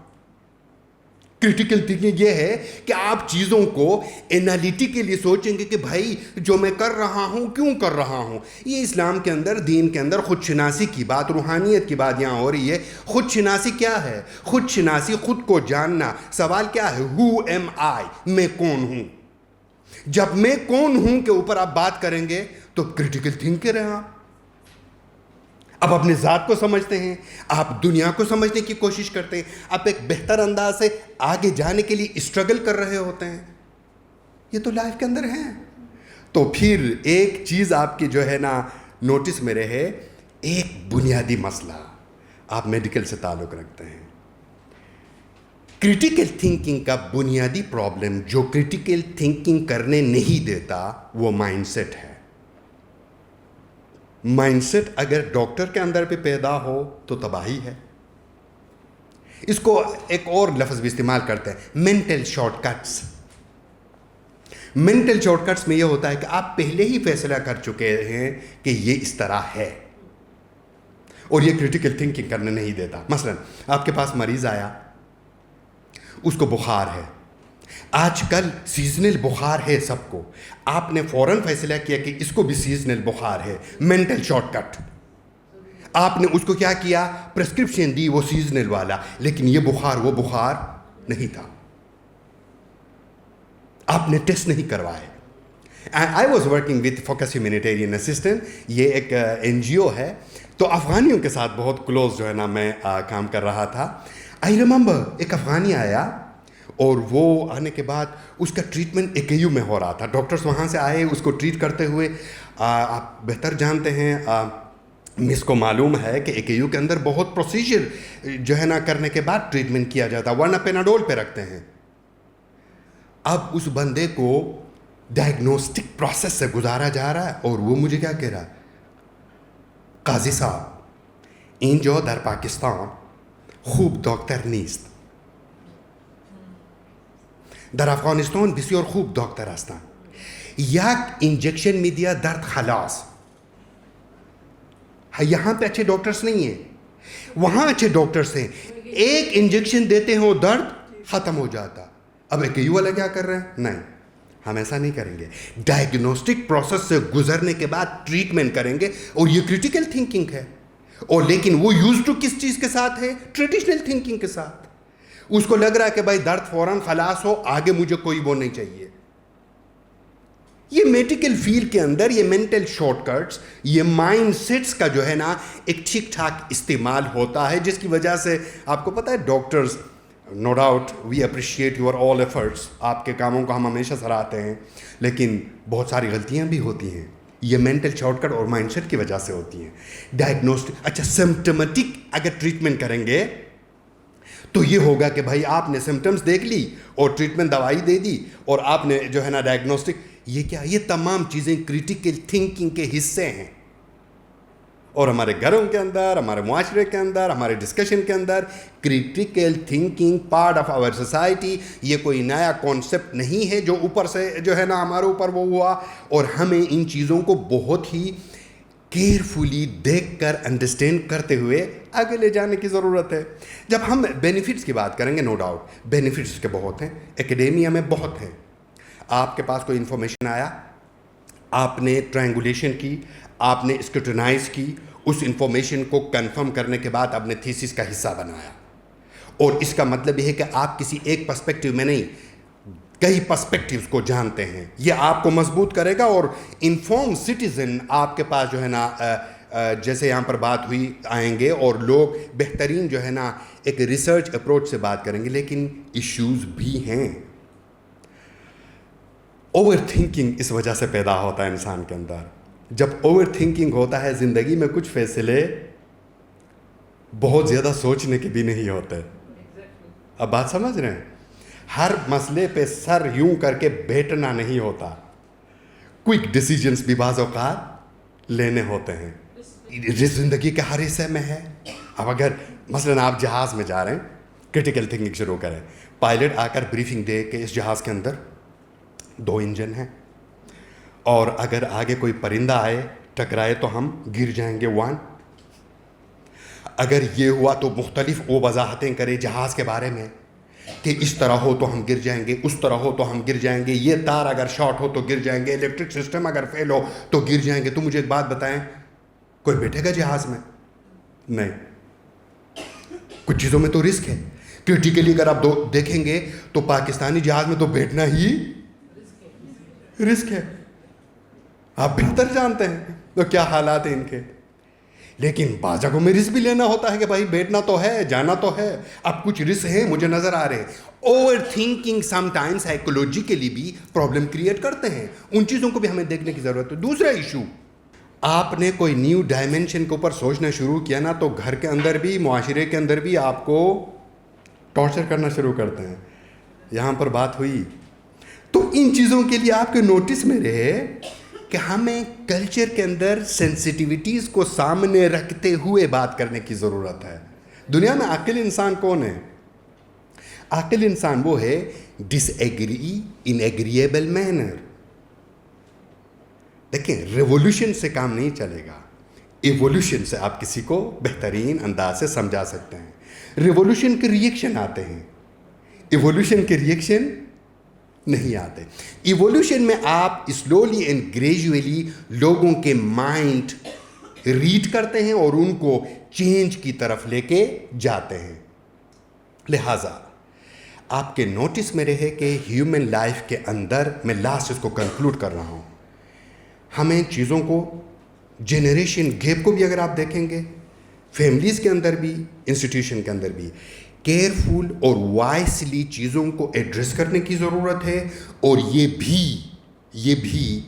کرٹیکل تھنکنگ یہ ہے کہ آپ چیزوں کو انالیٹیکلی سوچیں گے کہ بھائی جو میں کر رہا ہوں کیوں کر رہا ہوں. یہ اسلام کے اندر دین کے اندر خود شناسی کی بات روحانیت کی بات یہاں ہو رہی ہے. خود شناسی کیا ہے؟ خود شناسی خود کو جاننا. سوال کیا ہے؟ ہو ایم آئی، میں کون ہوں. جب میں کون ہوں کے اوپر آپ بات کریں گے تو کرٹیکل تھنکر ہیں آپ. آپ اپنے ذات کو سمجھتے ہیں، آپ دنیا کو سمجھنے کی کوشش کرتے ہیں، آپ ایک بہتر انداز سے آگے جانے کے لیے اسٹرگل کر رہے ہوتے ہیں. یہ تو لائف کے اندر ہیں. تو پھر ایک چیز آپ کی جو ہے نا نوٹس میں رہے، ایک بنیادی مسئلہ. آپ میڈیکل سے تعلق رکھتے ہیں. کرٹیکل تھنکنگ کا بنیادی پرابلم جو کرٹیکل تھنکنگ کرنے نہیں دیتا وہ مائنڈ سیٹ ہے. مائنڈ سیٹ اگر ڈاکٹر کے اندر پہ پیدا ہو تو تباہی ہے. اس کو ایک اور لفظ بھی استعمال کرتے ہیں، mental short cuts. Mental short cuts میں یہ ہوتا ہے کہ آپ پہلے ہی فیصلہ کر چکے ہیں کہ یہ اس طرح ہے اور یہ کرٹیکل تھنکنگ کرنے نہیں دیتا. مثلا آپ کے پاس مریض آیا، اس کو بخار ہے. آج کل سیزنل بخار ہے سب کو. آپ نے فوراً فیصلہ کیا کہ اس کو بھی سیزنل بخار ہے. Mental shortcut. آپ نے اس کو کیا کیا؟ پرسکرپشن دی وہ سیزنل والا، لیکن یہ بخار وہ بخار نہیں تھا. آپ نے ٹیسٹ نہیں کروائے. I was working with focus humanitarian assistant. یہ ایک NGO ہے تو افغانیوں کے ساتھ بہت کلوز جو ہے نا میں کام کر رہا تھا. آئی ریممبر ایک افغانی آیا اور وہ آنے کے بعد اس کا ٹریٹمنٹ AKU میں ہو رہا تھا. ڈاکٹرز وہاں سے آئے اس کو ٹریٹ کرتے ہوئے. آپ بہتر جانتے ہیں، مس کو معلوم ہے کہ AKU کے اندر بہت پروسیجر جو ہے نا کرنے کے بعد ٹریٹمنٹ کیا جاتا، ورنہ پیناڈول پہ رکھتے ہیں. اب اس بندے کو ڈائگنوسٹک پروسیس سے گزارا جا رہا ہے اور وہ مجھے کیا کہہ رہا ہے؟ قاضی صاحب اینجا در پاکستان خوب دکتر نیست. در افغانستان بسیار خوب دکتر هستند. یک انجیکشن میدیا درد خلاص. یہاں پہ اچھے ڈاکٹرز نہیں ہیں، وہاں اچھے ڈاکٹرز ہیں. ایک انجیکشن دیتے ہیں وہ درد ختم ہو جاتا. اب AKU والا کیا کر رہے ہیں؟ نہیں، ہم ایسا نہیں کریں گے. ڈائگنوسٹک پروسیس سے گزرنے کے بعد ٹریٹمنٹ کریں گے. اور یہ کرٹیکل تھنکنگ ہے. اور لیکن وہ یوز ٹو کس چیز کے ساتھ ہے؟ ٹریڈیشنل تھنکنگ کے ساتھ. اس کو لگ رہا ہے کہ بھائی درد فوراً خلاص ہو، آگے مجھے کوئی وہ نہیں چاہیے. یہ میڈیکل فیلڈ کے اندر یہ مینٹل شارٹ کٹس، یہ مائنڈ سیٹس کا جو ہے نا ایک ٹھیک ٹھاک استعمال ہوتا ہے، جس کی وجہ سے آپ کو پتہ ہے doctors, no doubt we appreciate your all efforts. آپ کے کاموں کو ہم ہمیشہ سراہتے ہیں، لیکن بہت ساری غلطیاں بھی ہوتی ہیں. یہ مینٹل شارٹ کٹ اور مائنڈ سیٹ کی وجہ سے ہوتی ہیں. ڈائگنوسٹک اچھا سمپٹمیٹک اگر ٹریٹمنٹ کریں گے تو یہ ہوگا کہ بھائی آپ نے سمپٹمز دیکھ لی اور ٹریٹمنٹ دوائی دے دی اور آپ نے جو ہے نا ڈائگنوسٹک. یہ کیا؟ یہ تمام چیزیں کرٹیکل تھنکنگ کے حصے ہیں. اور ہمارے گھروں کے اندر، ہمارے معاشرے کے اندر، ہمارے ڈسکشن کے اندر critical thinking part of our society. یہ کوئی نیا کانسیپٹ نہیں ہے جو اوپر سے جو ہے نا ہمارے اوپر وہ ہوا. اور ہمیں ان چیزوں کو بہت ہی کیئرفلی دیکھ کر انڈرسٹینڈ کرتے ہوئے آگے لے جانے کی ضرورت ہے. جب ہم بینیفٹس کی بات کریں گے، نو ڈاؤٹ بینیفٹس کے بہت ہیں، ایکیڈیمیا میں بہت ہیں. آپ کے پاس کوئی انفارمیشن آیا، آپ نے ٹرائنگولیشن کی، آپ نے اسکروٹنائز کی، اس انفارمیشن کو کنفرم کرنے کے بعد آپ نے تھیسس کا حصہ بنایا. اور اس کا مطلب یہ ہے کہ آپ کسی ایک پرسپیکٹیو میں نہیں، کئی پرسپیکٹیوز کو جانتے ہیں. یہ آپ کو مضبوط کرے گا اور انفارم سٹیزن آپ کے پاس جو ہے نا جیسے یہاں پر بات ہوئی آئیں گے اور لوگ بہترین جو ہے نا ایک ریسرچ اپروچ سے بات کریں گے، لیکن ایشوز بھی ہیں. اوور تھنکنگ اس وجہ سے پیدا ہوتا ہے انسان کے اندر. جب اوور تھنکنگ ہوتا ہے زندگی میں کچھ فیصلے بہت زیادہ سوچنے کے بھی نہیں ہوتے. اب بات سمجھ رہے ہیں؟ ہر مسئلے پہ سر یوں کر کے بیٹھنا نہیں ہوتا. کوئک ڈیسیجنز بھی بعض اوقات لینے ہوتے ہیں. زندگی کے ہر حصے میں ہے. اب اگر مثلا آپ جہاز میں جا رہے ہیں، کرٹیکل تھنکنگ شروع کریں. پائلٹ آ کر بریفنگ دے کہ اس جہاز کے اندر 2 انجن ہیں، اور اگر آگے کوئی پرندہ آئے ٹکرائے تو ہم گر جائیں گے 1. اگر یہ ہوا تو مختلف وہ وضاحتیں کرے جہاز کے بارے میں کہ اس طرح ہو تو ہم گر جائیں گے، اس طرح ہو تو ہم گر جائیں گے، یہ تار اگر شارٹ ہو تو گر جائیں گے، الیکٹرک سسٹم اگر فیل ہو تو گر جائیں گے. تو مجھے ایک بات بتائیں، کوئی بیٹھے گا جہاز میں؟ نہیں. کچھ چیزوں میں تو رسک ہے. کرٹیکلی اگر آپ دیکھیں گے تو پاکستانی جہاز میں تو بیٹھنا ہی رسک ہے. آپ بہتر جانتے ہیں تو کیا حالات ہیں ان کے. لیکن بعض جگہوں میں رسک بھی لینا ہوتا ہے کہ بھائی بیٹھنا تو ہے، جانا تو ہے. اب کچھ رسک ہیں مجھے نظر آ رہے ہیں. Over thinking some time psychologically بھی پرابلم کریٹ کرتے ہیں. ان چیزوں کو بھی ہمیں دیکھنے کی ضرورت ہے. دوسرا ایشو، آپ نے کوئی نیو ڈائمنشن کے اوپر سوچنا شروع کیا نا تو گھر کے اندر بھی، معاشرے کے اندر بھی آپ کو ٹارچر کرنا شروع کرتے ہیں. یہاں پر بات ہوئی تو ان چیزوں کے لیے آپ کے نوٹس میں رہے کہ ہمیں کلچر کے اندر سینسٹیوٹیز کو سامنے رکھتے ہوئے بات کرنے کی ضرورت ہے. دنیا میں عاقل انسان کون ہے؟ عاقل انسان وہ ہے ڈس ایگری ان ایگریبل مینر. دیکھیں، ریولوشن سے کام نہیں چلے گا. ایوولوشن سے آپ کسی کو بہترین انداز سے سمجھا سکتے ہیں. ریولوشن کے ریئیکشن آتے ہیں، ایوولوشن کے ریئیکشن نہیں آتے. ایوولوشن میں آپ سلولی اینڈ گریجولی لوگوں کے مائنڈ ریڈ کرتے ہیں اور ان کو چینج کی طرف لے کے جاتے ہیں. لہٰذا آپ کے نوٹس میں رہے کہ ہیومن لائف کے اندر، میں لاسٹ اس کو کنکلوڈ کر رہا ہوں، ہمیں چیزوں کو، جنریشن گیپ کو بھی اگر آپ دیکھیں گے، فیملیز کے اندر بھی، انسٹیٹیوشن کے اندر بھی، کیئرفل اور وائسلی چیزوں کو ایڈریس کرنے کی ضرورت ہے. اور یہ بھی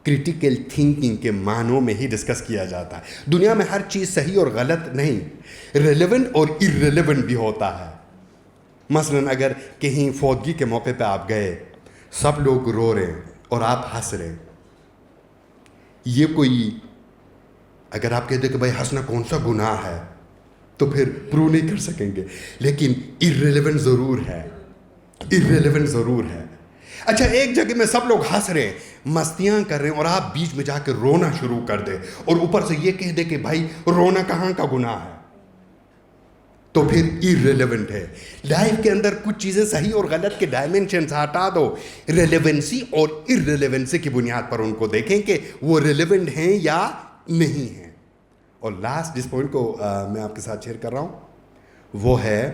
کرٹیکل تھنکنگ کے معنوں میں ہی ڈسکس کیا جاتا ہے. دنیا میں ہر چیز صحیح اور غلط نہیں، ریلیونٹ اور ارریلیونٹ بھی ہوتا ہے. مثلا اگر کہیں فوتگی کے موقع پہ آپ گئے، سب لوگ رو رہے ہیں اور آپ ہنس رہے ہیں، یہ کوئی، اگر آپ کہتے کہ بھائی ہنسنا کون سا گناہ ہے تو پھر پروو نہیں کر سکیں گے. لیکن ارریلیونٹ ضرور ہے، ارریلیونٹ ضرور ہے. اچھا، ایک جگہ میں سب لوگ ہنس رہے ہیں، مستیاں کر رہے ہیں، اور آپ بیچ میں جا کے رونا شروع کر دیں اور اوپر سے یہ کہہ دے کہ بھائی رونا کہاں کا گناہ ہے، تو پھر ارریلیونٹ ہے. لائف کے اندر کچھ چیزیں صحیح اور غلط کے ڈائمنشنز ہٹا دو، ریلیونسی اور ارریلیونسی کی بنیاد پر ان کو دیکھیں کہ وہ ریلیونٹ ہیں یا نہیں ہیں. اور لاسٹ جس پوائنٹ کو میں آپ کے ساتھ شیئر کر رہا ہوں وہ ہے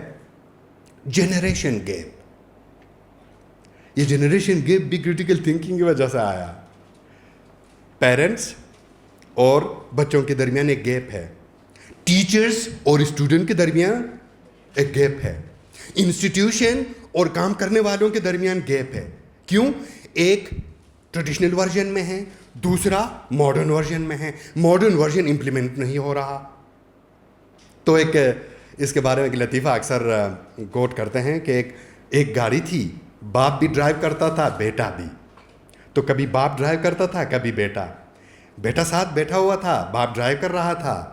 جنریشن گیپ. یہ جنریشن گیپ بھی کرٹیکل تھنکنگ کی وجہ سے آیا. پیرنٹس اور بچوں کے درمیان ایک گیپ ہے، ٹیچرز اور اسٹوڈنٹ کے درمیان ایک گیپ ہے، انسٹیٹیوشن اور کام کرنے والوں کے درمیان گیپ ہے. کیوں؟ ایک ٹریڈیشنل ورژن میں ہے، دوسرا ماڈرن ورژن میں ہے. ماڈرن ورژن امپلیمنٹ نہیں ہو رہا. تو اس کے بارے میں ایک لطیفہ اکثر کوٹ کرتے ہیں کہ ایک گاڑی تھی، باپ بھی ڈرائیو کرتا تھا، بیٹا بھی. تو کبھی باپ ڈرائیو کرتا تھا، کبھی بیٹا ساتھ بیٹھا ہوا تھا، باپ ڈرائیو کر رہا تھا.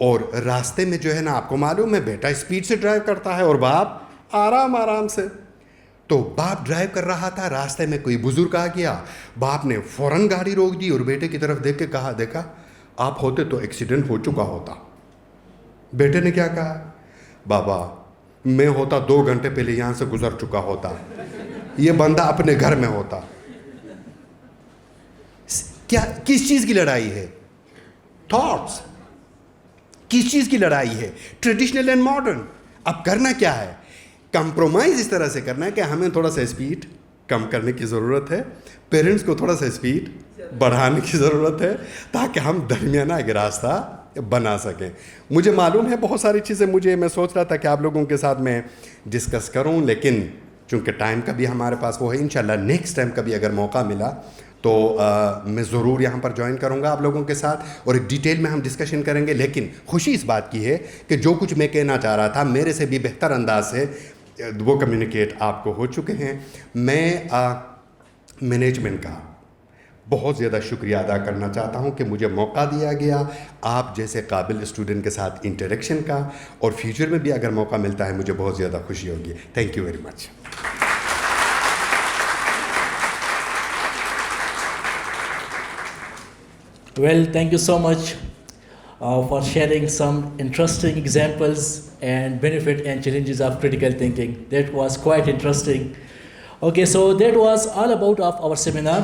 اور راستے میں جو ہے نا، آپ کو معلوم ہے بیٹا اسپیڈ سے ڈرائیو کرتا ہے اور باپ آرام سے. تو باپ ڈرائیو کر رہا تھا، راستے میں کوئی بزرگ آ گیا، باپ نے فوراً گاڑی روک دی اور بیٹے کی طرف دیکھ کے کہا، دیکھا آپ ہوتے تو ایکسیڈنٹ ہو چکا ہوتا. بیٹے نے کیا کہا؟ بابا میں ہوتا 2 گھنٹے پہلے یہاں سے گزر چکا ہوتا، یہ بندہ اپنے گھر میں ہوتا. کیا کس چیز کی لڑائی ہے؟ تھاٹس. کس چیز کی لڑائی ہے؟ Traditional and modern. اب کرنا کیا ہے؟ کمپرومائز اس طرح سے کرنا ہے کہ ہمیں تھوڑا سا اسپیڈ کم کرنے کی ضرورت ہے، پیرنٹس کو تھوڑا سا اسپیڈ بڑھانے کی ضرورت ہے تاکہ ہم درمیانہ ایک راستہ بنا سکیں. مجھے معلوم ہے بہت ساری چیزیں میں سوچ رہا تھا کہ آپ لوگوں کے ساتھ میں ڈسکس کروں, لیکن چونکہ ٹائم کا بھی ہمارے پاس وہ ہے, انشاءاللہ نیکسٹ ٹائم کبھی اگر موقع ملا تو میں ضرور یہاں پر جوائن کروں گا آپ لوگوں کے ساتھ اور ایک ڈیٹیل میں ہم ڈسکشن کریں گے. لیکن خوشی اس بات کی ہے کہ جو کچھ میں کہنا چاہ رہا تھا میرے سے بھی بہتر انداز سے وہ کمیونیکیٹ آپ کو ہو چکے ہیں. میں مینجمنٹ کا بہت زیادہ شکریہ ادا کرنا چاہتا ہوں کہ مجھے موقع دیا گیا آپ جیسے قابل اسٹوڈنٹ کے ساتھ انٹریکشن کا, اور فیوچر میں بھی اگر موقع ملتا ہے مجھے بہت زیادہ خوشی ہوگی. Thank you very much. Well, thank you so much for sharing some interesting examples and benefit and challenges of critical thinking. That was quite interesting. Okay, so that was all about of our seminar.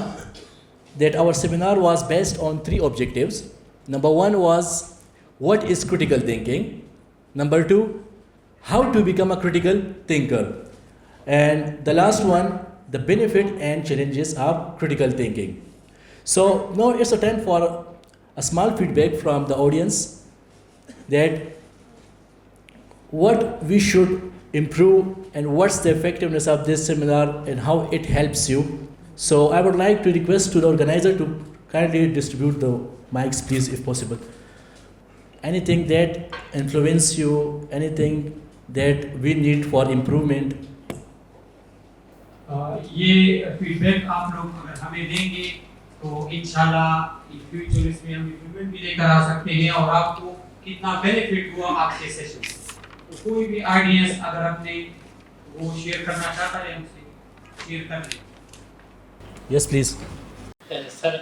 That our seminar was based on 3 objectives. Number 1 was what is critical thinking. Number 2, how to become a critical thinker. And the last one, the benefit and challenges of critical thinking. So now it's a time for a small feedback from the audience that what we should improve and what's the effectiveness of this seminar and how it helps you. So I would like to request to the organizer to kindly distribute the mics, please, if possible. Anything that influence you, anything that we need for improvement. یہ فیڈ بیک آپ لوگ اگر ہمیں دیں گے تو انشاءاللہ فیوچر اس میں ہم امپروومنٹ بھی لے کر آ سکتے ہیں اور آپ کو کتنا بینیفٹ ہوا آپ کے سیشن سے. تو کوئی بھی آئیڈیاز اگر آپ نے وہ شیئر کرنا چاہتا ہے ہم سے شیئر کر لیں. یس پلیز. سر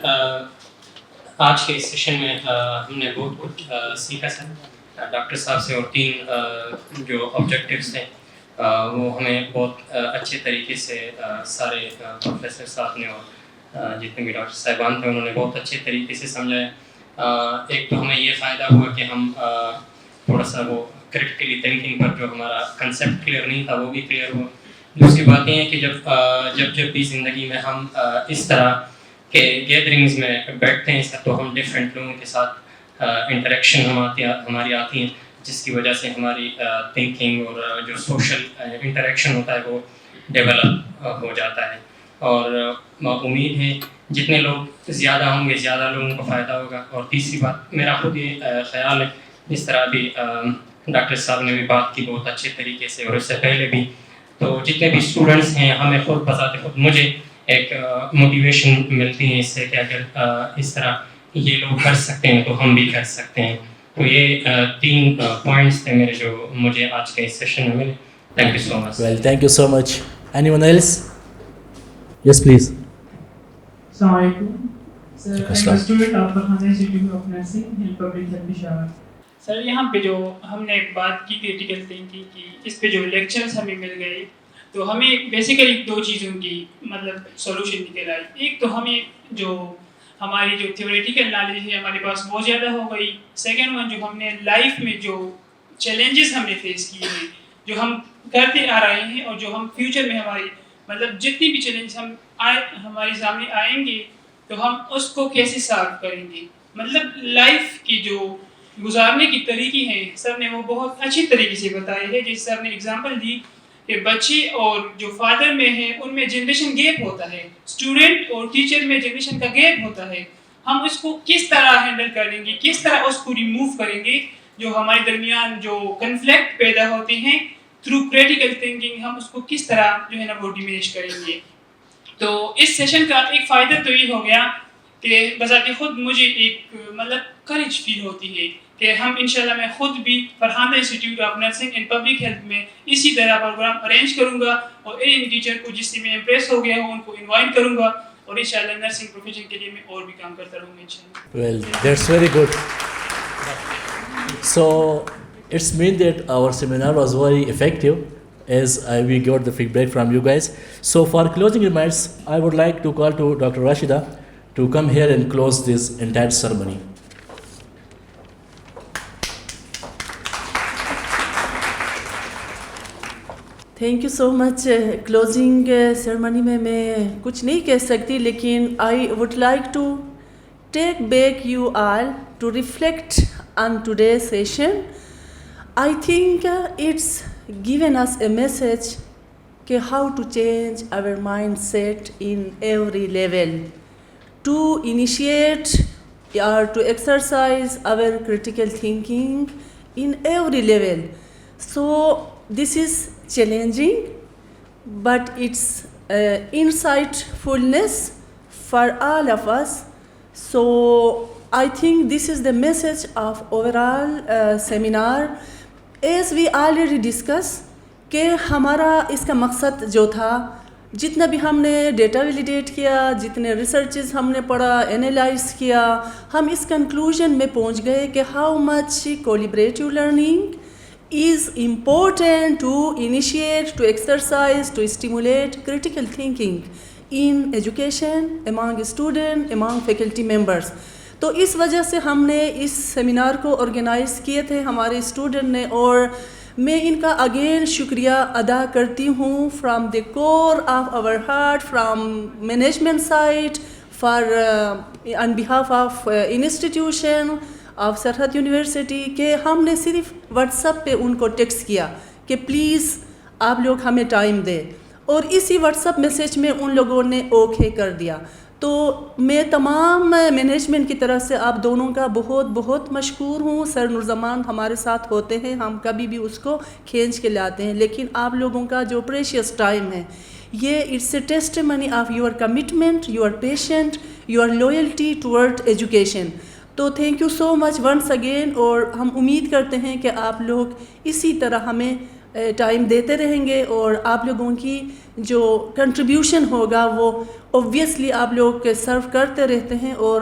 آج کے اس سیشن میں ہم نے بہت کچھ سیکھا سر ڈاکٹر صاحب سے, اور 3 جو آبجیکٹیوز ہیں وہ ہمیں بہت اچھے طریقے سے سارے پروفیسر صاحب نے اور جتنے بھی ڈاکٹر صاحبان تھے انہوں نے بہت اچھے طریقے سے سمجھایا. ایک تو ہمیں یہ فائدہ ہوا کہ ہم تھوڑا سا وہ کریٹیکلی تھنکنگ پر جو ہمارا کنسیپٹ کلیئر نہیں تھا وہ بھی کلیئر ہوا. دوسری بات یہ ہے کہ جب بھی زندگی میں ہم اس طرح کے گیدرنگز میں بیٹھتے ہیں تو ہم ڈفرینٹ لوگوں کے ساتھ انٹریکشن ہماری آتی ہیں, جس کی وجہ سے ہماری تھنکنگ اور جو سوشل انٹریکشن ہوتا ہے وہ ڈیولپ ہو جاتا ہے. اور امید ہے جتنے لوگ زیادہ ہوں گے زیادہ لوگوں کو فائدہ ہوگا. اور تیسری بات میرا خود یہ خیال ہے, جس طرح بھی ڈاکٹر صاحب نے بھی بات کی بہت اچھے طریقے سے اور اس سے پہلے بھی, تو جتنے بھی اسٹوڈنٹس ہیں ہمیں خود بذات خود مجھے ایک موٹیویشن ملتی ہے اس سے کہ اگر اس طرح یہ لوگ کر سکتے ہیں تو ہم بھی کر سکتے ہیں. تو یہ 3 پوائنٹس تھے میرے جو مجھے آج کے اس سیشن میں ملے. Thank you so much. Well thank you so much. Anyone else? Yes please. السلام علیکم سر, I'm a student of Farhana Institute of Nursing in Public Health Peshawar. سر یہاں پہ جو ہم نے ایک بات کی کریٹیکل تھنکنگ کی, اس پہ جو لیکچرز ہمیں مل گئے تو ہمیں بیسیکلی 2 چیزوں کی مطلب سولوشن نکل آئی. ایک تو ہمیں جو ہماری جو تھیوریٹیکل نالج ہے ہمارے پاس بہت زیادہ ہو گئی. سیکنڈ ون جو ہم نے لائف میں جو چیلنجز ہم نے فیس کیے ہیں جو ہم کرتے آ رہے ہیں اور جو ہم فیوچر میں ہماری مطلب جتنی بھی چیلنج ہمارے سامنے آئیں گے تو ہم اس کو کیسے سالو کریں گے. مطلب لائف کی جو گزارنے کی طریقے ہیں سر نے وہ بہت اچھی طریقے سے بتائے ہیں. جس سر نے اگزامپل دی کہ بچے اور جو فادر میں ہیں ان میں جنریشن گیپ ہوتا ہے, اسٹوڈنٹ اور ٹیچر میں جنریشن کا گیپ ہوتا ہے. ہم اس کو کس طرح ہینڈل کریں گے, کس طرح اس کو ریموو کریں گے, جو ہمارے درمیان جو کنفلکٹ پیدا ہوتے ہیں تھرو کریٹیکل تھنکنگ ہم اس کو کس طرح جو ہے نا وہ ڈیمینش کریں گے. تو اس سیشن کا ایک فائدہ تو یہ ہو گیا کہ بذات خود مجھے ایک مطلب کریج فیل ہوتی ہے کہ ہم انشاءاللہ میں خود بھی Farhana institute of nursing and public health میں اسی طرح پروگرام ارینج کروں گا اور ان ٹیچر کو جس سے میں امپریس ہو گیا ہوں ان کو انوائٹ کروں گا اور انشاءاللہ نرسنگ پروفیشن کے لیے میں اور بھی کام کرتا رہوں گا انشاءاللہ. Well, that's very good. So it's mean that our seminar was very effective as we got the feedback from you guys. So for closing remarks, I would like to call to Dr. Rashida to come here and close this entire ceremony. Thank you so much. Closing ceremony میں کچھ نہیں کہہ سکتی, لیکن I would like to take back you all to reflect on today's session. I think it's given us a message how to change our mindset in every level, to initiate or to exercise our critical thinking in every level. So this is challenging, but it's insightfulness for all of us. So I think this is the message of overall seminar. As we already discussed کہ ہمارا اس کا مقصد جو تھا، جتنا بھی ہم نے ڈیٹا ویلیڈیٹ کیا، جتنے ریسرچز ہم نے پڑھا، انالائز کیا، ہم اس کنکلوژن میں پہنچ گئے کہ how much collaborative learning is important to initiate, to exercise, to stimulate critical thinking in education, among students, among faculty members. تو اس وجہ سے ہم نے اس سیمینار کو آرگنائز کیے تھے ہمارے اسٹوڈنٹ نے، اور میں ان کا اگین شکریہ ادا کرتی ہوں from the core of our heart, from management side, for on behalf of institution of Sarhad university, کہ ہم نے صرف واٹس ایپ پہ ان کو ٹیکسٹ کیا کہ پلیز آپ لوگ ہمیں ٹائم دیں، اور اسی واٹس ایپ میسیج میں ان لوگوں نے اوکے کر دیا. تو میں تمام مینجمنٹ کی طرف سے آپ دونوں کا بہت بہت مشکور ہوں. سر نورزمان ہمارے ساتھ ہوتے ہیں، ہم کبھی بھی اس کو کھینچ کے لاتے ہیں، لیکن آپ لوگوں کا جو پریشیس ٹائم ہے، یہ it's a testimony of your commitment, your patient, your loyalty toward education. تو thank you so much once again, اور ہم امید کرتے ہیں کہ آپ لوگ اسی طرح ہمیں ٹائم دیتے رہیں گے، اور آپ لوگوں کی جو کنٹریبیوشن ہوگا وہ اوبویسلی آپ لوگ سرو کرتے رہتے ہیں، اور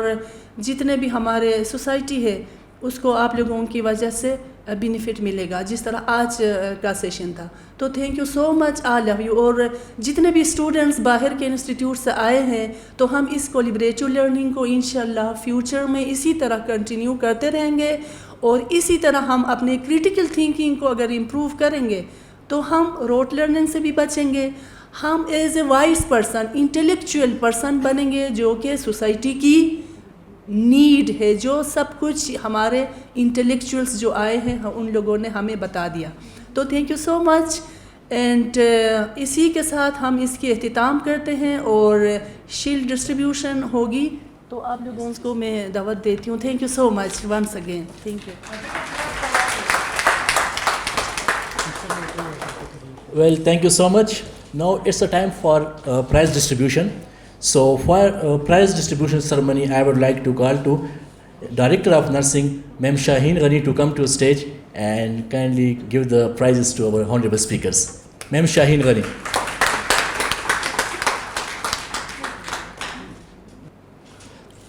جتنے بھی ہمارے سوسائٹی ہے اس کو آپ لوگوں کی وجہ سے بینیفٹ ملے گا، جس طرح آج کا سیشن تھا. تو thank you so much all of you. اور جتنے بھی اسٹوڈنٹس باہر کے انسٹیٹیوٹ سے آئے ہیں، تو ہم اس کولیبریٹیو لرننگ کو انشاءاللہ فیوچر میں اسی طرح کنٹینیو کرتے رہیں گے، اور اسی طرح ہم اپنے کریٹیکل تھنکنگ کو اگر امپروو کریں گے تو ہم روٹ لرننگ سے بھی بچیں گے، ہم as a wise person, intellectual person بنیں گے، جو کہ سوسائٹی کی نیڈ ہے، جو سب کچھ ہمارے انٹلیکچوئلس جو آئے ہیں ان لوگوں نے ہمیں بتا دیا. تو thank you so much. And اسی کے ساتھ ہم اس کی اختتام کرتے ہیں، اور شیلڈ ڈسٹریبیوشن ہوگی، تو آپ لوگوں کو میں دعوت دیتی ہوں. Thank you so much once again. Thank you. Well, thank you so much. Now it's the time for prize distribution. So for prize distribution ceremony, I would like to call to Director of Nursing, Ma'am Shaheen Ghani, to come to stage and kindly give the prizes to our honorable speakers. Ma'am Shaheen Ghani.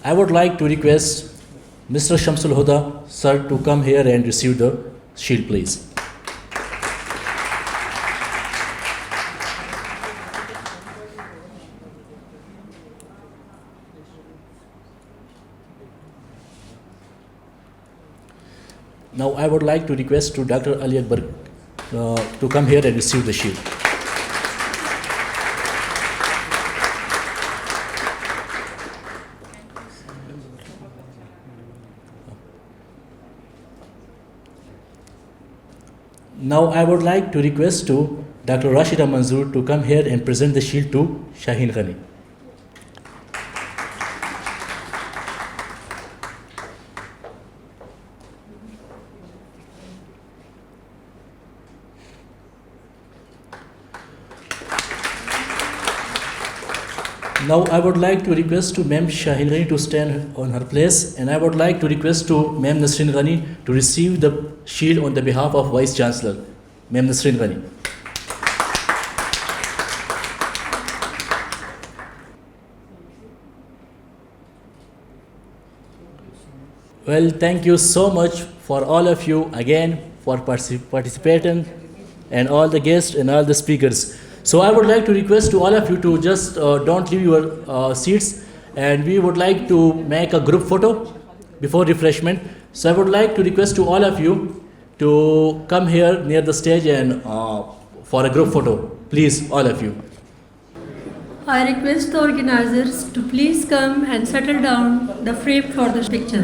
I would like to request Mr. Shamsul Huda sir to come here and receive the shield, please. Now I would like to request to Dr. Ali Akbar to come here and receive the shield. Now I would like to request to Dr. Rashida Manzoor to come here and present the shield to Shaheen Ghani. Now I would like to request to Ma'am Shaheen Ghani to stand on her place, and I would like to request to Ma'am Nasreen Ghani to receive the shield on the behalf of Vice Chancellor. Ma'am Nasreen Ghani. Well, thank you so much for all of you again for participating, and all the guests and all the speakers. So I would like to request to all of you to just don't leave your seats, and we would like to make a group photo before refreshment. So I would like to request to all of you to come here near the stage and for a group photo, please, all of you. I request the organizers to please come and settle down the frame for this picture.